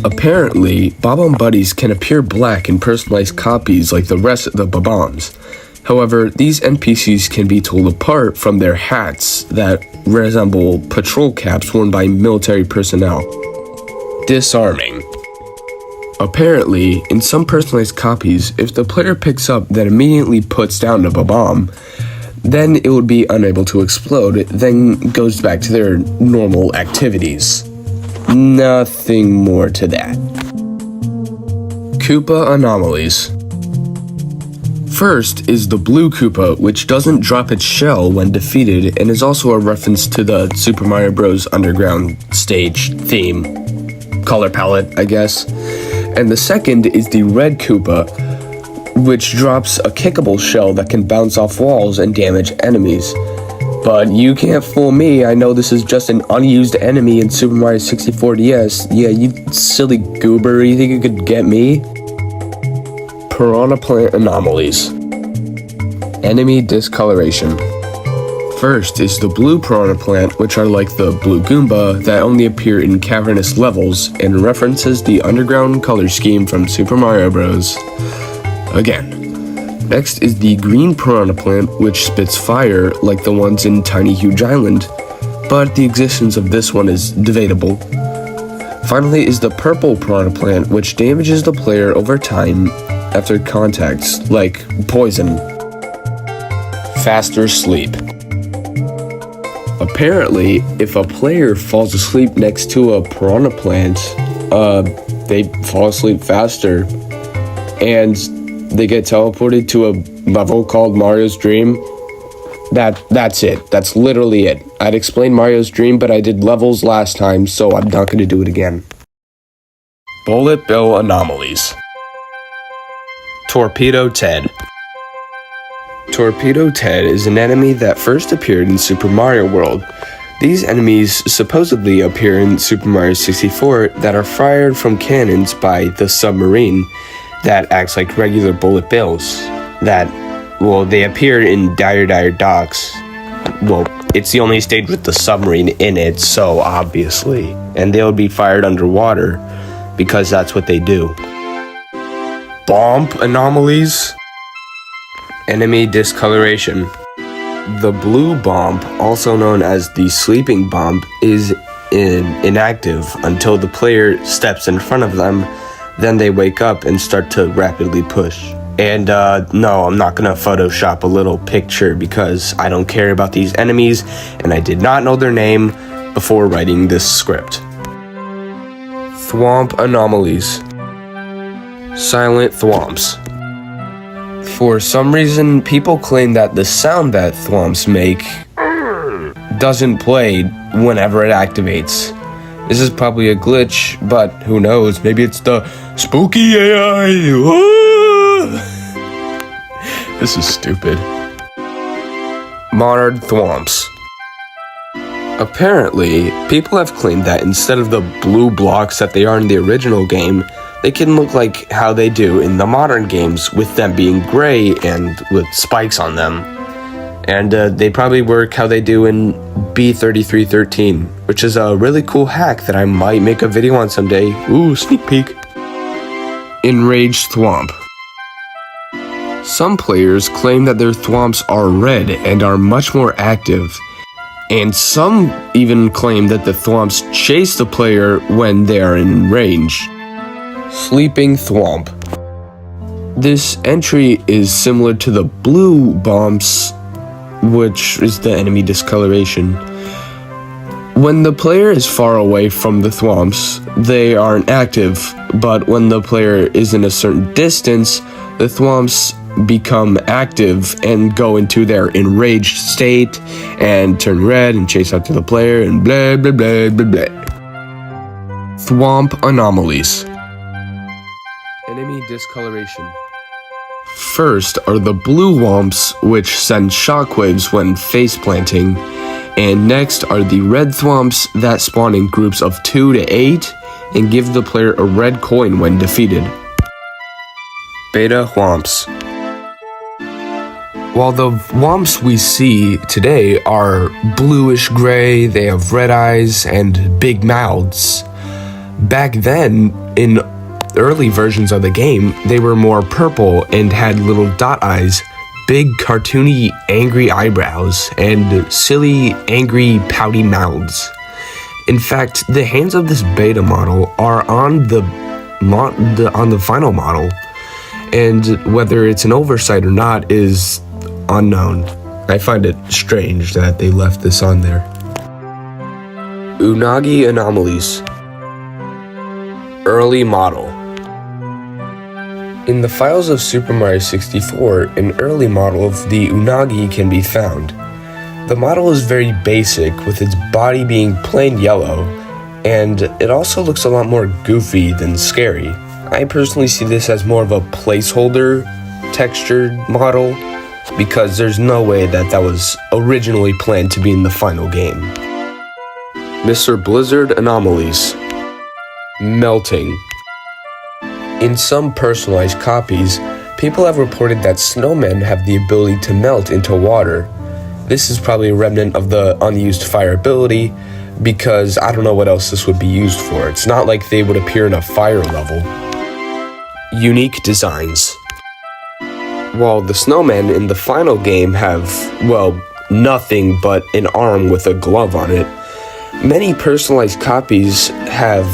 Apparently, Bob-omb Buddies can appear black in personalized copies like the rest of the Bob-ombs. However, these NPCs can be told apart from their hats that resemble patrol caps worn by military personnel. Disarming. Apparently, in some personalized copies, if the player picks up then immediately puts down the Bob-omb, then it would be unable to explode, then goes back to their normal activities. Nothing more to that. Koopa anomalies. First is the blue Koopa, which doesn't drop its shell when defeated and is also a reference to the Super Mario Bros. Underground stage theme. Color palette, I guess. And the second is the red Koopa, which drops a kickable shell that can bounce off walls and damage enemies. But you can't fool me, I know this is just an unused enemy in Super Mario 64 DS. Yeah, you silly goober, you think you could get me? Piranha Plant anomalies. Enemy discoloration. First is the blue Piranha Plant, which are like the blue Goomba that only appear in cavernous levels and references the underground color scheme from Super Mario Bros. Again. Next is the green Piranha Plant, which spits fire like the ones in Tiny Huge Island, but the existence of this one is debatable. Finally is the purple Piranha Plant, which damages the player over time after contact, like poison. Faster sleep. Apparently, if a player falls asleep next to a Piranha Plant, they fall asleep faster, and they get teleported to a level called Mario's Dream. That's it. That's literally it. I'd explained Mario's Dream, but I did levels last time, so I'm not going to do it again. Bullet Bill anomalies. Torpedo Ted. Torpedo Ted is an enemy that first appeared in Super Mario World. These enemies supposedly appear in Super Mario 64 that are fired from cannons by the submarine that acts like regular bullet bills. They appear in Dire Docks. Well, it's the only stage with the submarine in it, so obviously. And they'll be fired underwater, because that's what they do. Bomb anomalies. Enemy discoloration. The blue bomb, also known as the sleeping bomb, is inactive until the player steps in front of them. Then they wake up and start to rapidly push. And no, I'm not gonna Photoshop a little picture because I don't care about these enemies and I did not know their name before writing this script. Thwomp anomalies. Silent thwomps. For some reason, people claim that the sound that thwomps make doesn't play whenever it activates. This is probably a glitch, but who knows? Maybe it's the spooky AI. This is stupid. Modern thwomps. Apparently, people have claimed that instead of the blue blocks that they are in the original game, they can look like how they do in the modern games, with them being gray and with spikes on them. And they probably work how they do in B3313, which is a really cool hack that I might make a video on someday. Ooh, sneak peek. Enraged Thwomp. Some players claim that their thwomps are red and are much more active. And some even claim that the thwomps chase the player when they are in range. Sleeping Thwomp. This entry is similar to the blue bombs, which is the enemy discoloration. When the player is far away from the thwomps, they aren't active, but when the player is in a certain distance, the thwomps become active and go into their enraged state and turn red and chase after the player and blah blah blah blah blah. Thwomp anomalies. Enemy discoloration. First are the blue womps, which send shockwaves when face planting, and next are the red thwomps that spawn in groups of 2 to 8 and give the player a red coin when defeated. Beta womps. While the womps we see today are bluish gray, they have red eyes and big mouths. Back then, in early versions of the game, they were more purple and had little dot eyes, big cartoony angry eyebrows, and silly angry pouty mouths. In fact, the hands of this beta model are on the final model, and whether it's an oversight or not is unknown. I find it strange that they left this on there. Unagi anomalies. Early model. In the files of Super Mario 64, an early model of the Unagi can be found. The model is very basic, with its body being plain yellow, and it also looks a lot more goofy than scary. I personally see this as more of a placeholder textured model, because there's no way that was originally planned to be in the final game. Mr. Blizzard anomalies. Melting. In some personalized copies, people have reported that snowmen have the ability to melt into water. This is probably a remnant of the unused fire ability, because I don't know what else this would be used for. It's not like they would appear in a fire level. Unique designs. While the snowmen in the final game have, well, nothing but an arm with a glove on it, many personalized copies have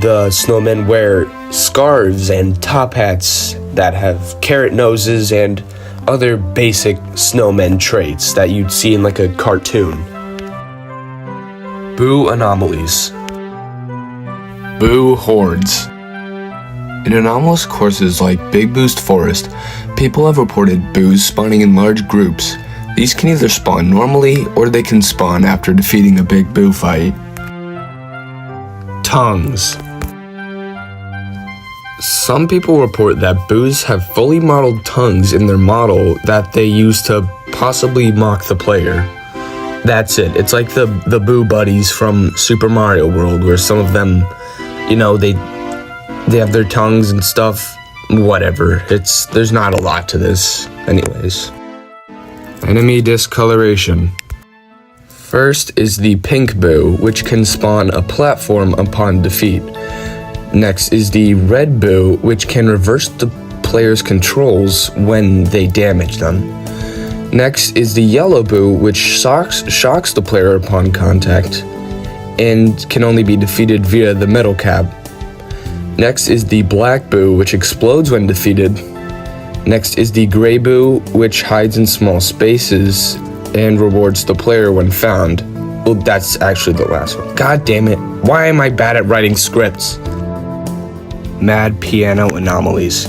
the snowmen wear scarves and top hats that have carrot noses and other basic snowmen traits that you'd see in like a cartoon. Boo anomalies. Boo hordes. In anomalous courses like Big Boost Forest, people have reported boos spawning in large groups. These can either spawn normally or they can spawn after defeating a big boo fight. Tongues. Some people report that boos have fully modeled tongues in their model that they use to possibly mock the player. That's it. It's like the boo buddies from Super Mario World, where some of them, they have their tongues and stuff. Whatever. There's not a lot to this. Anyways. Enemy discoloration. First is the pink boo, which can spawn a platform upon defeat. Next is the red boo, which can reverse the player's controls when they damage them. Next is the yellow boo, which shocks the player upon contact and can only be defeated via the metal cap. Next is the black boo, which explodes when defeated. Next is the gray boo, which hides in small spaces and rewards the player when found. Well, that's actually the last one. God damn it. Why am I bad at writing scripts? Mad piano anomalies.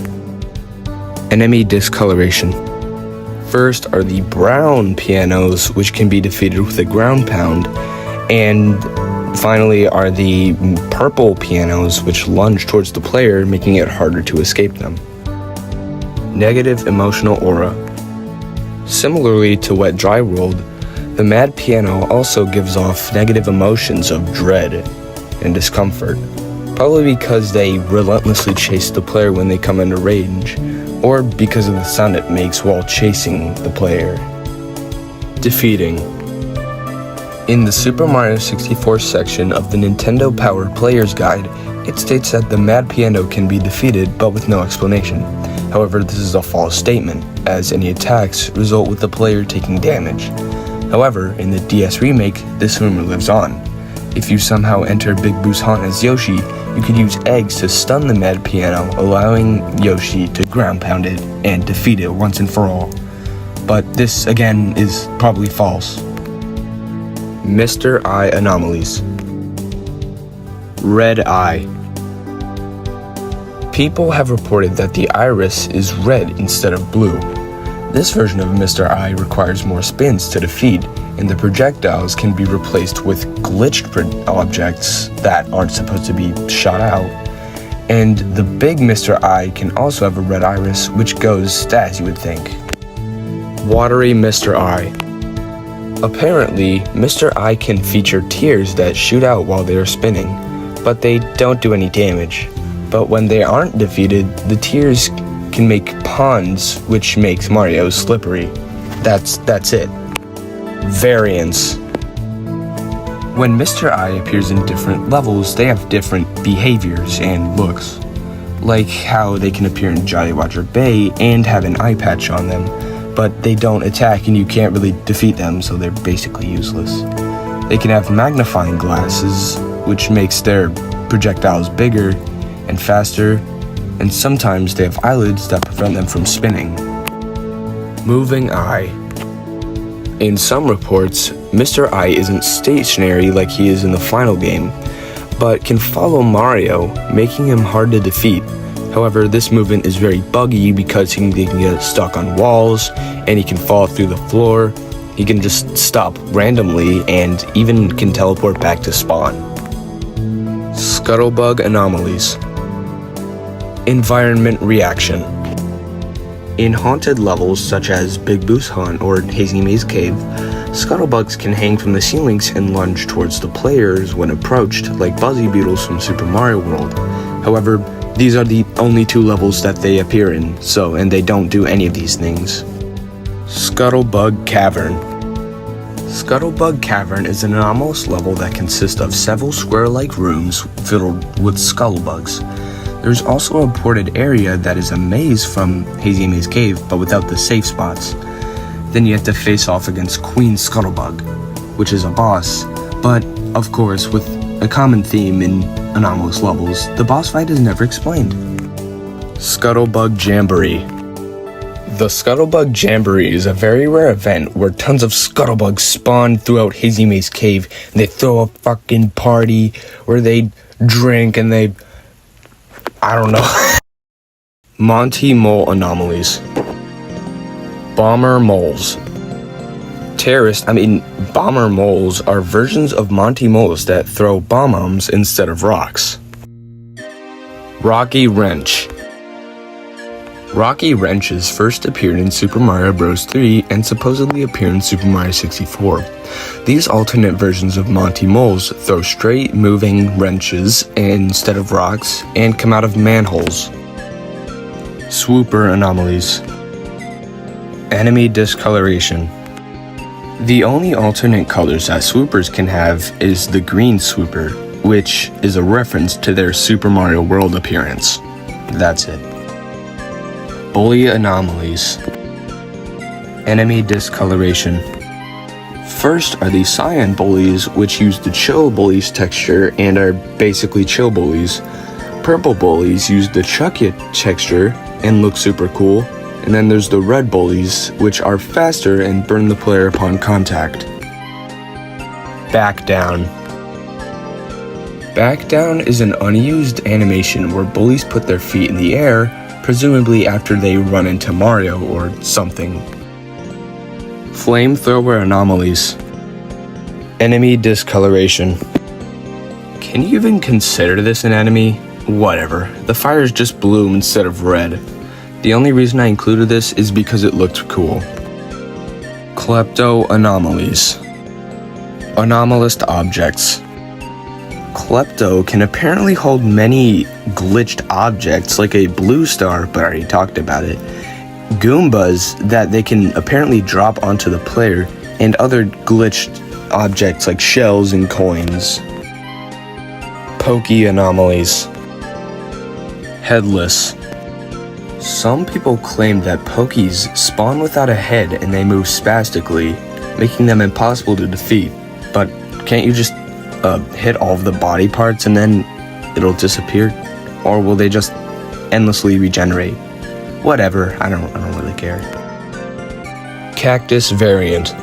Enemy discoloration. First are the brown pianos, which can be defeated with a ground pound, and finally are the purple pianos, which lunge towards the player, making it harder to escape them. Negative emotional aura. Similarly to Wet Dry World, the Mad Piano also gives off negative emotions of dread and discomfort, probably because they relentlessly chase the player when they come into range, or because of the sound it makes while chasing the player. Defeating. In the Super Mario 64 section of the Nintendo Power Player's Guide, it states that the Mad Piano can be defeated, but with no explanation. However, this is a false statement, as any attacks result with the player taking damage. However, in the DS remake, this rumor lives on. If you somehow enter Big Boo's haunt as Yoshi, you could use eggs to stun the Mad Piano, allowing Yoshi to ground pound it and defeat it once and for all. But this, again, is probably false. Mr. Eye anomalies. Red eye. People have reported that the iris is red instead of blue. This version of Mr. Eye requires more spins to defeat, and the projectiles can be replaced with glitched objects that aren't supposed to be shot out. And the big Mr. Eye can also have a red iris, which goes as you would think. Watery Mr. Eye. Apparently, Mr. Eye can feature tears that shoot out while they are spinning, but they don't do any damage. But when they aren't defeated, the tears can make ponds, which makes Mario slippery. That's it. Variants. When Mr. Eye appears in different levels, they have different behaviors and looks. Like how they can appear in Jolly Roger Bay and have an eye patch on them, but they don't attack and you can't really defeat them, so they're basically useless. They can have magnifying glasses, which makes their projectiles bigger and faster, and sometimes they have eyelids that prevent them from spinning. Moving eye. In some reports, Mr. Eye isn't stationary like he is in the final game, but can follow Mario, making him hard to defeat. However, this movement is very buggy because he can get stuck on walls, and he can fall through the floor. He can just stop randomly, and even can teleport back to spawn. Scuttlebug anomalies. Environment reaction. In haunted levels such as Big Boo's Haunt or Hazy Maze Cave, scuttlebugs can hang from the ceilings and lunge towards the players when approached, like Buzzy Beetles from Super Mario World. However, these are the only two levels that they appear in, and they don't do any of these things. Scuttlebug Cavern. Scuttlebug Cavern is an anomalous level that consists of several square-like rooms filled with scuttlebugs. There's also a reported area that is a maze from Hazy Maze Cave, but without the safe spots. Then you have to face off against Queen Scuttlebug, which is a boss, but, of course, with a common theme in anomalous levels, the boss fight is never explained. Scuttlebug Jamboree. The Scuttlebug Jamboree is a very rare event where tons of scuttlebugs spawn throughout Hazy Maze Cave, and they throw a fucking party where they drink and they... I don't know. Monty Mole anomalies. Bomber moles. Bomber moles are versions of Monty moles that throw bombs instead of rocks. Rocky Wrench. Rocky Wrenches first appeared in Super Mario Bros. 3 and supposedly appear in Super Mario 64. These alternate versions of Monty Moles throw straight moving wrenches instead of rocks and come out of manholes. Swooper anomalies. Enemy discoloration. The only alternate colors that swoopers can have is the green swooper, which is a reference to their Super Mario World appearance. That's it. Bully anomalies. Enemy discoloration. First are the cyan bullies, which use the chill bullies texture and are basically chill bullies. Purple bullies use the Chucky texture and look super cool. And then there's the red bullies, which are faster and burn the player upon contact. Back down. Back down is an unused animation where bullies put their feet in the air, presumably after they run into Mario or something. Flamethrower anomalies. Enemy discoloration. Can you even consider this an enemy? Whatever. The fires just blue instead of red. The only reason I included this is because it looked cool. Klepto anomalies. Anomalous objects. Klepto can apparently hold many glitched objects like a blue star, but I already talked about it, Goombas that they can apparently drop onto the player, and other glitched objects like shells and coins. Pokey anomalies. Headless. Some people claim that Pokies spawn without a head and they move spastically, making them impossible to defeat. But can't you just hit all of the body parts and then it'll disappear? Or will they just endlessly regenerate? Whatever, I don't really care. Cactus variant.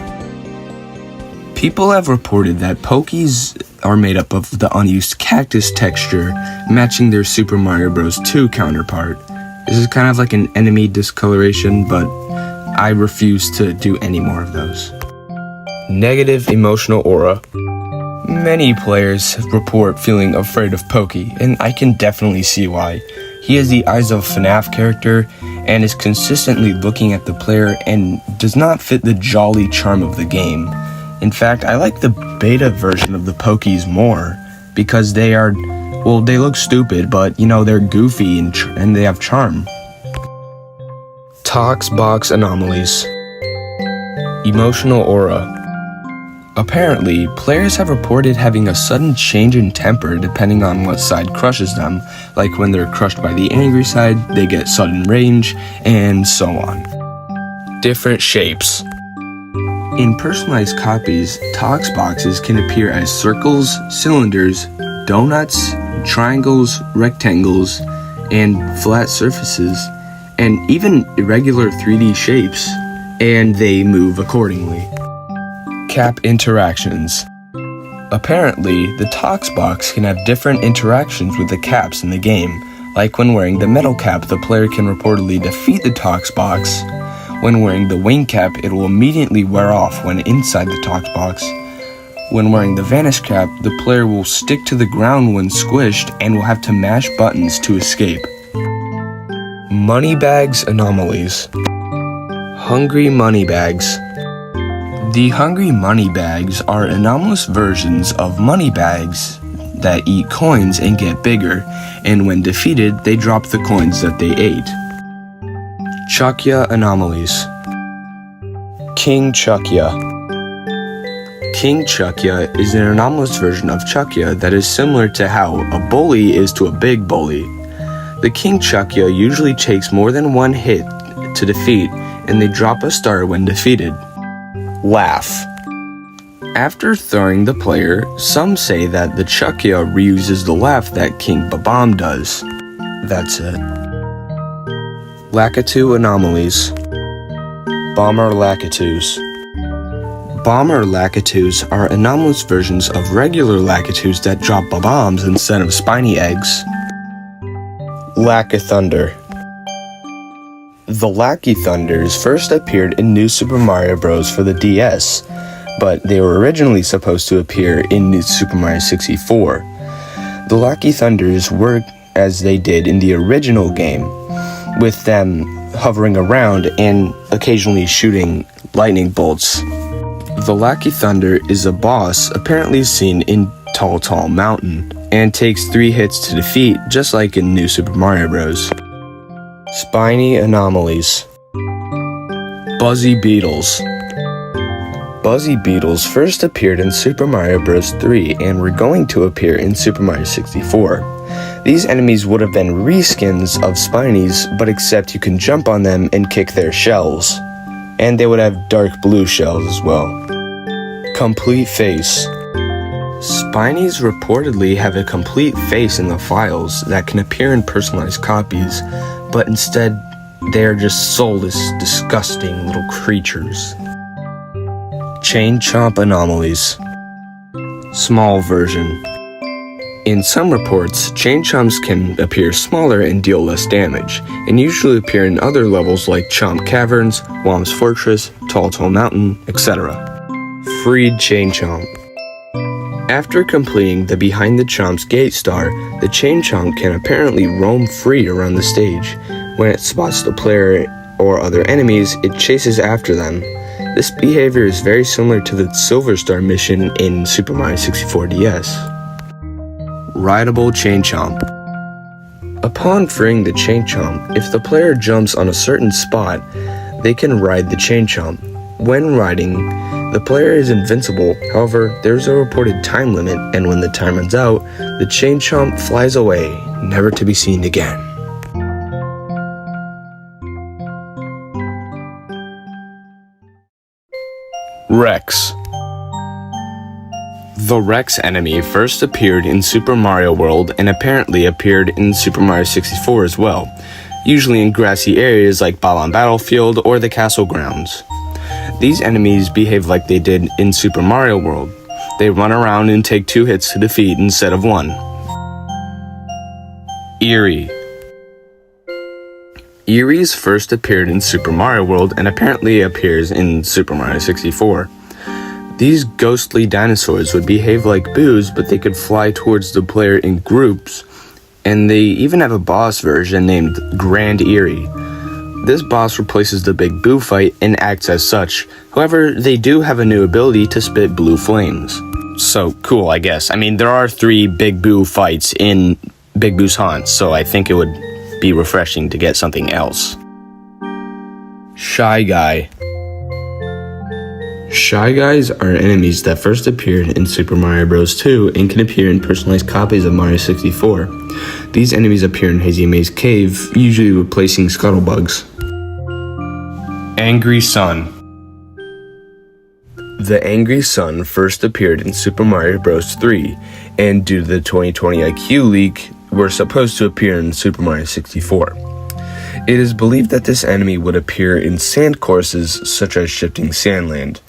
People have reported that Pokies are made up of the unused cactus texture, matching their Super Mario Bros. 2 counterpart. This is kind of like an enemy discoloration, but I refuse to do any more of those. Negative emotional aura. Many players report feeling afraid of Pokey, and I can definitely see why. He has the eyes of a FNAF character and is consistently looking at the player and does not fit the jolly charm of the game. In fact, I like the beta version of the Pokies more because they look stupid, but they're goofy and they have charm. Tox box anomalies. Emotional aura. Apparently, players have reported having a sudden change in temper depending on what side crushes them, like when they're crushed by the angry side, they get sudden rage, and so on. Different shapes. In personalized copies, Tox boxes can appear as circles, cylinders, donuts, triangles, rectangles, and flat surfaces, and even irregular 3D shapes, and they move accordingly. Cap interactions. Apparently, the Tox box can have different interactions with the caps in the game, like when wearing the metal cap, the player can reportedly defeat the Tox box. When wearing the wing cap, it will immediately wear off when inside the Tox box. When wearing the vanish cap, the player will stick to the ground when squished and will have to mash buttons to escape. Moneybags anomalies. Hungry moneybags. The hungry moneybags are anomalous versions of moneybags that eat coins and get bigger, and when defeated, they drop the coins that they ate. Chuckya anomalies. King Chuckya. King Chuckya is an anomalous version of Chuckya that is similar to how a bully is to a big bully. The King Chuckya usually takes more than one hit to defeat, and they drop a star when defeated. Laugh. After throwing the player, some say that the Chuckya reuses the laugh that King Babam does. That's it. Lakitu anomalies. Bomber Lakitus. Bomber Lakitus are anomalous versions of regular Lakitus that drop Babams instead of spiny eggs. Lakithunder. The Lakithunders first appeared in New Super Mario Bros. For the DS, but they were originally supposed to appear in New Super Mario 64. The Lakithunders work as they did in the original game, with them hovering around and occasionally shooting lightning bolts. The Lakithunder is a boss apparently seen in Tall Tall Mountain, and takes 3 hits to defeat, just like in New Super Mario Bros. Spiny anomalies. Buzzy Beetles. Buzzy Beetles first appeared in Super Mario Bros. 3 and were going to appear in Super Mario 64. These enemies would have been reskins of Spinies, but except you can jump on them and kick their shells. And they would have dark blue shells as well. Complete face. Spinies reportedly have a complete face in the files that can appear in personalized copies, but instead they are just soulless, disgusting little creatures. Chain Chomp anomalies. Small version. In some reports, Chain Chomps can appear smaller and deal less damage, and usually appear in other levels like Chomp Caverns, Whomp's Fortress, Tall Tall Mountain, etc. Freed Chain Chomp. After completing the Behind the Chomps gate star, the Chain Chomp can apparently roam free around the stage. When it spots the player or other enemies, it chases after them. This behavior is very similar to the Silver Star mission in Super Mario 64 DS. Rideable Chain Chomp. Upon freeing the Chain Chomp, if the player jumps on a certain spot, they can ride the Chain Chomp. When riding, the player is invincible, however, there's a reported time limit, and when the time runs out, the Chain Chomp flies away, never to be seen again. Rex. The Rex enemy first appeared in Super Mario World and apparently appeared in Super Mario 64 as well, usually in grassy areas like Bob-omb Battlefield or the castle grounds. These enemies behave like they did in Super Mario World. They run around and take 2 hits to defeat instead of 1. Eerie. Eerie's first appeared in Super Mario World and apparently appears in Super Mario 64. These ghostly dinosaurs would behave like boos, but they could fly towards the player in groups, and they even have a boss version named Grand Eerie. This boss replaces the big boo fight and acts as such. However, they do have a new ability to spit blue flames. So cool, I guess. I mean, there are 3 big boo fights in Big Boo's Haunt, so I think it would be refreshing to get something else. Shy Guy. Shy Guys are enemies that first appeared in Super Mario Bros. 2 and can appear in personalized copies of Mario 64. These enemies appear in Hazy Maze Cave, usually replacing scuttlebugs. Angry Sun. The Angry Sun first appeared in Super Mario Bros. 3, and due to the 2020 IQ leak, were supposed to appear in Super Mario 64. It is believed that this enemy would appear in sand courses such as Shifting Sandland,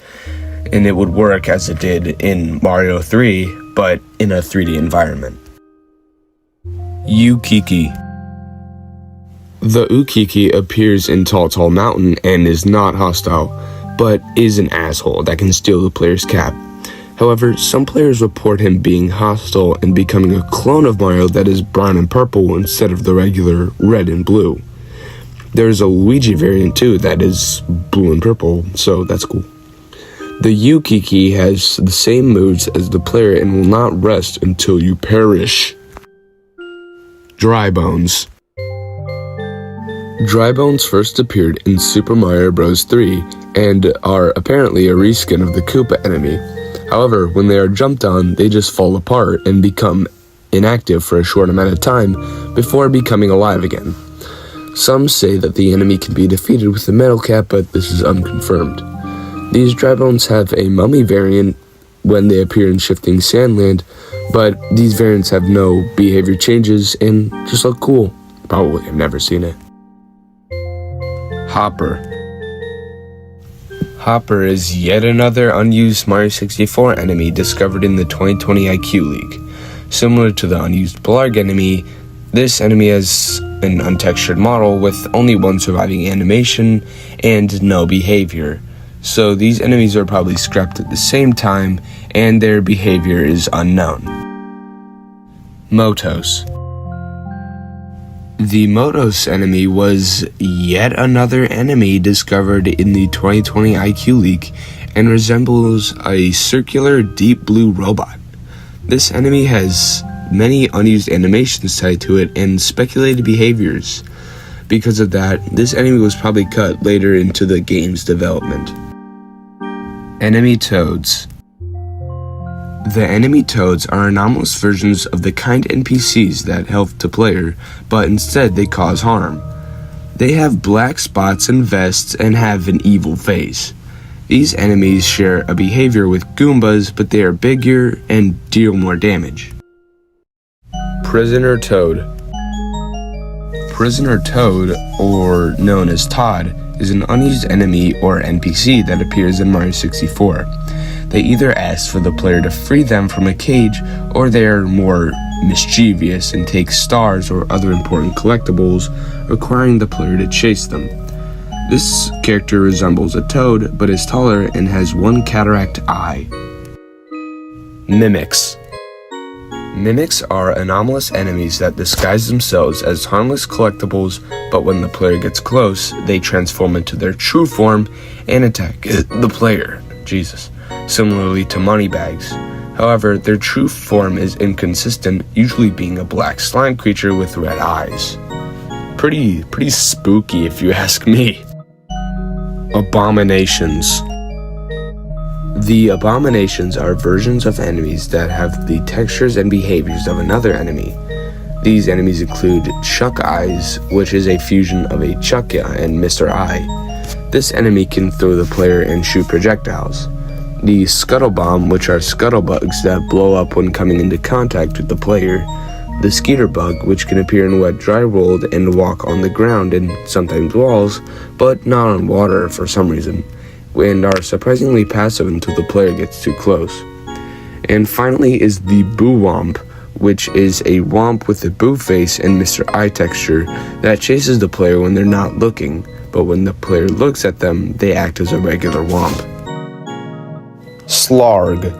and it would work as it did in Mario 3, but in a 3D environment. Ukiki. The Ukiki appears in Tall Mountain and is not hostile, but is an asshole that can steal the player's cap. However, some players report him being hostile and becoming a clone of Mario that is brown and purple instead of the regular red and blue. There's a Luigi variant too that is blue and purple, so that's cool. The Ukiki has the same moves as the player and will not rest until you perish. Dry Bones. Dry Bones first appeared in Super Mario Bros. 3 and are apparently a reskin of the Koopa enemy. However, when they are jumped on, they just fall apart and become inactive for a short amount of time before becoming alive again. Some say that the enemy can be defeated with a metal cap, but this is unconfirmed. These Dry Bones have a mummy variant when they appear in Shifting Sandland, but these variants have no behavior changes and just look cool. Probably have never seen it. Hopper. Hopper is yet another unused Mario 64 enemy discovered in the 2020 IQ leak. Similar to the unused Blarg enemy, this enemy has an untextured model with only 1 surviving animation and no behavior. So these enemies are probably scrapped at the same time and their behavior is unknown. Motos. The Motos enemy was yet another enemy discovered in the 2020 IQ leak and resembles a circular deep blue robot. This enemy has many unused animations tied to it and speculated behaviors. Because of that, this enemy was probably cut later into the game's development. Enemy Toads. The enemy toads are anomalous versions of the kind NPCs that help the player, but instead they cause harm. They have black spots and vests and have an evil face. These enemies share a behavior with Goombas, but they are bigger and deal more damage. Prisoner Toad. Prisoner Toad, or known as Todd, is an unused enemy or NPC that appears in Mario 64. They either ask for the player to free them from a cage, or they are more mischievous and take stars or other important collectibles, requiring the player to chase them. This character resembles a toad, but is taller and has 1 cataract eye. Mimics. Mimics are anomalous enemies that disguise themselves as harmless collectibles, but when the player gets close, they transform into their true form and attack the player. Jesus. Similarly to moneybags. However, their true form is inconsistent, usually being a black slime creature with red eyes. Pretty spooky if you ask me. Abominations. The abominations are versions of enemies that have the textures and behaviors of another enemy. These enemies include Chuck Eyes, which is a fusion of a Chucka and Mr. Eye. This enemy can throw the player and shoot projectiles. the Scuttle Bomb, which are scuttlebugs that blow up when coming into contact with the player, the Skeeter Bug, which can appear in wet, dry world and walk on the ground and sometimes walls, but not on water for some reason, and are surprisingly passive until the player gets too close. And finally is the Boo Womp, which is a womp with a boo face and Mr. Eye texture that chases the player when they're not looking, but when the player looks at them, they act as a regular womp. Slarg.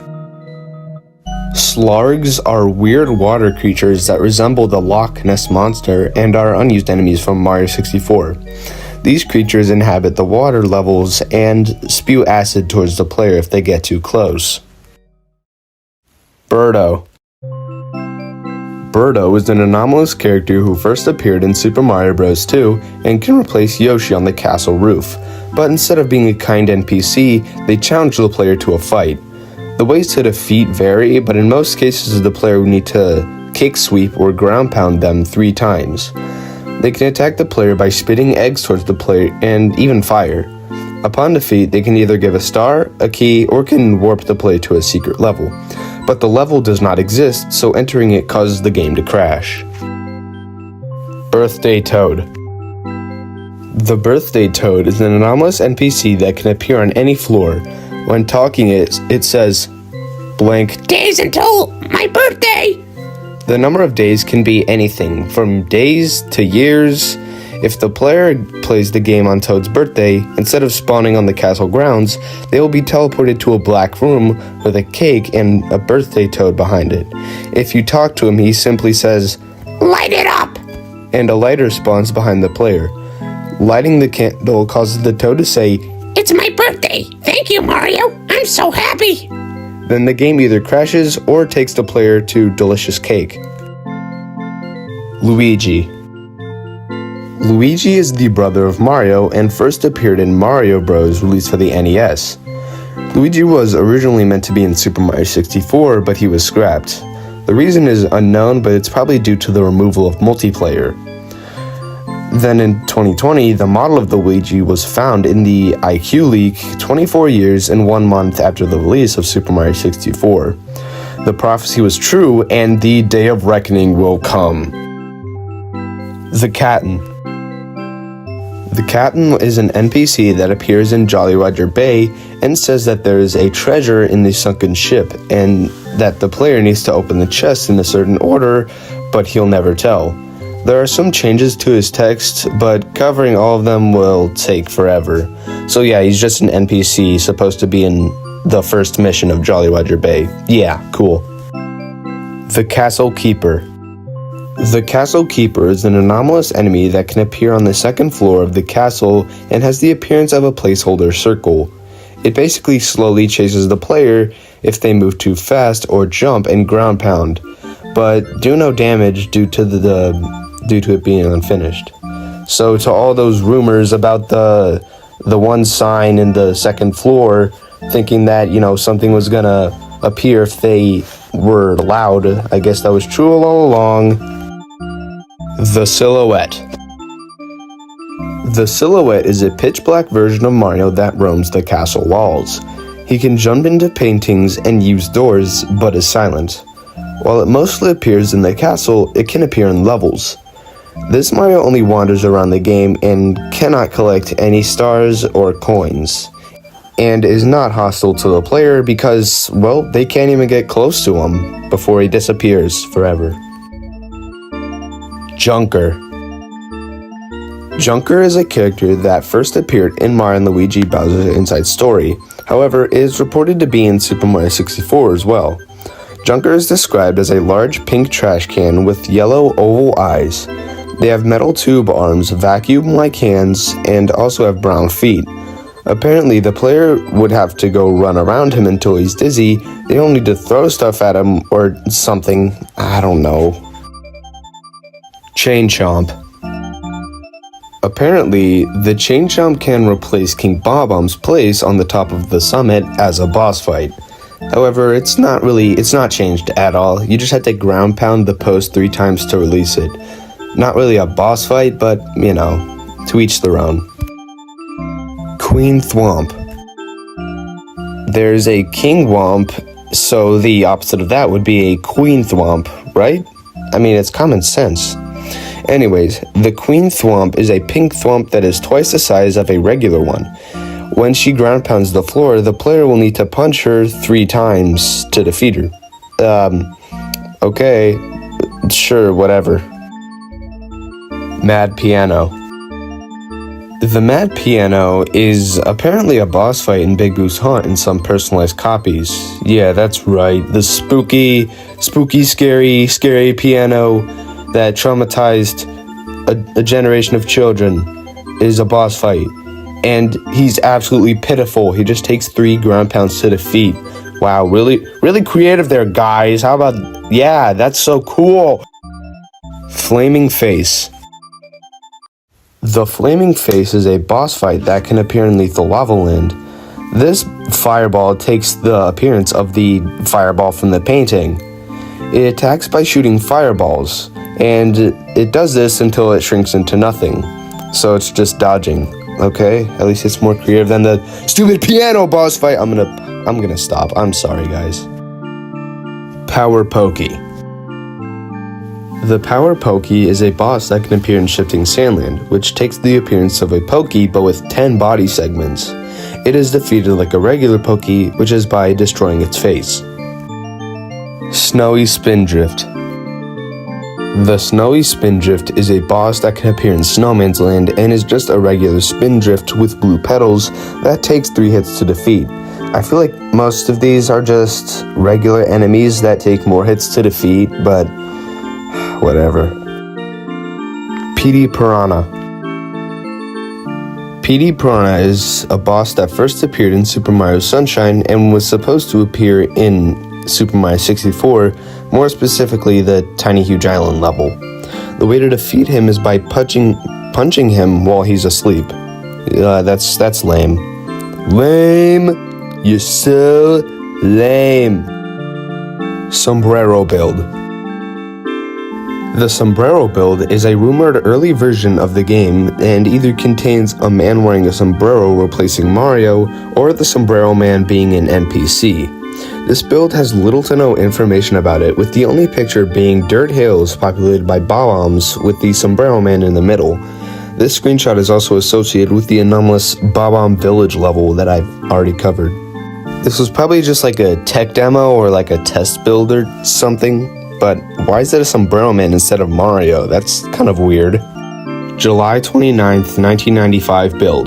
Slargs are weird water creatures that resemble the Loch Ness Monster and are unused enemies from Mario 64. These creatures inhabit the water levels and spew acid towards the player if they get too close. Birdo. Birdo is an anomalous character who first appeared in Super Mario Bros. 2 and can replace Yoshi on the castle roof, but instead of being a kind NPC, they challenge the player to a fight. The ways to defeat vary, but in most cases the player will need to kick sweep or ground pound them 3 times. They can attack the player by spitting eggs towards the player and even fire. Upon defeat, they can either give a star, a key, or can warp the player to a secret level. But the level does not exist, so entering it causes the game to crash. Birthday Toad. The Birthday Toad is an anomalous NPC that can appear on any floor. When talking, it says, blank days until my birthday. The number of days can be anything, from days to years. If the player plays the game on Toad's birthday, instead of spawning on the castle grounds, they will be teleported to a black room with a cake and a birthday toad behind it. If you talk to him, he simply says, light it up! And a lighter spawns behind the player. Lighting the candle causes the toad to say, it's my birthday! Thank you, Mario! I'm so happy! Then the game either crashes or takes the player to delicious cake. Luigi. Luigi is the brother of Mario and first appeared in Mario Bros. Released for the NES. Luigi was originally meant to be in Super Mario 64, but he was scrapped. The reason is unknown, but it's probably due to the removal of multiplayer. Then in 2020, the model of the Luigi was found in the IQ leak 24 years and 1 month after the release of Super Mario 64. The prophecy was true, and the day of reckoning will come. The Captain. The Captain is an NPC that appears in Jolly Roger Bay and says that there is a treasure in the sunken ship and that the player needs to open the chest in a certain order, but he'll never tell. There are some changes to his text, but covering all of them will take forever. So yeah, he's just an NPC supposed to be in the first mission of Jolly Roger Bay. Yeah, cool. The Castle Keeper. The Castle Keeper is an anomalous enemy that can appear on the second floor of the castle and has the appearance of a placeholder circle. It basically slowly chases the player if they move too fast or jump and ground pound, but do no damage due to it being unfinished. So to all those rumors about the one sign in the second floor, thinking that, something was gonna appear if they were loud, I guess that was true all along. The Silhouette. The Silhouette is a pitch-black version of Mario that roams the castle walls. He can jump into paintings and use doors, but is silent. While it mostly appears in the castle, it can appear in levels. This Mario only wanders around the game and cannot collect any stars or coins, and is not hostile to the player because, well, they can't even get close to him before he disappears forever. Junker. Junker is a character that first appeared in Mario & Luigi Bowser's Inside Story, however, is reported to be in Super Mario 64 as well. Junker is described as a large pink trash can with yellow oval eyes. They have metal tube arms, vacuum-like hands, and also have brown feet. Apparently, the player would have to go run around him until he's dizzy. They don't need to throw stuff at him or something. I don't know. Chain Chomp. Apparently, the Chain Chomp can replace King Bob-omb's place on the top of the summit as a boss fight. However, it's not changed at all. You just have to ground pound the post 3 times to release it. Not really a boss fight, but, to each their own. Queen Thwomp. There's a king thwomp, so the opposite of that would be a queen thwomp, right? I mean, it's common sense. Anyways, the queen thwomp is a pink thwomp that is twice the size of a regular one. When she ground pounds the floor, the player will need to punch her 3 times to defeat her. Okay, sure, whatever. Mad Piano. The Mad Piano is apparently a boss fight in Big Boo's Hunt in some personalized copies. Yeah, that's right. The spooky, scary piano that traumatized a generation of children is a boss fight. And he's absolutely pitiful. He just takes 3 ground pounds to defeat. Wow, really creative there, guys. How about, yeah, that's so cool. Flaming Face. The Flaming Face is a boss fight that can appear in Lethal Lava Land. This fireball takes the appearance of the fireball from the painting. It attacks by shooting fireballs, and it does this until it shrinks into nothing. So it's just dodging. Okay, at least it's more creative than the stupid piano boss fight. I'm gonna stop. I'm sorry, guys. Power Pokey. The Power Pokey is a boss that can appear in Shifting Sandland, which takes the appearance of a Pokey but with 10 body segments. It is defeated like a regular Pokey, which is by destroying its face. Snowy Spindrift. The Snowy Spindrift is a boss that can appear in Snowman's Land and is just a regular Spindrift with blue petals that takes 3 hits to defeat. I feel like most of these are just regular enemies that take more hits to defeat, but whatever. PD Piranha. PD Piranha is a boss that first appeared in Super Mario Sunshine and was supposed to appear in Super Mario 64, more specifically the Tiny Huge Island level. The way to defeat him is by punching him while he's asleep. That's lame. Lame! You're so lame. Sombrero Build. The Sombrero Build is a rumored early version of the game and either contains a man wearing a sombrero replacing Mario or the Sombrero Man being an NPC. This build has little to no information about it, with the only picture being dirt hills populated by Bob-ombs with the Sombrero Man in the middle. This screenshot is also associated with the anomalous Bob-omb Village level that I've already covered. This was probably just like a tech demo or like a test build or something. But why is it a Sombrero Man instead of Mario? That's kind of weird. July 29th, 1995 build.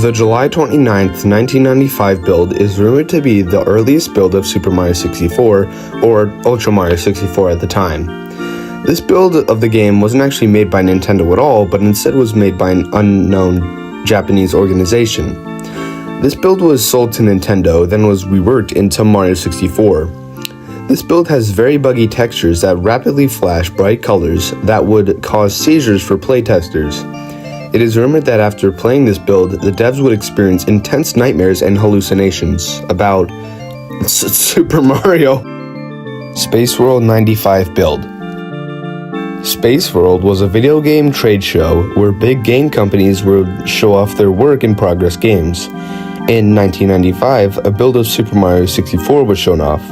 The July 29th, 1995 build is rumored to be the earliest build of Super Mario 64, or Ultra Mario 64 at the time. This build of the game wasn't actually made by Nintendo at all, but instead was made by an unknown Japanese organization. This build was sold to Nintendo, then was reworked into Mario 64. This build has very buggy textures that rapidly flash bright colors that would cause seizures for playtesters. It is rumored that after playing this build, the devs would experience intense nightmares and hallucinations about Super Mario. Space World 95 build. Space World was a video game trade show where big game companies would show off their work in progress games. In 1995, a build of Super Mario 64 was shown off.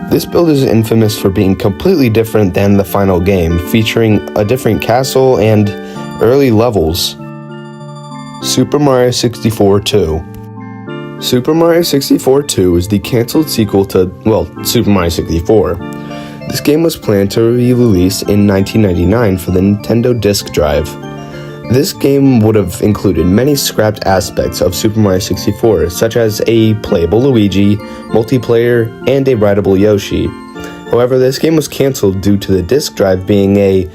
This build is infamous for being completely different than the final game, featuring a different castle and early levels. Super Mario 64 2. Super Mario 64 2 is the cancelled sequel to, Super Mario 64. This game was planned to be released in 1999 for the Nintendo Disk Drive. This game would have included many scrapped aspects of Super Mario 64, such as a playable Luigi, multiplayer, and a rideable Yoshi. However, this game was cancelled due to the disk drive being a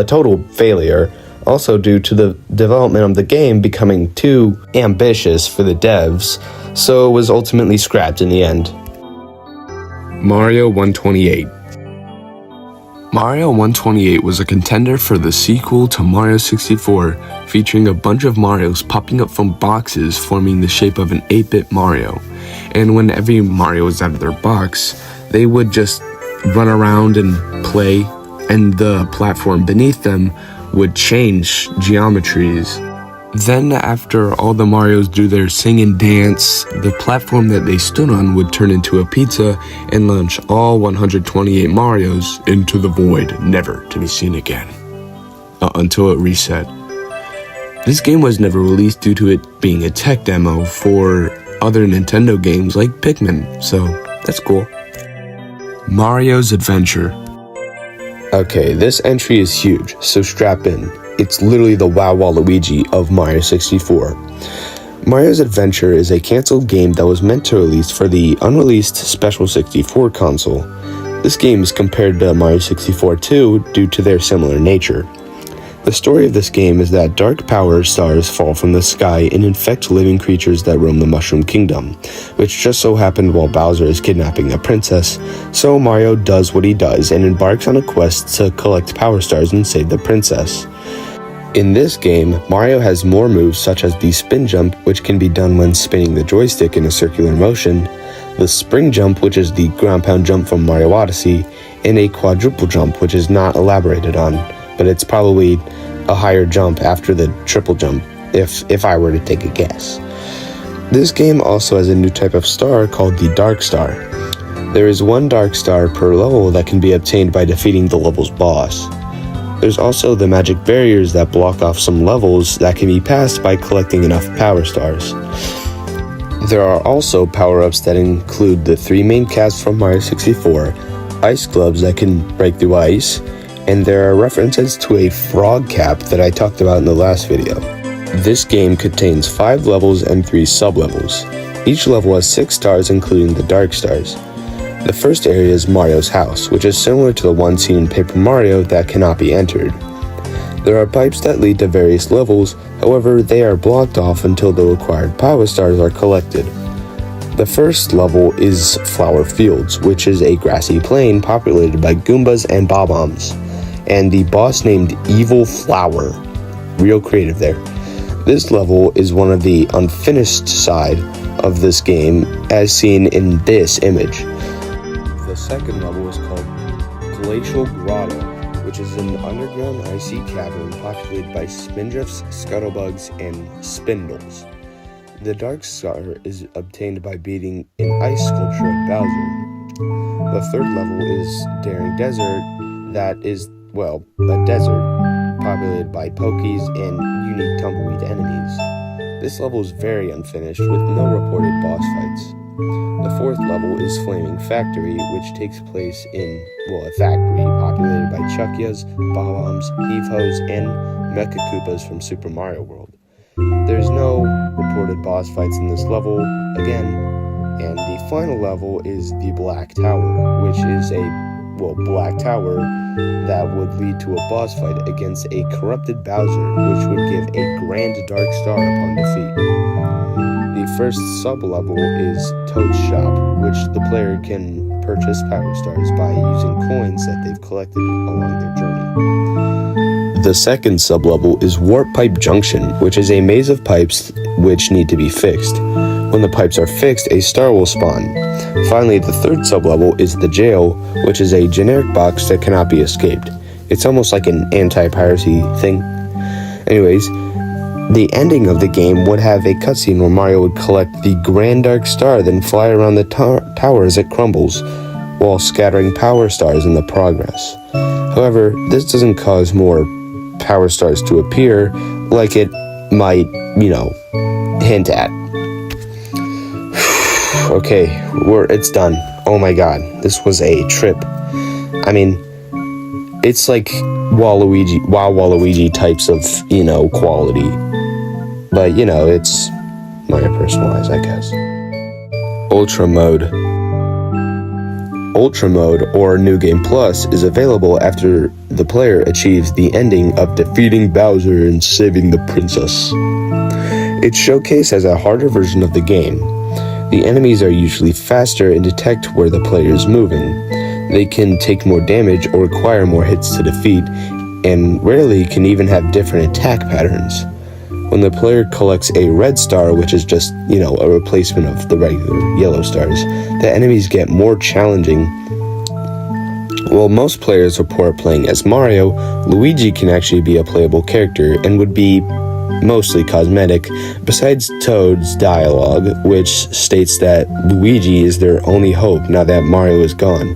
total failure, also due to the development of the game becoming too ambitious for the devs, so it was ultimately scrapped in the end. Mario 128. Mario 128 was a contender for the sequel to Mario 64, featuring a bunch of Marios popping up from boxes forming the shape of an 8-bit Mario. And when every Mario was out of their box, they would just run around and play, and the platform beneath them would change geometries. Then, after all the Marios do their sing and dance, the platform that they stood on would turn into a pizza and launch all 128 Marios into the void, never to be seen again. Until it reset. This game was never released due to it being a tech demo for other Nintendo games like Pikmin, so that's cool. Mario's Adventure. Okay, this entry is huge, so strap in. It's literally the Wow Waluigi of Mario 64. Mario's Adventure is a cancelled game that was meant to release for the unreleased Special 64 console. This game is compared to Mario 64 2 due to their similar nature. The story of this game is that dark power stars fall from the sky and infect living creatures that roam the Mushroom Kingdom, which just so happened while Bowser is kidnapping a princess, so Mario does what he does and embarks on a quest to collect power stars and save the princess. In this game, Mario has more moves such as the spin jump, which can be done when spinning the joystick in a circular motion, the spring jump, which is the ground pound jump from Mario Odyssey, and a quadruple jump, which is not elaborated on, but it's probably a higher jump after the triple jump, if I were to take a guess. This game also has a new type of star called the Dark Star. There is one Dark Star per level that can be obtained by defeating the level's boss. There's also the magic barriers that block off some levels that can be passed by collecting enough power stars. There are also power-ups that include the 3 main casts from Mario 64, ice gloves that can break through ice, and there are references to a frog cap that I talked about in the last video. This game contains 5 levels and 3 sub-levels. Each level has 6 stars including the Dark Stars. The first area is Mario's house, which is similar to the one seen in Paper Mario that cannot be entered. There are pipes that lead to various levels, however they are blocked off until the required power stars are collected. The first level is Flower Fields, which is a grassy plain populated by Goombas and Bob-ombs, and the boss named Evil Flower. Real creative there. This level is one of the unfinished side of this game as seen in this image. The second level is called Glacial Grotto, which is an underground icy cavern populated by spindrifts, scuttlebugs, and spindles. The Dark Star is obtained by beating an ice sculpture of Bowser. The third level is Daring Desert, that is, well, a desert populated by Pokies and unique tumbleweed enemies. This level is very unfinished with no reported boss fights. The fourth level is Flaming Factory, which takes place in, a factory populated by Chuckyas, Bob-ombs, Heave-Hoes, and Mecha Koopas from Super Mario World. There's no reported boss fights in this level, again, and the final level is the Black Tower, which is a, black tower that would lead to a boss fight against a corrupted Bowser, which would give a grand Dark Star upon defeat. The first sub-level is Toad's Shop, which the player can purchase power stars by using coins that they've collected along their journey. The second sub-level is Warp Pipe Junction, which is a maze of pipes which need to be fixed. When the pipes are fixed, a star will spawn. Finally, the third sub-level is the Jail, which is a generic box that cannot be escaped. It's almost like an anti-piracy thing. Anyways, the ending of the game would have a cutscene where Mario would collect the Grand Dark Star, then fly around the tower as it crumbles, while scattering power stars in the progress. However, this doesn't cause more power stars to appear like it might, hint at. Okay, it's done. Oh my god, this was a trip. I mean, it's like Wow Waluigi types of, quality. But, it's Mario Personalized, I guess. Ultra Mode. Ultra Mode, or New Game Plus, is available after the player achieves the ending of defeating Bowser and saving the princess. It's showcased as a harder version of the game. The enemies are usually faster and detect where the player is moving. They can take more damage or require more hits to defeat, and rarely can even have different attack patterns. When the player collects a red star, which is just, a replacement of the regular yellow stars, the enemies get more challenging. While most players report playing as Mario, Luigi can actually be a playable character and would be mostly cosmetic, besides Toad's dialogue, which states that Luigi is their only hope now that Mario is gone.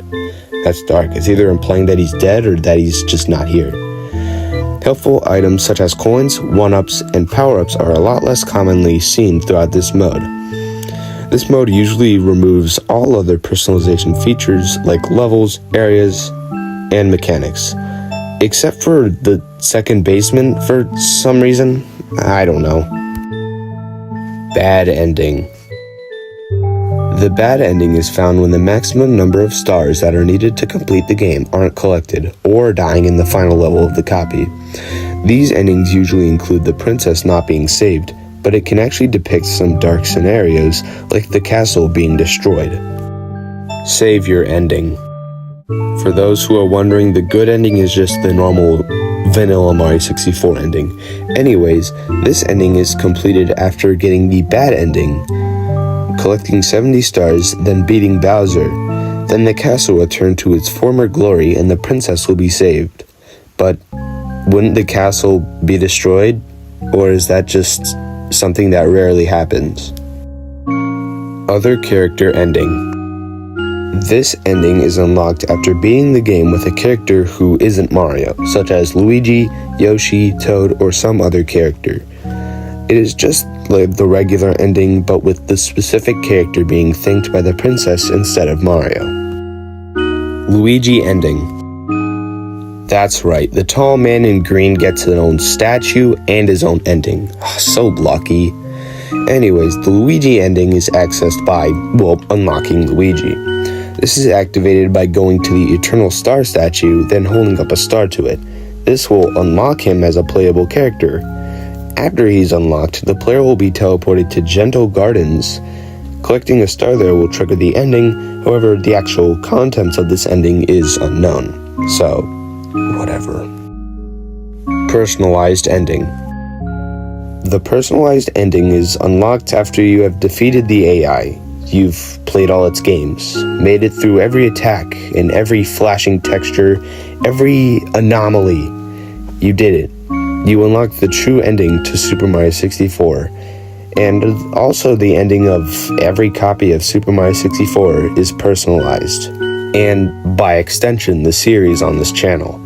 That's dark. It's either implying that he's dead or that he's just not here. Helpful items such as coins, 1-ups, and power-ups are a lot less commonly seen throughout this mode. This mode usually removes all other personalization features like levels, areas, and mechanics. Except for the second basement for some reason. I don't know. Bad ending. The bad ending is found when the maximum number of stars that are needed to complete the game aren't collected, or dying in the final level of the copy. These endings usually include the princess not being saved, but it can actually depict some dark scenarios, like the castle being destroyed. Save your ending. For those who are wondering, the good ending is just the normal vanilla Mario 64 ending. Anyways, this ending is completed after getting the bad ending, collecting 70 stars, then beating Bowser. Then the castle will return to its former glory and the princess will be saved. But wouldn't the castle be destroyed? Or is that just something that rarely happens? Other character ending. This ending is unlocked after beating the game with a character who isn't Mario, such as Luigi, Yoshi, Toad, or some other character. It is just like the regular ending, but with the specific character being thanked by the princess instead of Mario. Luigi ending. That's right, the tall man in green gets his own statue and his own ending. So lucky. Anyways, the Luigi ending is accessed by, unlocking Luigi. This is activated by going to the Eternal Star statue, then holding up a star to it. This will unlock him as a playable character. After he's unlocked, the player will be teleported to Gentle Gardens. Collecting a star there will trigger the ending, however, the actual contents of this ending is unknown. So, whatever. Personalized ending. The personalized ending is unlocked after you have defeated the AI. You've played all its games, made it through every attack and every flashing texture, every anomaly. You did it. You unlocked the true ending to Super Mario 64. And also the ending of every copy of Super Mario 64 is personalized. And by extension, the series on this channel.